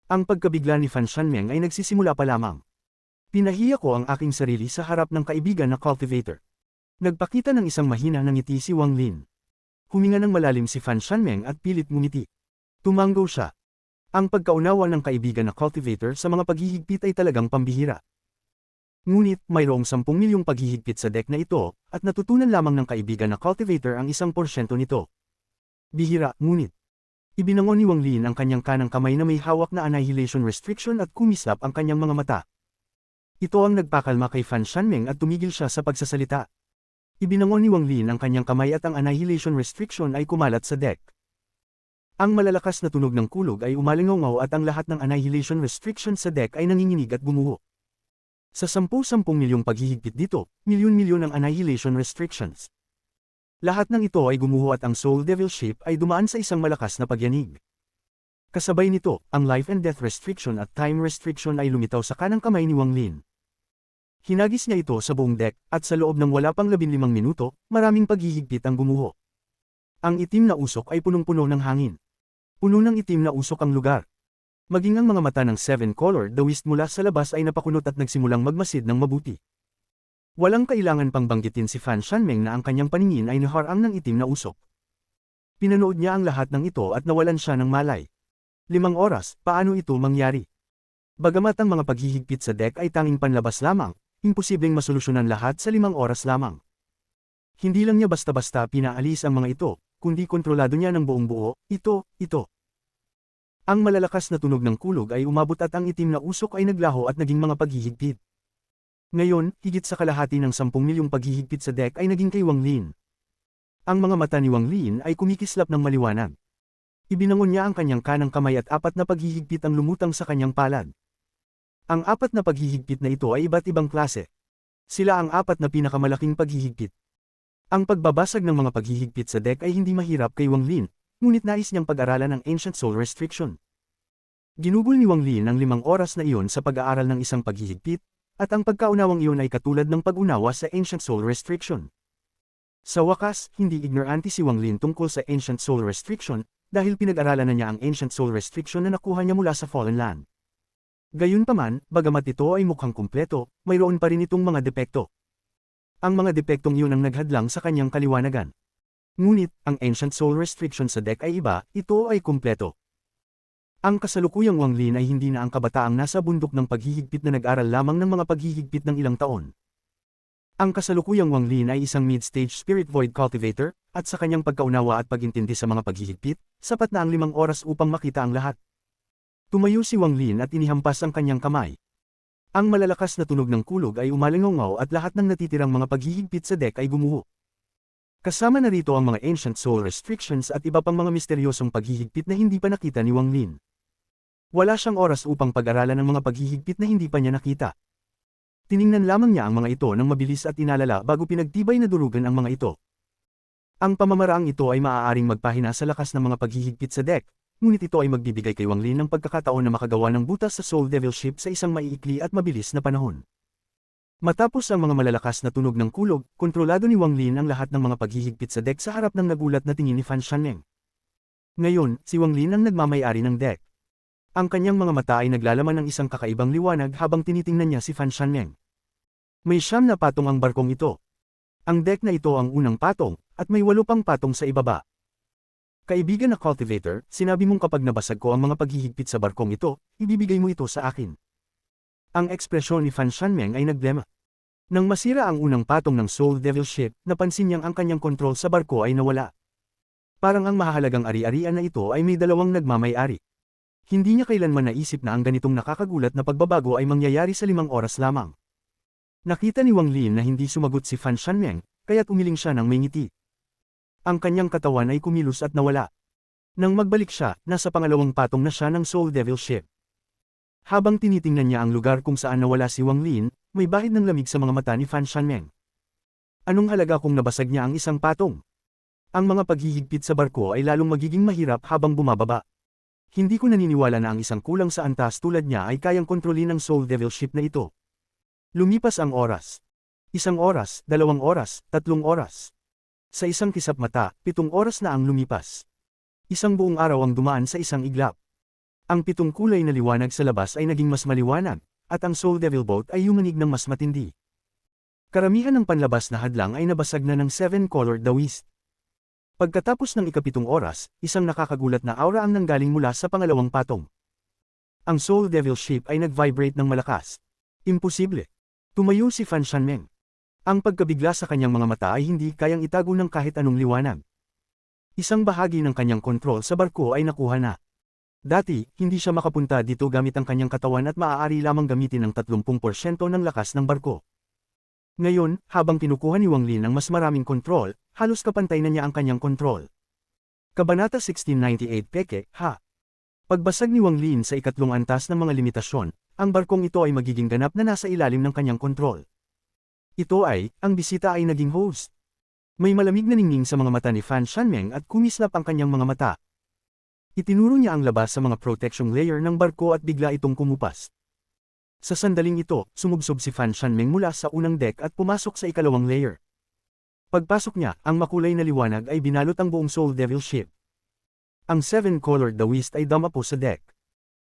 Ang pagkabigla ni Fan Shanmeng ay nagsisimula pa lamang. Pinahiya ko ang aking sarili sa harap ng kaibigan na cultivator. Nagpakita ng isang mahina ng ngiti si Wang Lin. Huminga ng malalim si Fan Shanmeng at pilit ngumiti. Tumanggo siya. Ang pagkaunawa ng kaibigan na cultivator sa mga paghihigpit ay talagang pambihira. Ngunit, mayroong 10 milyong paghihigpit sa deck na ito, at natutunan lamang ng kaibigan na cultivator ang 1% nito. Bihira, ngunit. Ibinangon ni Wang Lin ang kanyang kanang kamay na may hawak na annihilation restriction at kumislap ang kanyang mga mata. Ito ang nagpakalma kay Fan Shanmeng at tumigil siya sa pagsasalita. Ibinangon ni Wang Lin ang kanyang kamay at ang annihilation restriction ay kumalat sa deck. Ang malalakas na tunog ng kulog ay umalingaw-ngaw at ang lahat ng annihilation restriction sa deck ay nanginginig at gumuho. Sa 10-10 milyong paghihigpit dito, milyon-milyon ang annihilation restrictions. Lahat ng ito ay gumuho at ang Soul Devil Ship ay dumaan sa isang malakas na pagyanig. Kasabay nito, ang Life and Death Restriction at Time Restriction ay lumitaw sa kanang kamay ni Wang Lin. Hinagis niya ito sa buong deck, at sa loob ng wala pang 15 minuto, maraming paghihigpit ang gumuho. Ang itim na usok ay punong-puno ng hangin. Puno ng itim na usok ang lugar. Maging ang mga mata ng Seven-Color Dawist mula sa labas ay napakunot at nagsimulang magmasid ng mabuti. Walang kailangan pang banggitin si Fan Shanmeng na ang kanyang paningin ay naharang ng itim na usok. Pinanood niya ang lahat ng ito at nawalan siya ng malay. 5 oras, paano ito mangyari? Bagamat ang mga paghihigpit sa deck ay tanging panlabas lamang, imposibleng masolusyonan lahat sa 5 oras lamang. Hindi lang niya basta-basta pinaalis ang mga ito, kundi kontrolado niya ng buong buo, ito. Ang malalakas na tunog ng kulog ay umabot at ang itim na usok ay naglaho at naging mga paghihigpit. Ngayon, higit sa kalahati ng 10 milyong paghihigpit sa deck ay naging kay Wang Lin. Ang mga mata ni Wang Lin ay kumikislap ng maliwanag. Ibinangon niya ang kanyang kanang kamay at 4 na paghihigpit ang lumutang sa kanyang palad. Ang 4 na paghihigpit na ito ay iba't ibang klase. Sila ang 4 na pinakamalaking paghihigpit. Ang pagbabasag ng mga paghihigpit sa deck ay hindi mahirap kay Wang Lin, ngunit nais niyang pag-aralan ang Ancient Soul Restriction. Ginugol ni Wang Lin ang 5 oras na iyon sa pag-aaral ng isang paghihigpit, at ang pagkaunawang iyon ay katulad ng pag-unawa sa Ancient Soul Restriction. Sa wakas, hindi ignorante si Wang Lin tungkol sa Ancient Soul Restriction, dahil pinag-aralan na niya ang Ancient Soul Restriction na nakuha niya mula sa Fallen Land. Gayunpaman, bagamat ito ay mukhang kumpleto, mayroon pa rin itong mga depekto. Ang mga depektong iyon ang naghadlang sa kanyang kaliwanagan. Ngunit, ang Ancient Soul Restriction sa deck ay iba, ito ay kumpleto. Ang kasalukuyang Wang Lin ay hindi na ang kabataang nasa bundok ng paghihigpit na nag-aral lamang ng mga paghihigpit ng ilang taon. Ang kasalukuyang Wang Lin ay isang mid-stage Spirit Void Cultivator, at sa kanyang pagkaunawa at pagintindi sa mga paghihigpit, sapat na ang 5 oras upang makita ang lahat. Tumayo si Wang Lin at inihampas ang kanyang kamay. Ang malalakas na tunog ng kulog ay umalingaw at lahat ng natitirang mga paghihigpit sa deck ay gumuho. Kasama na rito ang mga Ancient Soul Restrictions at iba pang mga misteryosong paghihigpit na hindi pa nakita ni Wang Lin. Wala siyang oras upang pag-aralan ang mga paghihigpit na hindi pa niya nakita. Tiningnan lamang niya ang mga ito ng mabilis at inalala bago pinagtibay na durugan ang mga ito. Ang pamamaraang ito ay maaaring magpahina sa lakas ng mga paghihigpit sa deck, ngunit ito ay magbibigay kay Wang Lin ng pagkakataon na makagawa ng butas sa Soul Devil Ship sa isang maiikli at mabilis na panahon. Matapos ang mga malalakas na tunog ng kulog, kontrolado ni Wang Lin ang lahat ng mga paghihigpit sa deck sa harap ng nagulat na tingin ni Fan Shanmeng. Ngayon, si Wang Lin ang nagmamay-ari ng deck. Ang kanyang mga mata ay naglalaman ng isang kakaibang liwanag habang tinitingnan niya si Fan Shanmeng. May 9 na patong ang barkong ito. Ang deck na ito ang unang patong, at may 8 pang patong sa ibaba. Kaibigan na cultivator, sinabi mong kapag nabasag ko ang mga paghihigpit sa barkong ito, ibibigay mo ito sa akin. Ang ekspresyon ni Fan Shanmeng ay naglema. Nang masira ang unang patong ng Soul Devil Ship, napansin niyang ang kanyang kontrol sa barko ay nawala. Parang ang mahahalagang ari-arian na ito ay may dalawang nagmamay-ari. Hindi niya kailanman naisip na ang ganitong nakakagulat na pagbabago ay mangyayari sa 5 oras lamang. Nakita ni Wang Lin na hindi sumagot si Fan Shanmeng, kaya't umiling siya ng may ngiti. Ang kanyang katawan ay kumilos at nawala. Nang magbalik siya, nasa pangalawang patong na siya ng Soul Devil Ship. Habang tinitingnan niya ang lugar kung saan nawala si Wang Lin, may bahid ng lamig sa mga mata ni Fan Shanmeng. Anong halaga kung nabasag niya ang isang patong? Ang mga paghihigpit sa barko ay lalong magiging mahirap habang bumababa. Hindi ko naniniwala na ang isang kulang sa antas tulad niya ay kayang kontrolin ng Soul Devil Ship na ito. Lumipas ang oras. 1 oras, 2 oras, 3 oras. Sa isang kisap mata, 7 oras na ang lumipas. Isang buong araw ang dumaan sa isang iglap. Ang 7 kulay na liwanag sa labas ay naging mas maliwanag, at ang Soul Devil Boat ay yumanig ng mas matindi. Karamihan ng panlabas na hadlang ay nabasag na ng 7-colored dawis. Pagkatapos ng ika-7 oras, isang nakakagulat na aura ang nanggaling mula sa pangalawang patong. Ang Soul Devil Ship ay nag-vibrate ng malakas. Imposible. Tumayo si Fan Shanmeng. Ang pagkabigla sa kanyang mga mata ay hindi kayang itago ng kahit anong liwanag. Isang bahagi ng kanyang kontrol sa barko ay nakuha na. Dati, hindi siya makapunta dito gamit ang kanyang katawan at maaari lamang gamitin ang 30% ng lakas ng barko. Ngayon, habang kinukuha ni Wang Lin ang mas maraming kontrol, halos kapantay na niya ang kanyang kontrol. Kabanata 1698 Peke, ha? Pagbasag ni Wang Lin sa ikatlong antas ng mga limitasyon, ang barkong ito ay magiging ganap na nasa ilalim ng kanyang kontrol. Ito ay, ang bisita ay naging host. May malamig na ningning sa mga mata ni Fan Shanmeng at kumislap ang kanyang mga mata. Itinuro niya ang labas sa mga protection layer ng barko at bigla itong kumupas. Sa sandaling ito, sumubsob si Fan Shanmeng mula sa unang deck at pumasok sa ikalawang layer. Pagpasok niya, ang makulay na liwanag ay binalot ang buong Soul Devil Ship. Ang 7-colored dawist ay damapo sa deck.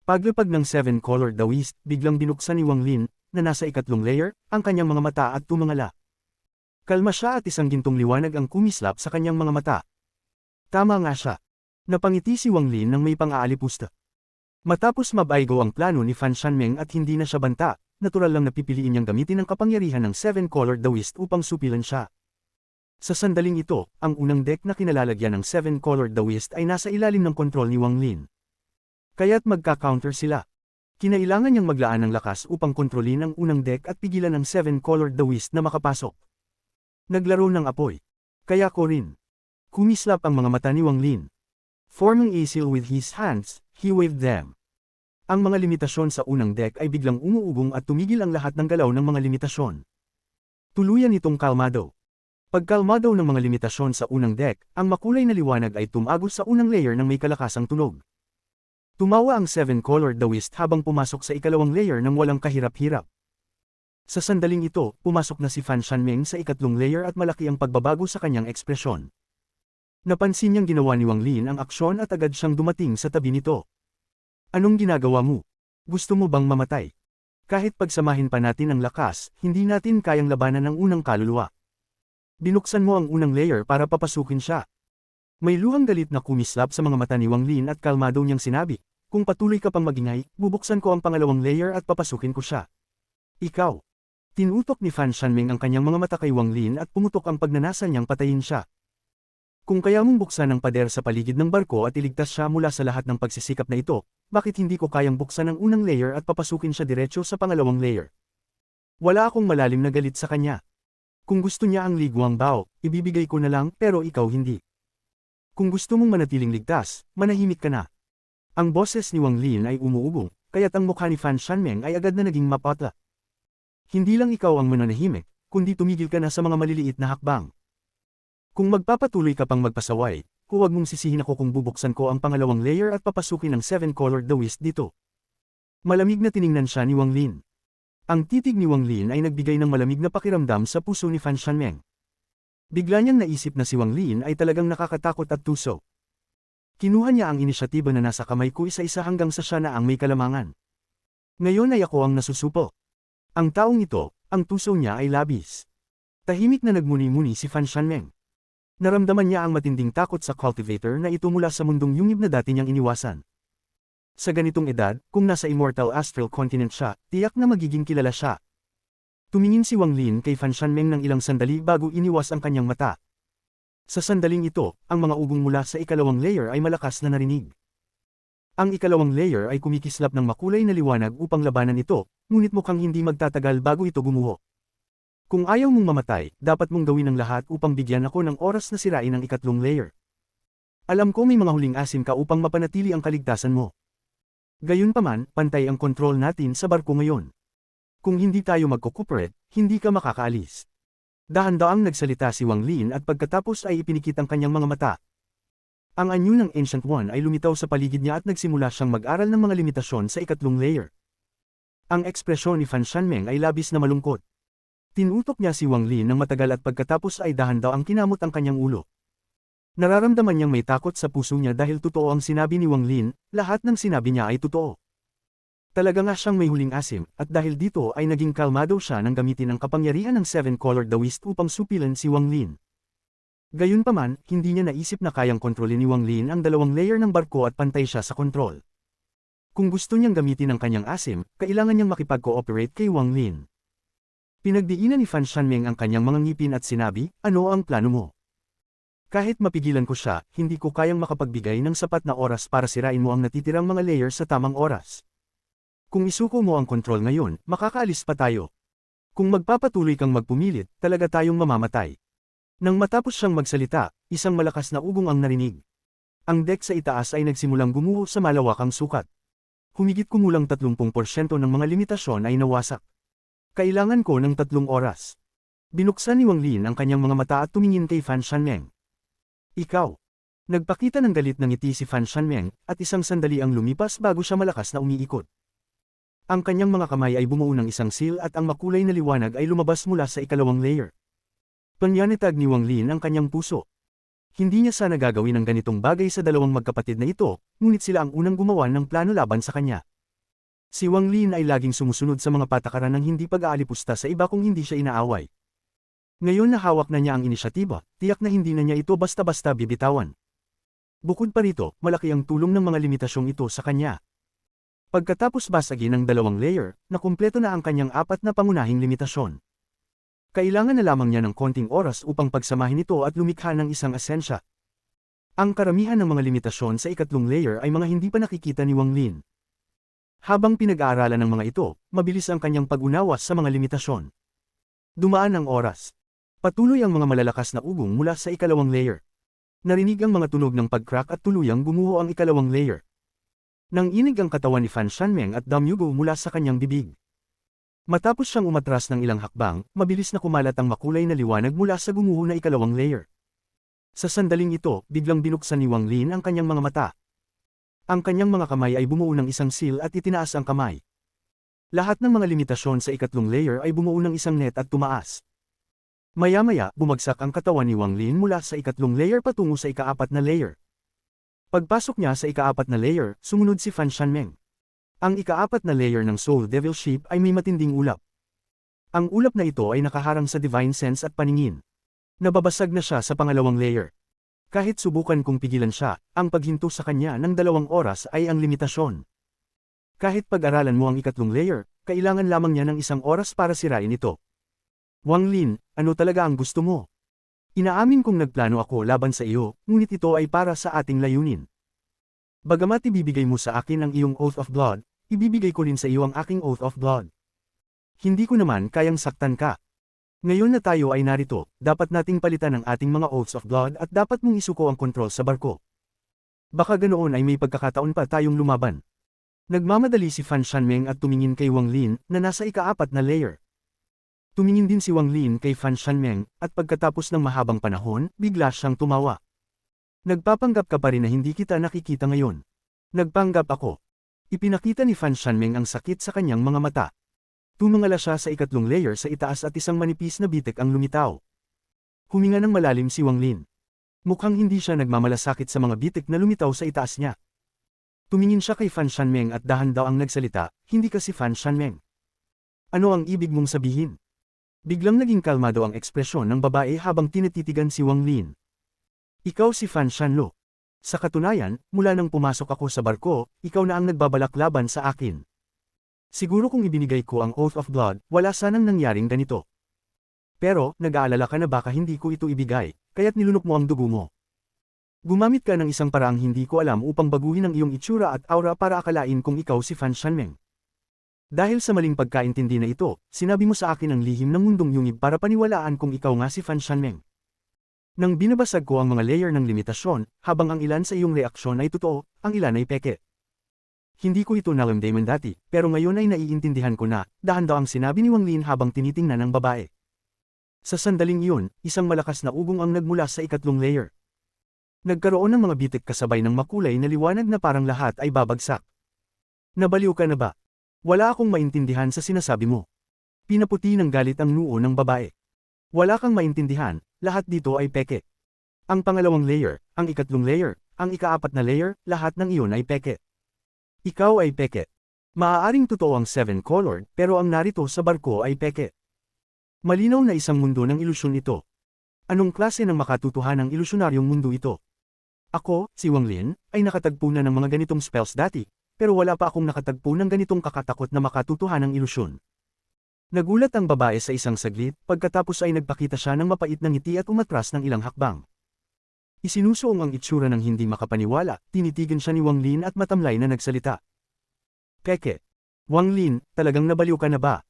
Paglapag ng 7-colored dawist, biglang binuksan ni Wang Lin, na nasa ikatlong layer, ang kanyang mga mata at tumangala. Kalma siya at isang gintong liwanag ang kumislap sa kanyang mga mata. Tama nga siya. Napangiti si Wang Lin nang may pang-aalipusta. Matapos mabaygo ang plano ni Fan Shanmeng at hindi na siya banta, natural lang napipiliin niyang gamitin ang kapangyarihan ng 7-colored dawist upang supilan siya. Sa sandaling ito, ang unang deck na kinalalagyan ng 7-colored dawist ay nasa ilalim ng kontrol ni Wang Lin. Kaya't magka-counter sila. Kinailangan niyang maglaan ng lakas upang kontrolin ang unang deck at pigilan ang 7-colored dawist na makapasok. Naglaro ng apoy. Kaya ko rin. Kumislap ang mga mata ni Wang Lin. Forming a seal with his hands, he waved them. Ang mga limitasyon sa unang deck ay biglang umuugong at tumigil ang lahat ng galaw ng mga limitasyon. Tuluyan itong kalmado. Pagkalmado ng mga limitasyon sa unang deck, ang makulay na liwanag ay tumagos sa unang layer ng may kalakasang tunog. Tumawa ang 7-colored dawist habang pumasok sa ikalawang layer ng walang kahirap-hirap. Sa sandaling ito, pumasok na si Fan Shanmeng sa ikatlong layer at malaki ang pagbabago sa kanyang ekspresyon. Napansin niyang ginawa ni Wang Lin ang aksyon at agad siyang dumating sa tabi nito. Anong ginagawa mo? Gusto mo bang mamatay? Kahit pagsamahin pa natin ang lakas, hindi natin kayang labanan ang unang kaluluwa. Binuksan mo ang unang layer para papasukin siya. May luhang galit na kumislap sa mga mata ni Wang Lin at kalmado niyang sinabi, kung patuloy ka pang magingay, bubuksan ko ang pangalawang layer at papasukin ko siya. Ikaw. Tinutok ni Fan Shanmeng ang kanyang mga mata kay Wang Lin at pumutok ang pagnanasa niyang patayin siya. Kung kaya mong buksan ang pader sa paligid ng barko at iligtas siya mula sa lahat ng pagsisikap na ito, bakit hindi ko kayang buksan ang unang layer at papasukin siya diretso sa pangalawang layer? Wala akong malalim na galit sa kanya. Kung gusto niya ang Li Guangbao, ibibigay ko na lang pero ikaw hindi. Kung gusto mong manatiling ligtas, manahimik ka na. Ang boses ni Wang Lin ay umuugong, kaya't ang mukha ni Fan Shanmeng ay agad na naging mapatla. Hindi lang ikaw ang mananahimik, kundi tumigil ka na sa mga maliliit na hakbang. Kung magpapatuloy ka pang magpasaway, huwag mong sisihin ako kung bubuksan ko ang pangalawang layer at papasukin ang 7-colored dawist dito. Malamig na tiningnan siya ni Wang Lin. Ang titig ni Wang Lin ay nagbigay ng malamig na pakiramdam sa puso ni Fan Shanmeng. Bigla niyang naisip na si Wang Lin ay talagang nakakatakot at tuso. Kinuha niya ang inisyatiba na nasa kamay ko isa-isa hanggang sa siya na ang may kalamangan. Ngayon ay ako ang nasusupo. Ang taong ito, ang tuso niya ay labis. Tahimik na nagmuni-muni si Fan Shanmeng. Naramdaman niya ang matinding takot sa cultivator na ito mula sa mundong yungib na dati niyang iniwasan. Sa ganitong edad, kung nasa Immortal Astral Continent siya, tiyak na magiging kilala siya. Tumingin si Wang Lin kay Fan Shanmeng ng ilang sandali bago iniwas ang kanyang mata. Sa sandaling ito, ang mga ugong mula sa ikalawang layer ay malakas na narinig. Ang ikalawang layer ay kumikislap ng makulay na liwanag upang labanan ito, ngunit mukhang hindi magtatagal bago ito gumuho. Kung ayaw mong mamatay, dapat mong gawin ang lahat upang bigyan ako ng oras na sirain ang ikatlong layer. Alam ko may mga huling asim ka upang mapanatili ang kaligtasan mo. Gayunpaman, pantay ang kontrol natin sa barko ngayon. Kung hindi tayo mag-cooperate, hindi ka makakaalis. Dahan-daang nagsalita si Wang Lin at pagkatapos ay ipinikit ang kanyang mga mata. Ang anyo ng Ancient One ay lumitaw sa paligid niya at nagsimula siyang mag-aral ng mga limitasyon sa ikatlong layer. Ang ekspresyon ni Fan Shanmeng ay labis na malungkot. Tinutok niya si Wang Lin ng matagal at pagkatapos ay dahan-daang kinamot ang kanyang ulo. Nararamdaman niyang may takot sa puso niya dahil totoo ang sinabi ni Wang Lin, lahat ng sinabi niya ay totoo. Talaga nga siyang may huling asim, at dahil dito ay naging kalmado siya nang gamitin ang kapangyarihan ng Seven-Colored Dawist upang supilan si Wang Lin. Gayunpaman, hindi niya naisip na kayang kontrolin ni Wang Lin ang dalawang layer ng barko at pantay siya sa kontrol. Kung gusto niyang gamitin ang kanyang asim, kailangan niyang makipag-cooperate kay Wang Lin. Pinagdiinan ni Fan Shanmeng ang kanyang mga ngipin at sinabi, ano ang plano mo? Kahit mapigilan ko siya, hindi ko kayang makapagbigay ng sapat na oras para sirain mo ang natitirang mga layer sa tamang oras. Kung isuko mo ang kontrol ngayon, makakaalis pa tayo. Kung magpapatuloy kang magpumilit, talaga tayong mamamatay. Nang matapos siyang magsalita, isang malakas na ugong ang narinig. Ang deck sa itaas ay nagsimulang gumuho sa malawakang sukat. Humigit kumulang 30% ng mga limitasyon ay nawasak. Kailangan ko ng 3 oras. Binuksan ni Wang Lin ang kanyang mga mata at tumingin kay Fan Shanmeng. Ikaw. Nagpakita ng galit ng ngiti si Fan Shanmeng, at isang sandali ang lumipas bago siya malakas na umiikot. Ang kanyang mga kamay ay bumuo ng isang seal at ang makulay na liwanag ay lumabas mula sa ikalawang layer. Panyanitag ni Wang Lin ang kanyang puso. Hindi niya sana gagawin ang ganitong bagay sa dalawang magkapatid na ito, ngunit sila ang unang gumawa ng plano laban sa kanya. Si Wang Lin ay laging sumusunod sa mga patakaran ng hindi pag-aalipusta sa iba kung hindi siya inaaway. Ngayon na hawak na niya ang inisyatiba, tiyak na hindi na niya ito basta-basta bibitawan. Bukod pa rito, malaki ang tulong ng mga limitasyong ito sa kanya. Pagkatapos basagin ng dalawang layer, nakumpleto na ang kanyang 4 na pangunahing limitasyon. Kailangan na lamang niya ng konting oras upang pagsamahin ito at lumikha ng isang asensya. Ang karamihan ng mga limitasyon sa ikatlong layer ay mga hindi pa nakikita ni Wang Lin. Habang pinag-aaralan ng mga ito, mabilis ang kanyang pag-unawas sa mga limitasyon. Dumaan ang oras. Patuloy ang mga malalakas na ugong mula sa ikalawang layer. Narinig ang mga tunog ng pag-crack at tuluyang gumuho ang ikalawang layer. Nang inig ang katawan ni Fan Shanmeng at damyugo mula sa kanyang bibig. Matapos siyang umatras ng ilang hakbang, mabilis na kumalat ang makulay na liwanag mula sa gumuho na ikalawang layer. Sa sandaling ito, biglang binuksan ni Wang Lin ang kanyang mga mata. Ang kanyang mga kamay ay bumuo ng isang seal at itinaas ang kamay. Lahat ng mga limitasyon sa ikatlong layer ay bumuo ng isang net at tumaas. Maya-maya, bumagsak ang katawan ni Wang Lin mula sa ikatlong layer patungo sa ika-4 na layer. Pagpasok niya sa ika-4 na layer, sumunod si Fan Shanmeng. Ang ika-4 na layer ng Soul Devil Ship ay may matinding ulap. Ang ulap na ito ay nakaharang sa Divine Sense at paningin. Nababasag na siya sa pangalawang layer. Kahit subukan kong pigilan siya, ang paghinto sa kanya ng 2 oras ay ang limitasyon. Kahit pag-aralan mo ang ikatlong layer, kailangan lamang niya ng 1 oras para sirain ito. Wang Lin, ano talaga ang gusto mo? Inaamin kong nagplano ako laban sa iyo, ngunit ito ay para sa ating layunin. Bagamat ibibigay mo sa akin ang iyong Oath of Blood, ibibigay ko rin sa iyo ang aking Oath of Blood. Hindi ko naman kayang saktan ka. Ngayon na tayo ay narito, dapat nating palitan ang ating mga Oaths of Blood at dapat mong isuko ang kontrol sa barko. Baka ganoon ay may pagkakataon pa tayong lumaban. Nagmamadali si Fan Shanmeng at tumingin kay Wang Lin na nasa ika-4 na layer. Tumingin din si Wang Lin kay Fan Shanmeng at pagkatapos ng mahabang panahon, bigla siyang tumawa. Nagpapanggap ka pa rin na hindi kita nakikita ngayon. Nagpanggap ako. Ipinakita ni Fan Shanmeng ang sakit sa kanyang mga mata. Tumingala siya sa ikatlong layer sa itaas at isang manipis na bitik ang lumitaw. Huminga ng malalim si Wang Lin. Mukhang hindi siya nagmamalasakit sa mga bitik na lumitaw sa itaas niya. Tumingin siya kay Fan Shanmeng at dahan-daang nagsalita, hindi kasi Fan Shanmeng. Ano ang ibig mong sabihin? Biglang naging kalmado ang ekspresyon ng babae habang tinititigan si Wang Lin. Ikaw si Fan Shanlo. Sa katunayan, mula nang pumasok ako sa barko, ikaw na ang nagbabalak laban sa akin. Siguro kung ibinigay ko ang Oath of Blood, wala sanang nangyaring ganito. Pero, nag-aalala ka na baka hindi ko ito ibigay, kaya't nilunok mo ang dugo mo. Gumamit ka ng isang paraang hindi ko alam upang baguhin ang iyong itsura at aura para akalain kung ikaw si Fan Shanmeng. Dahil sa maling pagkaintindi na ito, sinabi mo sa akin ang lihim ng mundong yungib para paniwalaan kung ikaw nga si Fan Shanmeng. Nang binabasag ko ang mga layer ng limitasyon, habang ang ilan sa iyong reaksyon ay totoo, ang ilan ay peke. Hindi ko ito naramdaman dati, pero ngayon ay naiintindihan ko na, dahan-dahan ang sinabi ni Wang Lin habang tinitingnan ng babae. Sa sandaling iyon, isang malakas na ugong ang nagmula sa ikatlong layer. Nagkaroon ng mga bitik kasabay ng makulay na liwanag na parang lahat ay babagsak. Nabaliw ka na ba? Wala akong maintindihan sa sinasabi mo. Pinaputi ng galit ang noo ng babae. Wala kang maintindihan, lahat dito ay peke. Ang pangalawang layer, ang ikatlong layer, ang ikaapat na layer, lahat ng iyon ay peke. Ikaw ay peke. Maaaring totoo ang seven-colored, pero ang narito sa barko ay peke. Malinaw na isang mundo ng ilusyon ito. Anong klase ng makatutuhanang ilusyonaryong mundo ito? Ako, si Wang Lin, ay nakatagpo na ng mga ganitong spells dati, pero wala pa akong nakatagpo ng ganitong kakatakot na makatutuhanang ilusyon. Nagulat ang babae sa isang saglit, pagkatapos ay nagpakita siya ng mapait na ngiti at umatras ng ilang hakbang. Isinusuong ang itsura ng hindi makapaniwala, tinitigan siya ni Wang Lin at matamlay na nagsalita. Peke. Wang Lin, talagang nabaliw ka na ba?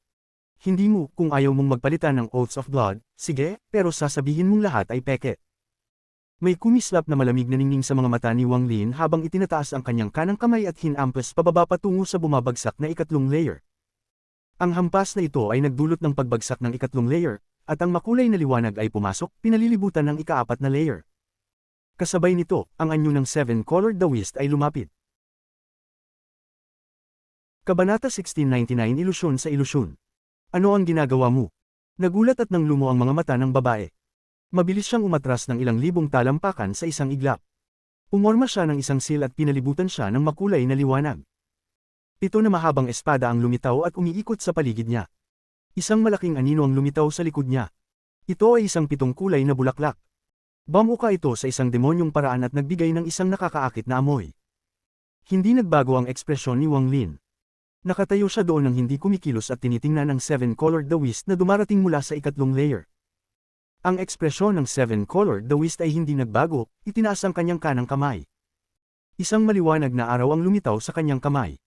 Hindi mo, kung ayaw mong magpalitan ng Oaths of Blood, sige, pero sasabihin mong lahat ay peke. May kumislap na malamig na ningning sa mga mata ni Wang Lin habang itinataas ang kanyang kanang kamay at hinampas pababa patungo sa bumabagsak na ikatlong layer. Ang hampas na ito ay nagdulot ng pagbagsak ng ikatlong layer, at ang makulay na liwanag ay pumasok, pinalilibutan ng ikaapat na layer. Kasabay nito, ang anyo ng seven-colored dawist ay lumapit. Kabanata 1699 Ilusyon sa ilusyon. Ano ang ginagawa mo? Nagulat at nanglumo ang mga mata ng babae. Mabilis siyang umatras ng ilang libong talampakan sa isang iglap. Umorma siya ng isang sil at pinalibutan siya ng makulay na liwanag. 7 na mahabang espada ang lumitaw at umiikot sa paligid niya. Isang malaking anino ang lumitaw sa likod niya. Ito ay isang 7 kulay na bulaklak. Bamuka ito sa isang demonyong paraan at nagbigay ng isang nakakaakit na amoy. Hindi nagbago ang ekspresyon ni Wang Lin. Nakatayo siya doon nang hindi kumikilos at tinitingnan ang seven-colored dawist na dumarating mula sa ikatlong layer. Ang ekspresyon ng seven-colored dawist ay hindi nagbago, itinaas ang kanyang kanang kamay. Isang maliwanag na araw ang lumitaw sa kanyang kamay.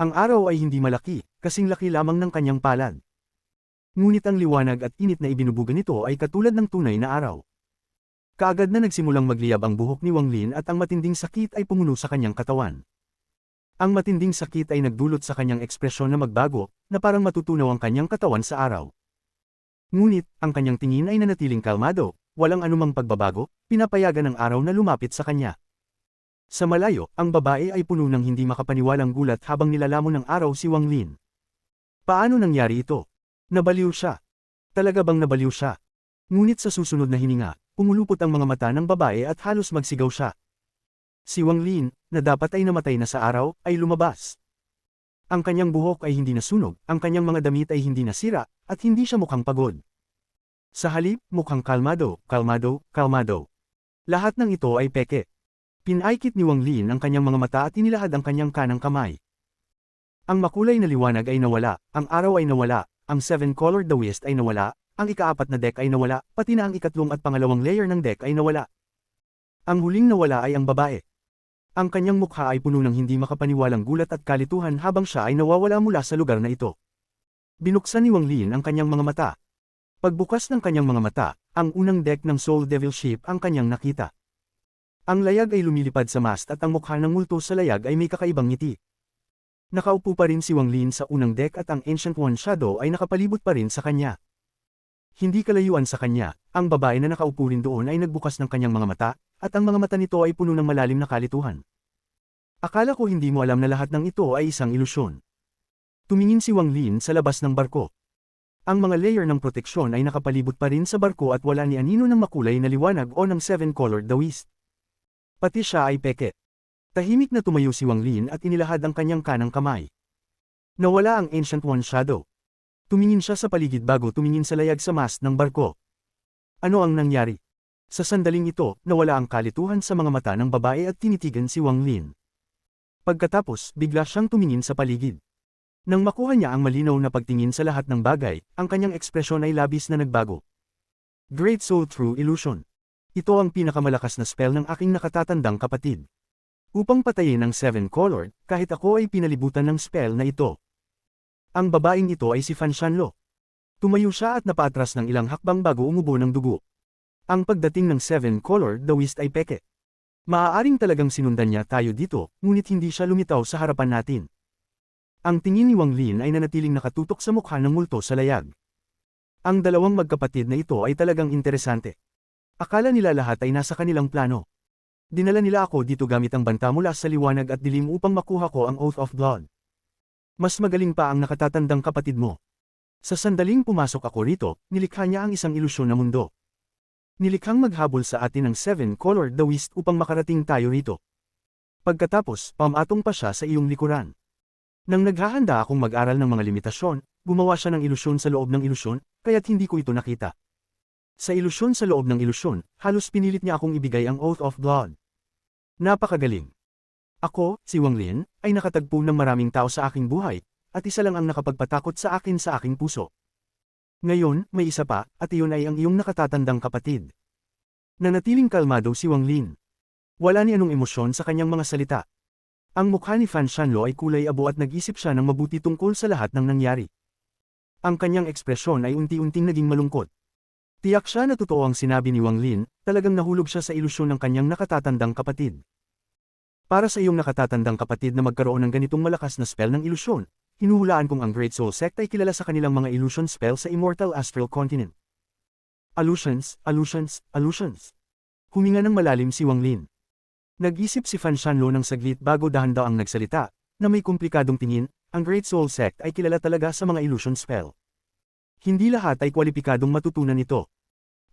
Ang araw ay hindi malaki, kasing laki lamang ng kanyang palad. Ngunit ang liwanag at init na ibinubuga nito ay katulad ng tunay na araw. Kaagad na nagsimulang magliyab ang buhok ni Wang Lin at ang matinding sakit ay pumuno sa kanyang katawan. Ang matinding sakit ay nagdulot sa kanyang ekspresyon na magbago, na parang matutunaw ang kanyang katawan sa araw. Ngunit, ang kanyang tingin ay nanatiling kalmado, walang anumang pagbabago, pinapayagan ng araw na lumapit sa kanya. Sa malayo, ang babae ay puno ng hindi makapaniwalang gulat habang nilalamon ng araw si Wang Lin. Paano nangyari ito? Nabaliw siya. Talaga bang nabaliw siya? Ngunit sa susunod na hininga, pumulupot ang mga mata ng babae at halos magsigaw siya. Si Wang Lin, na dapat ay namatay na sa araw, ay lumabas. Ang kanyang buhok ay hindi nasunog, ang kanyang mga damit ay hindi nasira, at hindi siya mukhang pagod. Sa halip, mukhang kalmado, kalmado, kalmado. Lahat ng ito ay peke. Pinaikit ni Wang Lin ang kanyang mga mata at inilahad ang kanyang kanang kamay. Ang makulay na liwanag ay nawala, ang araw ay nawala, ang seven-colored dawist ay nawala, ang ikaapat na deck ay nawala, pati na ang ikatlong at pangalawang layer ng deck ay nawala. Ang huling nawala ay ang babae. Ang kanyang mukha ay puno ng hindi makapaniwalang gulat at kalituhan habang siya ay nawawala mula sa lugar na ito. Binuksan ni Wang Lin ang kanyang mga mata. Pagbukas ng kanyang mga mata, ang unang deck ng Soul Devil Ship ang kanyang nakita. Ang layag ay lumilipad sa mast at ang mukha ng multo sa layag ay may kakaibang ngiti. Nakaupo pa rin si Wang Lin sa unang deck at ang Ancient One Shadow ay nakapalibot pa rin sa kanya. Hindi kalayuan sa kanya, ang babae na nakaupo rin doon ay nagbukas ng kanyang mga mata, at ang mga mata nito ay puno ng malalim na kalituhan. Akala ko hindi mo alam na lahat ng ito ay isang ilusyon. Tumingin si Wang Lin sa labas ng barko. Ang mga layer ng proteksyon ay nakapalibot pa rin sa barko at wala ni anino ng makulay na liwanag o ng seven-colored dawist. Pati siya ay peke. Tahimik na tumayo si Wang Lin at inilahad ang kanyang kanang kamay. Nawala ang Ancient One Shadow. Tumingin siya sa paligid bago tumingin sa layag sa mast ng barko. Ano ang nangyari? Sa sandaling ito, nawala ang kalituhan sa mga mata ng babae at tinitigan si Wang Lin. Pagkatapos, bigla siyang tumingin sa paligid. Nang makuha niya ang malinaw na pagtingin sa lahat ng bagay, ang kanyang ekspresyon ay labis na nagbago. Great Soul True Illusion. Ito ang pinakamalakas na spell ng aking nakatatandang kapatid. Upang patayin ang Seven Colored, kahit ako ay pinalibutan ng spell na ito. Ang babaeng ito ay si Fan Shanlo. Tumayo siya at napaatras ng ilang hakbang bago umubo ng dugo. Ang pagdating ng Seven Colored Dawist ay peke. Maaaring talagang sinundan niya tayo dito, ngunit hindi siya lumitaw sa harapan natin. Ang tingin ni Wang Lin ay nanatiling nakatutok sa mukha ng multo sa layag. Ang dalawang magkapatid na ito ay talagang interesante. Akala nila lahat ay nasa kanilang plano. Dinala nila ako dito gamit ang banta mula sa liwanag at dilim upang makuha ko ang Oath of Blood. Mas magaling pa ang nakatatandang kapatid mo. Sa sandaling pumasok ako rito, nilikha niya ang isang ilusyon na mundo. Nilikhang maghabol sa atin ng Seven Colored Dawist upang makarating tayo rito. Pagkatapos, pamatong pa siya sa iyong likuran. Nang naghahanda akong mag-aral ng mga limitasyon, gumawa siya ng ilusyon sa loob ng ilusyon, kaya't hindi ko ito nakita. Sa ilusyon sa loob ng ilusyon, halos pinilit niya akong ibigay ang Oath of Blood. Napakagaling. Ako, si Wang Lin, ay nakatagpo ng maraming tao sa aking buhay, at isa lang ang nakapagpatakot sa aking puso. Ngayon, may isa pa, at iyon ay ang iyong nakatatandang kapatid. Nanatiling kalmado si Wang Lin. Wala ni anong emosyon sa kanyang mga salita. Ang mukha ni Fan Shanlo ay kulay abo at nag-isip siya ng mabuti tungkol sa lahat ng nangyari. Ang kanyang ekspresyon ay unti-unting naging malungkot. Tiyak siya na totoo ang sinabi ni Wang Lin, talagang nahulog siya sa ilusyon ng kanyang nakatatandang kapatid. Para sa iyong nakatatandang kapatid na magkaroon ng ganitong malakas na spell ng ilusyon, hinuhulaan kong ang Great Soul Sect ay kilala sa kanilang mga illusion spell sa Immortal Astral Continent. Allusions, allusions, allusions. Huminga ng malalim si Wang Lin. Nag-isip si Fan Shanlo ng saglit bago dahan-dahang nagsalita, na may komplikadong tingin, ang Great Soul Sect ay kilala talaga sa mga illusion spell. Hindi lahat ay kwalipikadong matutunan ito.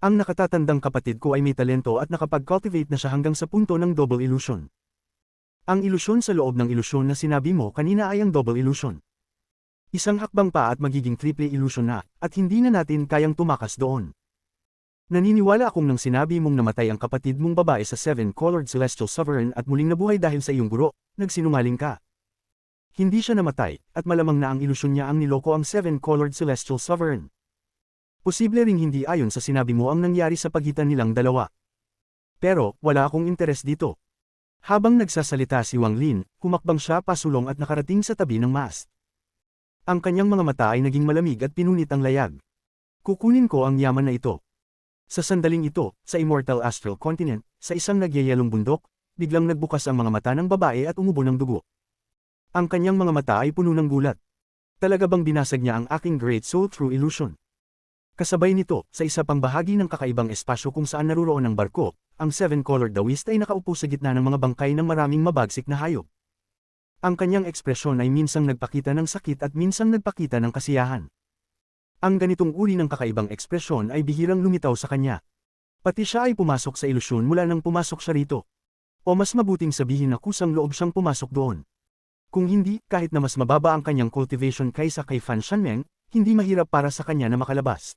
Ang nakatatandang kapatid ko ay may talento at nakapag-cultivate na siya hanggang sa punto ng double illusion. Ang ilusyon sa loob ng ilusyon na sinabi mo kanina ay ang double illusion. Isang hakbang pa at magiging triple illusion na, at hindi na natin kayang tumakas doon. Naniniwala akong nang sinabi mong namatay ang kapatid mong babae sa Seven Colored Celestial Sovereign at muling nabuhay dahil sa iyong guro, nagsinungaling ka. Hindi siya namatay, at malamang na ang ilusyon niya ang niloko ang Seven Colored Celestial Sovereign. Posible ring hindi ayon sa sinabi mo ang nangyari sa pagitan nilang dalawa. Pero, wala akong interes dito. Habang nagsasalita si Wang Lin, humakbang siya pasulong at nakarating sa tabi ng mast. Ang kanyang mga mata ay naging malamig at pinunit ang layag. Kukunin ko ang yaman na ito. Sa sandaling ito, sa Immortal Astral Continent, sa isang nagyayalong bundok, biglang nagbukas ang mga mata ng babae at umubo ng dugo. Ang kanyang mga mata ay puno ng gulat. Talaga bang binasag niya ang aking Great Soul True Illusion? Kasabay nito, sa isa pang bahagi ng kakaibang espasyo kung saan naruroon ang barko, ang Seven Colored Dawist ay nakaupo sa gitna ng mga bangkay ng maraming mabagsik na hayop. Ang kanyang ekspresyon ay minsang nagpakita ng sakit at minsang nagpakita ng kasiyahan. Ang ganitong uri ng kakaibang ekspresyon ay bihirang lumitaw sa kanya. Pati siya ay pumasok sa ilusyon mula nang pumasok siya rito. O mas mabuting sabihin na kusang loob siyang pumasok doon. Kung hindi, kahit na mas mababa ang kanyang cultivation kaysa kay Fan Shanmeng, hindi mahirap para sa kanya na makalabas.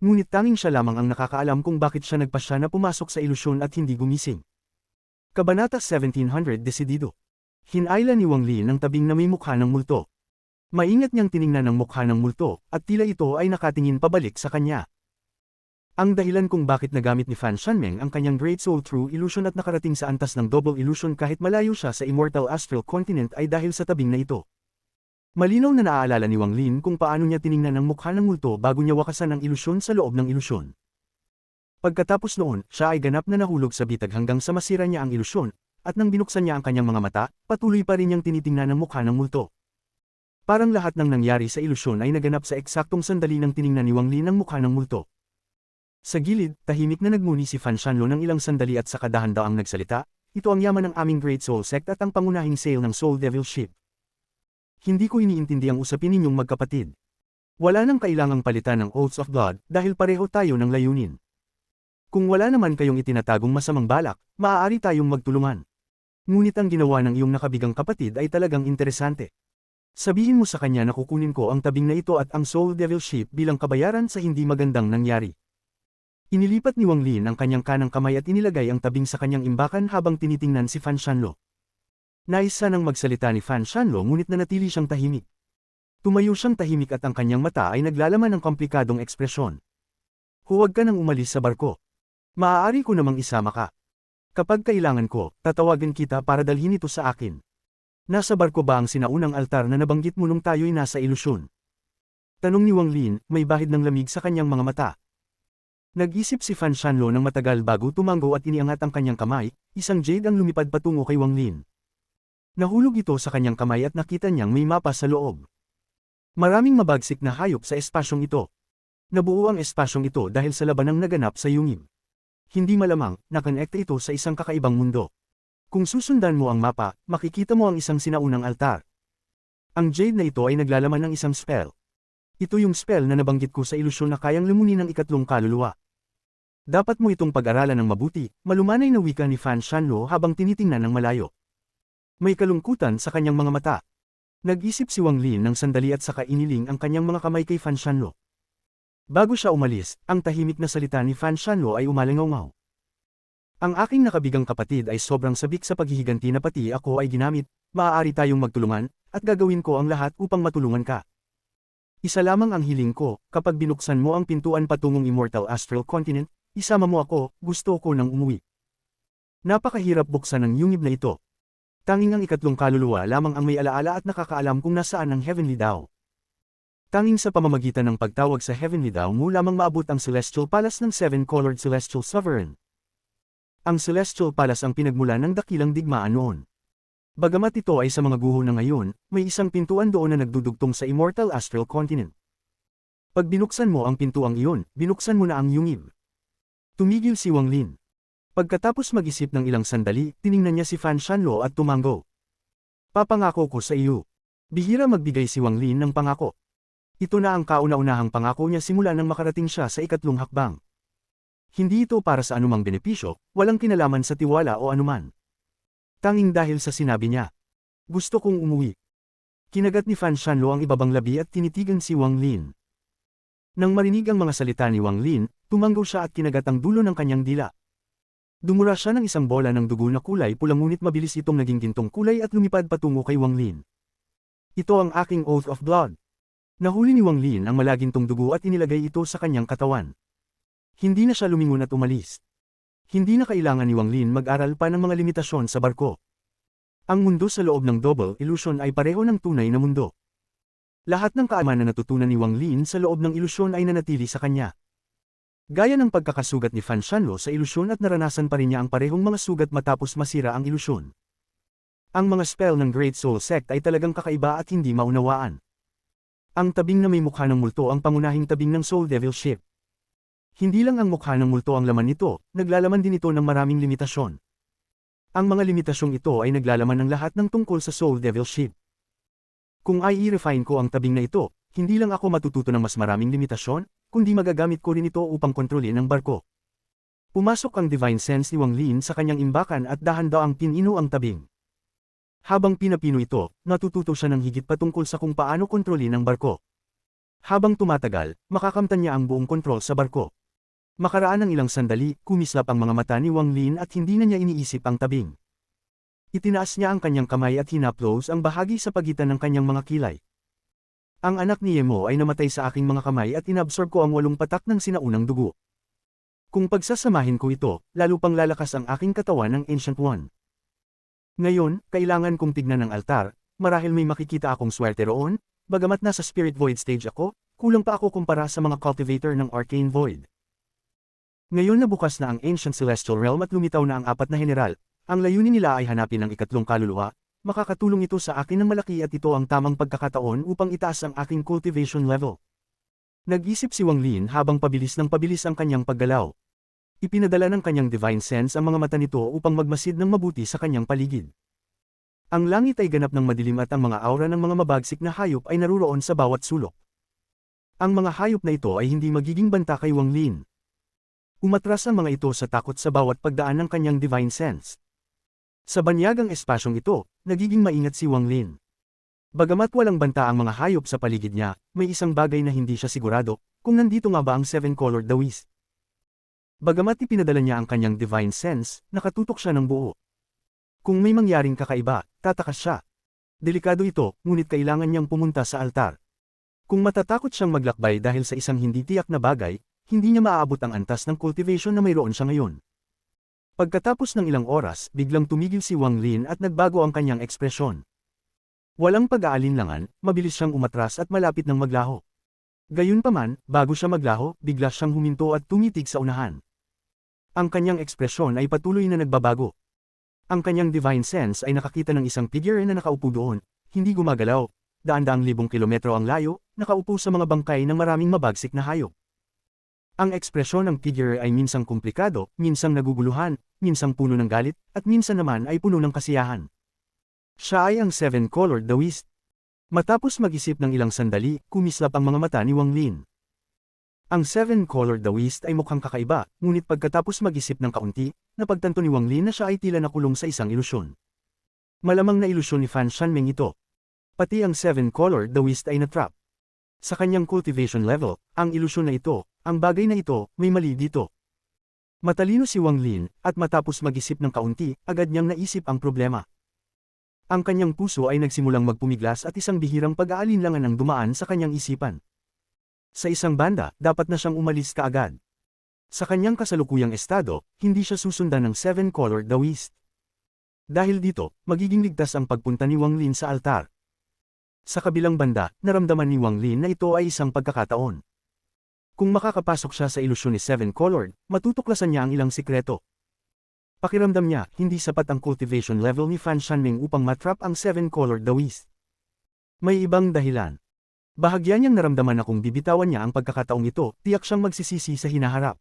Ngunit tanging siya lamang ang nakakaalam kung bakit siya nagpasya na pumasok sa ilusyon at hindi gumising. Kabanata 1700 Desidido. Hinayla ni Wang Lin ang tabing na may mukha ng multo. Maingat niyang tiningnan ang mukha ng multo, at tila ito ay nakatingin pabalik sa kanya. Ang dahilan kung bakit nagamit ni Fan Shanmeng ang kanyang Great Soul True Illusion at nakarating sa antas ng Double Illusion kahit malayo siya sa Immortal Astral Continent ay dahil sa tabing na ito. Malinaw na naaalala ni Wang Lin kung paano niya tiningnan ang mukha ng multo bago niya wakasan ang ilusyon sa loob ng ilusyon. Pagkatapos noon, siya ay ganap na nahulog sa bitag hanggang sa masira niya ang ilusyon, at nang binuksan niya ang kanyang mga mata, patuloy pa rin niyang tinitingnan ang mukha ng multo. Parang lahat ng nangyari sa ilusyon ay naganap sa eksaktong sandali nang tiningnan ni Wang Lin ang mukha ng multo. Sa gilid, tahimik na nagmuni si Fan Shanlo ng ilang sandali at saka dahan-dahang nagsalita, ito ang yaman ng aming Great Soul Sect at ang pangunahing sail ng Soul Devil Ship. Hindi ko iniintindi ang usapin ninyong magkapatid. Wala nang kailangang palitan ng Oaths of God dahil pareho tayo ng layunin. Kung wala naman kayong itinatagong masamang balak, maaari tayong magtulungan. Ngunit ang ginawa ng iyong nakabigang kapatid ay talagang interesante. Sabihin mo sa kanya na kukunin ko ang tabing na ito at ang Soul Devil Ship bilang kabayaran sa hindi magandang nangyari. Inilipat ni Wang Lin ang kanyang kanang kamay at inilagay ang tabing sa kanyang imbakan habang tinitingnan si Fan Shanlo. Nais sanang magsalita ni Fan Shanlo ngunit nanatili siyang tahimik. Tumayo siyang tahimik at ang kanyang mata ay naglalaman ng komplikadong ekspresyon. Huwag ka nang umalis sa barko. Maaari ko namang isama ka. Kapag kailangan ko, tatawagin kita para dalhin ito sa akin. Nasa barko ba ang sinaunang altar na nabanggit mo nung tayo'y nasa ilusyon? Tanong ni Wang Lin, may bahid ng lamig sa kanyang mga mata. Nag-isip si Fan Shanlo ng matagal bago tumango at iniangat ang kanyang kamay, isang jade ang lumipad patungo kay Wang Lin. Nahulog ito sa kanyang kamay at nakita niyang may mapa sa loob. Maraming mabagsik na hayop sa espasyong ito. Nabuo ang espasyong ito dahil sa labanang naganap sa yungib. Hindi malamang, nakonekta ito sa isang kakaibang mundo. Kung susundan mo ang mapa, makikita mo ang isang sinaunang altar. Ang jade na ito ay naglalaman ng isang spell. Ito yung spell na nabanggit ko sa ilusyon na kayang lumunin ng ikatlong kaluluwa. Dapat mo itong pag-aralan ng mabuti, malumanay na wika ni Fan Shanlo habang tinitingnan ng malayo. May kalungkutan sa kanyang mga mata. Nag-isip si Wang Lin ng sandali at saka iniling ang kanyang mga kamay kay Fan Shanlo. Bago siya umalis, ang tahimik na salita ni Fan Shanlo ay umalingaw-ngaw. Ang aking nakabigang kapatid ay sobrang sabik sa paghihiganti na pati ako ay ginamit, maaari tayong magtulungan, at gagawin ko ang lahat upang matulungan ka. Isa lamang ang hiling ko, kapag binuksan mo ang pintuan patungong Immortal Astral Continent, isama mo ako, gusto ko nang umuwi. Napakahirap buksan ang yungib na ito. Tanging ang ikatlong kaluluwa lamang ang may alaala at nakakaalam kung nasaan ang Heavenly Dao. Tanging sa pamamagitan ng pagtawag sa Heavenly Dao mo lamang maabot ang Celestial Palace ng Seven-Colored Celestial Sovereign. Ang Celestial Palace ang pinagmulan ng dakilang digmaan noon. Bagamat ito ay sa mga guho na ngayon, may isang pintuan doon na nagdudugtong sa Immortal Astral Continent. Pag binuksan mo ang pintuang iyon, binuksan mo na ang yungib. Tumigil si Wang Lin. Pagkatapos mag-isip ng ilang sandali, tiningnan niya si Fan Shanlo at tumango. Papangako ko sa iyo. Bihira magbigay si Wang Lin ng pangako. Ito na ang kauna-unahang pangako niya simula nang makarating siya sa ikatlong hakbang. Hindi ito para sa anumang benepisyo, walang kinalaman sa tiwala o anuman. Tanging dahil sa sinabi niya. Gusto kong umuwi. Kinagat ni Fan Shanlo ang ibabang labi at tinitigan si Wang Lin. Nang marinig ang mga salita ni Wang Lin, tumanggo siya at kinagat ang dulo ng kanyang dila. Dumura siya ng isang bola ng dugo na kulay pula ngunit mabilis itong naging gintong kulay at lumipad patungo kay Wang Lin. Ito ang aking oath of blood. Nahuli ni Wang Lin ang malagintong dugo at inilagay ito sa kanyang katawan. Hindi na siya lumingon at umalis. Hindi na kailangan ni Wang Lin mag-aral pa ng mga limitasyon sa barko. Ang mundo sa loob ng Double Illusion ay pareho ng tunay na mundo. Lahat ng kaalaman na natutunan ni Wang Lin sa loob ng ilusyon ay nanatili sa kanya. Gaya ng pagkakasugat ni Fan Shanlo sa ilusyon at naranasan pa rin niya ang parehong mga sugat matapos masira ang ilusyon. Ang mga spell ng Great Soul Sect ay talagang kakaiba at hindi maunawaan. Ang tabing na may mukha ng multo ang pangunahing tabing ng Soul Devil Ship. Hindi lang ang mukha ng multo ang laman nito, naglalaman din ito ng maraming limitasyon. Ang mga limitasyong ito ay naglalaman ng lahat ng tungkol sa Soul Devil Ship. Kung ay i-refine ko ang tabing na ito, hindi lang ako matututo ng mas maraming limitasyon, kundi magagamit ko rin ito upang kontrolin ang barko. Pumasok ang Divine Sense ni Wang Lin sa kanyang imbakan at dahan-daang pinino ang tabing. Habang pinapino ito, natututo siya ng higit patungkol sa kung paano kontrolin ang barko. Habang tumatagal, makakamtan niya ang buong kontrol sa barko. Makaraan ng ilang sandali, kumislap ang mga mata ni Wang Lin at hindi na niya iniisip ang tabing. Itinaas niya ang kanyang kamay at hinaplos ang bahagi sa pagitan ng kanyang mga kilay. Ang anak ni Yemo ay namatay sa aking mga kamay at inabsorb ko ang 8 patak ng sinaunang dugo. Kung pagsasamahin ko ito, lalo pang lalakas ang aking katawan ng Ancient One. Ngayon, kailangan kong tignan ang altar, marahil may makikita akong swerte roon, bagamat nasa Spirit Void stage ako, kulang pa ako kumpara sa mga cultivator ng Arcane Void. Ngayon na bukas na ang Ancient Celestial Realm at lumitaw na ang 4 na general, ang layunin nila ay hanapin ang ikatlong kaluluwa, makakatulong ito sa akin ng malaki at ito ang tamang pagkakataon upang itaas ang aking cultivation level. Nag-isip si Wang Lin habang pabilis ang kanyang paggalaw. Ipinadala ng kanyang Divine Sense ang mga mata nito upang magmasid ng mabuti sa kanyang paligid. Ang langit ay ganap ng madilim at ang mga aura ng mga mabagsik na hayop ay naruroon sa bawat sulok. Ang mga hayop na ito ay hindi magiging banta kay Wang Lin. Umatras ang mga ito sa takot sa bawat pagdaan ng kanyang Divine Sense. Sa banyagang espasyong ito, nagiging maingat si Wang Lin. Bagamat walang banta ang mga hayop sa paligid niya, may isang bagay na hindi siya sigurado, kung nandito nga ba ang Seven-Colored Dawis. Bagamat ipinadala niya ang kanyang divine sense, nakatutok siya ng buo. Kung may mangyaring kakaiba, tatakas siya. Delikado ito, ngunit kailangan niyang pumunta sa altar. Kung matatakot siyang maglakbay dahil sa isang hindi tiyak na bagay, hindi niya maaabot ang antas ng cultivation na mayroon siya ngayon. Pagkatapos ng ilang oras, biglang tumigil si Wang Lin at nagbago ang kanyang ekspresyon. Walang pag-aalinlangan, mabilis siyang umatras at malapit ng maglaho. Gayunpaman, bago siya maglaho, bigla siyang huminto at tumitig sa unahan. Ang kanyang ekspresyon ay patuloy na nagbabago. Ang kanyang divine sense ay nakakita ng isang figure na nakaupo doon, hindi gumagalaw, daan-daang libong kilometro ang layo, nakaupo sa mga bangkay ng maraming mabagsik na hayop. Ang ekspresyon ng figure ay minsang komplikado, minsang naguguluhan, minsang puno ng galit, at minsan naman ay puno ng kasiyahan. Siya ay ang Seven-Colored Daoist. Matapos mag-isip ng ilang sandali, kumislap ang mga mata ni Wang Lin. Ang Seven-Colored Daoist ay mukhang kakaiba, ngunit pagkatapos mag-isip ng kaunti, napagtanto ni Wang Lin na siya ay tila nakulong sa isang ilusyon. Malamang na ilusyon ni Fan Shanmeng ito. Pati ang Seven-Colored Daoist ay natrap. Sa kanyang cultivation level, ang ilusyon na ito, ang bagay na ito, may mali dito. Matalino si Wang Lin, at matapos mag-isip ng kaunti, agad niyang naisip ang problema. Ang kanyang puso ay nagsimulang magpumiglas at isang bihirang pag-aalinlangan ang dumaan sa kanyang isipan. Sa isang banda, dapat na siyang umalis kaagad. Sa kanyang kasalukuyang estado, hindi siya susundan ng Seven-Colored Daoist. Dahil dito, magiging ligtas ang pagpunta ni Wang Lin sa altar. Sa kabilang banda, naramdaman ni Wang Lin na ito ay isang pagkakataon. Kung makakapasok siya sa ilusyon ni Seven-Colored, matutuklasan niya ang ilang sikreto. Pakiramdam niya, hindi sapat ang cultivation level ni Fan Shanmeng upang matrap ang Seven-Colored Daoist. May ibang dahilan. Bahagya niyang naramdaman na kung bibitawan niya ang pagkakataong ito, tiyak siyang magsisisi sa hinaharap.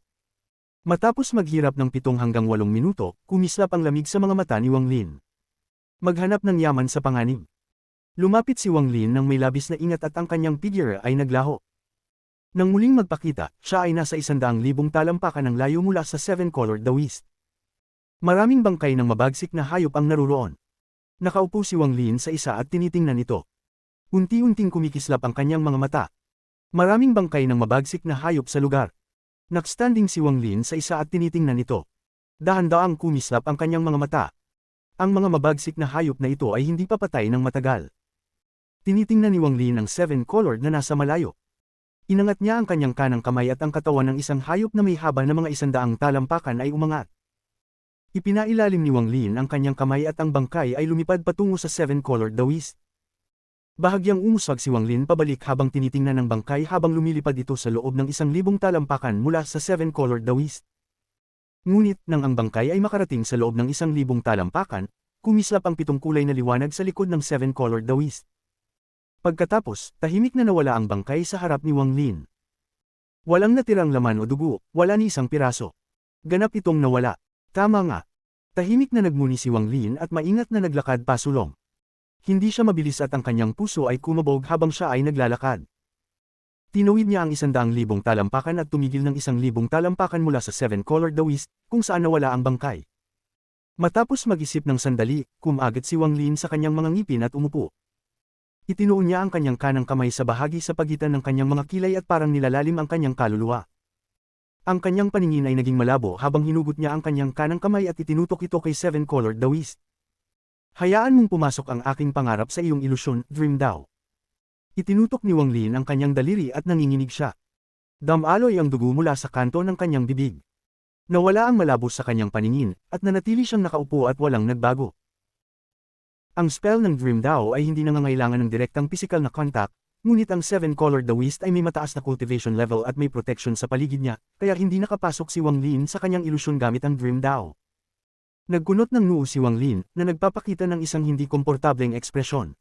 Matapos maghirap ng 7 hanggang 8 minuto, kumislap ang lamig sa mga mata ni Wang Lin. Maghanap ng yaman sa panganib. Lumapit si Wang Lin nang may labis na ingat at ang kanyang figure ay naglaho. Nang muling magpakita, siya ay nasa 100,000 talampakan ng layo mula sa Seven-Colored Daoist. Maraming bangkay ng mabagsik na hayop ang naruroon. Nakaupo si Wang Lin sa isa at tinitingnan ito. Unti-unting kumikislap ang kanyang mga mata. Maraming bangkay ng mabagsik na hayop sa lugar. Nakstanding si Wang Lin sa isa at tinitingnan ito. Dahan-daang kumislap ang kanyang mga mata. Ang mga mabagsik na hayop na ito ay hindi papatay ng matagal. Tinitingnan ni Wang Lin ang Seven-Colored na nasa malayo. Inangat niya ang kanyang kanang kamay at ang katawan ng isang hayop na may haba na mga 100 talampakan ay umangat. Ipinailalim ni Wang Lin ang kanyang kamay at ang bangkay ay lumipad patungo sa Seven-Colored Daoist. Bahagyang umuswag si Wang Lin pabalik habang tinitingnan ng bangkay habang lumilipad ito sa loob ng 1,000 talampakan mula sa Seven-Colored Daoist. Ngunit nang ang bangkay ay makarating sa loob ng 1,000 talampakan, kumislap ang 7 kulay na liwanag sa likod ng Seven-Colored Daoist. Pagkatapos, tahimik na nawala ang bangkay sa harap ni Wang Lin. Walang natirang laman o dugo, wala ni isang piraso. Ganap itong nawala. Tama nga. Tahimik na nagmuni si Wang Lin at maingat na naglakad pasulong. Hindi siya mabilis at ang kanyang puso ay kumabog habang siya ay naglalakad. Tinawid niya ang 100,000 talampakan at tumigil ng 1,000 talampakan mula sa Seven-Colored Daoist, kung saan nawala ang bangkay. Matapos mag-isip ng sandali, kumagat si Wang Lin sa kanyang mga ngipin at umupo. Itinuon niya ang kanyang kanang kamay sa bahagi sa pagitan ng kanyang mga kilay at parang nilalalim ang kanyang kaluluwa. Ang kanyang paningin ay naging malabo habang hinugot niya ang kanyang kanang kamay at itinutok ito kay Seven-Colored Daoist. Hayaan mong pumasok ang aking pangarap sa iyong ilusyon, Dream Dao. Itinutok ni Wang Lin ang kanyang daliri at nanginginig siya. Damaloy ang dugo mula sa kanto ng kanyang bibig. Nawala ang malabo sa kanyang paningin, at nanatili siyang nakaupo at walang nagbago. Ang spell ng Dream Dao ay hindi nangangailangan ng direktang pisikal na contact, ngunit ang Seven-Colored Daoist ay may mataas na cultivation level at may protection sa paligid niya, kaya hindi nakapasok si Wang Lin sa kanyang ilusyon gamit ang Dream Dao. Nagkunot ng noo si Wang Lin, na nagpapakita ng isang hindi komportableng ekspresyon.